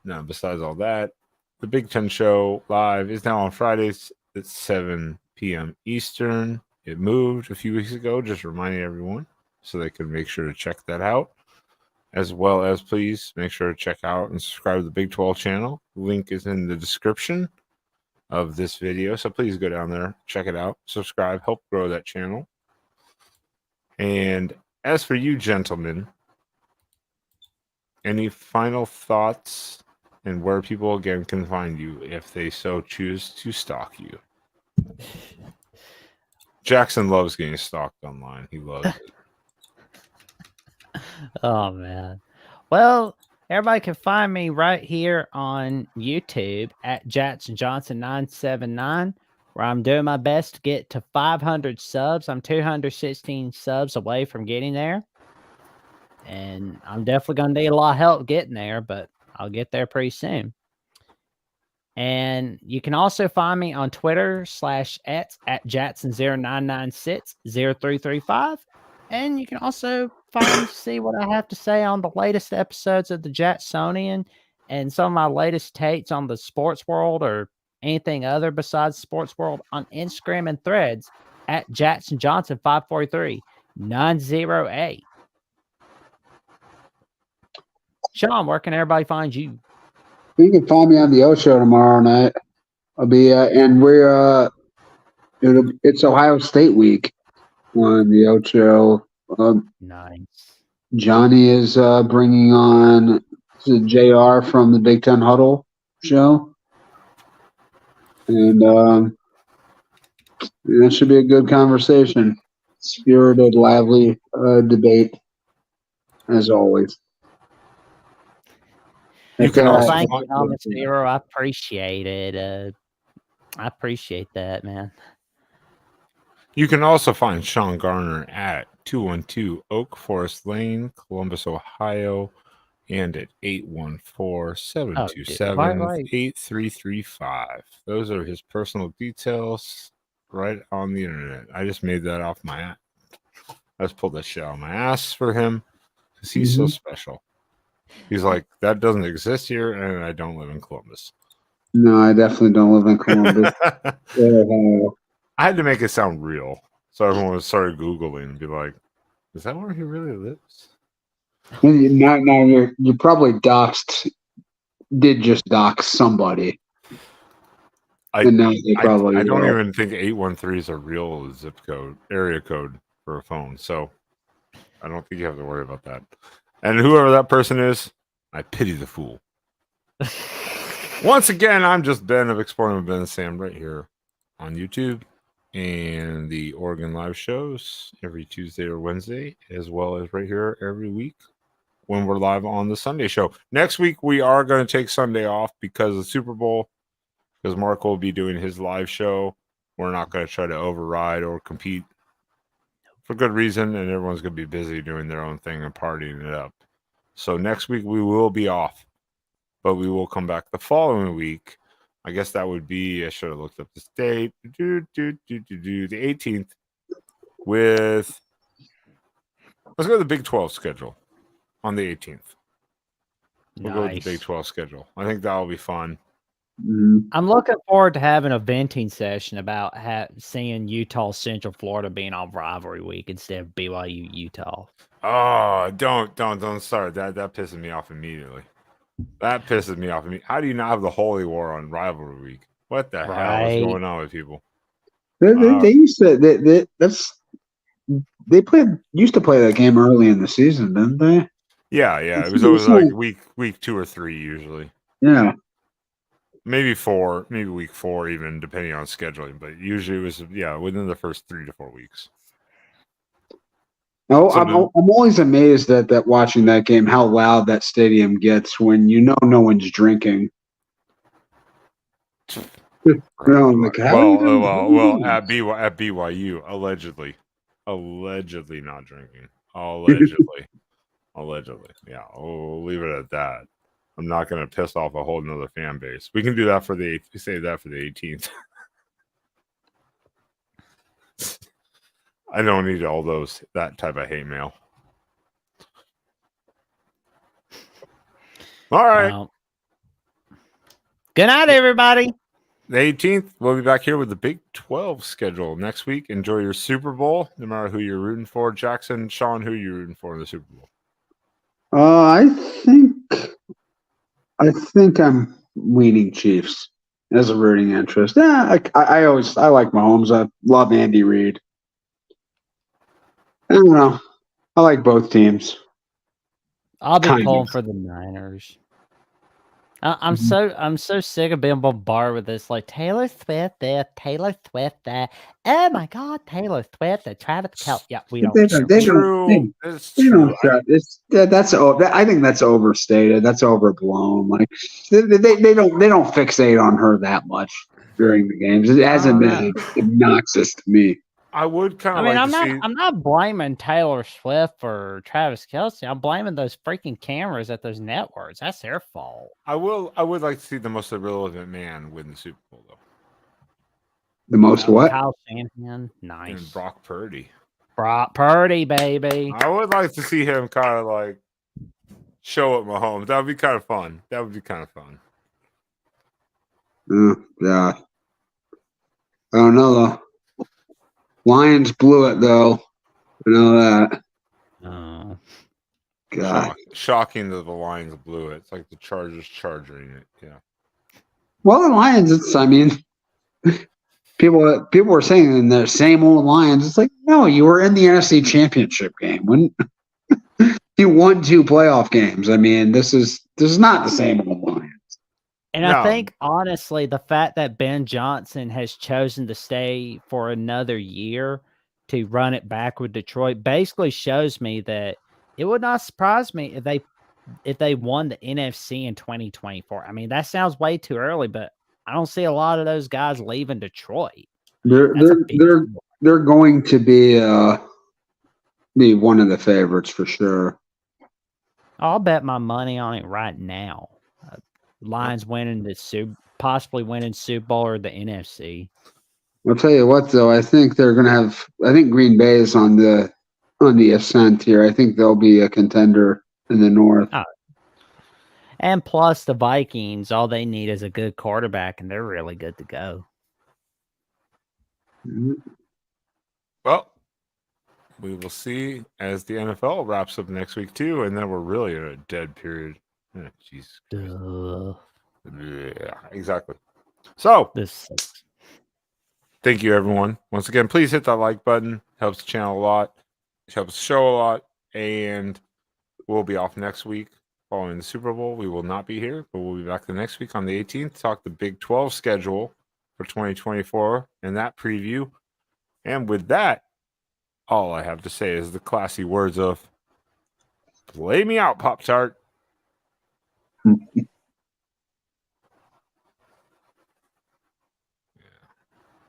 Now, besides all that, the Big Ten Show live is now on Fridays at 7 p.m. Eastern. It moved a few weeks ago, just reminding everyone so they can make sure to check that out. As well as please make sure to check out and subscribe to the Big 12 channel. Link is in the description of this video. So please go down there, check it out, subscribe, help grow that channel. And as for you, gentlemen, any final thoughts and where people again can find you if they so choose to stalk you? Jackson loves getting stalked online. He loves it. Oh man. Well, everybody can find me right here on YouTube at Jackson Johnson 979, where I'm doing my best to get to 500 subs. I'm 216 subs away from getting there. And I'm definitely going to need a lot of help getting there, but I'll get there pretty soon. And you can also find me on Twitter /@ at Jackson09960335. And you can also see what I have to say on the latest episodes of the Jacksonian and some of my latest takes on the sports world or anything other besides sports world on Instagram and Threads at Jackson Johnson 543-908. Sean, where can everybody find you? You can find me on the O Show tomorrow night. I'll be and we're it's Ohio State week on the O Show. Nice. Johnny is bringing on JR from the Big Ten Huddle show, and that should be a good conversation. Spirited, lively debate, as always. You can also thank you, Thomas Zero. I appreciate it. I appreciate that, man. You can also find Sean Garner at 212 Oak Forest Lane, Columbus, Ohio, and at 814-727-8335. Those are his personal details right on the internet. I just made that off my ass. I just pulled that shit out of my ass for him because he's so special. He's like, that doesn't exist here, and I don't live in Columbus. No, I definitely don't live in Columbus. I had to make it sound real, so everyone would start Googling and be like, is that where he really lives? Now you probably did just dox somebody. I don't even think 813 is a real zip code, area code for a phone, so I don't think you have to worry about that. And whoever that person is, I pity the fool. Once again, I'm just Ben of Exploring with Ben and Sam right here on YouTube and the Oregon live shows every Tuesday or Wednesday, as well as right here every week when we're live on the Sunday show. Next week, we are going to take Sunday off because of the Super Bowl, because Mark will be doing his live show. We're not going to try to override or compete for good reason, and everyone's going to be busy doing their own thing and partying it up. So next week, we will be off, but we will come back the following week. I guess that would be, I should have looked up this date, the 18th, with, let's go to the Big 12 schedule on the 18th. We'll go with the Big 12 schedule. I think that'll be fun. I'm looking forward to having a venting session about seeing Utah Central Florida being on rivalry week instead of BYU Utah. Oh, don't start that. That pisses me off immediately. That pisses me off. How do you not have the Holy War on rivalry week? What the hell is going on with people? They used to. They used to play that game early in the season, didn't they? Yeah. It was always like week 2 or 3 usually. Yeah. Maybe 4, maybe week 4 even, depending on scheduling. But usually it was within the first 3 to 4 weeks. No, I'm always amazed at that watching that game, how loud that stadium gets when no one's drinking. Well, at BYU, allegedly not drinking. Allegedly. Yeah, we'll leave it at that. I'm not going to piss off a whole nother fan base. We can do that for the 18th. I don't need all that type of hate mail. All right. Good night, everybody. The 18th, we'll be back here with the Big 12 schedule next week. Enjoy your Super Bowl, no matter who you're rooting for. Jackson, Sean, who are you rooting for in the Super Bowl? I think I'm leaning Chiefs as a rooting interest. Yeah, I like Mahomes. I love Andy Reid. I don't know. I like both teams. I'll be Kind pulling of. for the Niners. I'm so sick of being bombarded with this, like Taylor Swift there, Taylor Swift there. Oh my God, Taylor Swift, Travis Kelce. Yeah, we don't. care. It's They true. don't try. I think that's overstated. That's overblown. Like they don't fixate on her that much during the games. It hasn't been obnoxious to me. I would kind I of mean, like to see. I'm not blaming Taylor Swift or Travis Kelce. I'm blaming those freaking cameras at those networks. That's their fault. I would like to see the most irrelevant man win the Super Bowl, though. The most what? Kyle Shanahan. Nice. And Brock Purdy. Brock Purdy, baby. I would like to see him kind of like show up Mahomes. That would be kind of fun. Yeah. I don't know though. Lions blew it though. I know that. Oh. God. Shocking that the Lions blew it. It's like the Chargers charging it. Yeah. Well, the Lions. People were saying in the same old Lions. It's like, no, you were in the NFC Championship game. When you won 2 playoff games. I mean, this is not the same old Lions. And I think, honestly, the fact that Ben Johnson has chosen to stay for another year to run it back with Detroit basically shows me that it would not surprise me if they won the NFC in 2024. I mean, that sounds way too early, but I don't see a lot of those guys leaving Detroit. They're going to be one of the favorites for sure. I'll bet my money on it right now. Lions winning possibly winning Super Bowl or the NFC. I'll tell you what, though, I think they're going to have. I think Green Bay is on the ascent here. I think they'll be a contender in the North. Oh. And plus, the Vikings, all they need is a good quarterback, and they're really good to go. Well, we will see as the NFL wraps up next week too, and then we're really in a dead period. Jeez. Yeah, exactly. So thank you, everyone. Once again, please hit that like button. Helps the channel a lot. It helps the show a lot. And we'll be off next week following the Super Bowl. We will not be here, but we'll be back the next week on the 18th to talk the Big 12 schedule for 2024 and that preview. And with that, all I have to say is the classy words of "Play me out, Pop-Tart."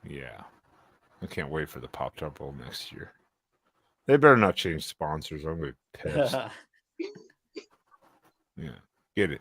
Yeah. I can't wait for the Pop-Tart Bowl next year. They better not change sponsors. I'm going to be pissed. Yeah. Get it.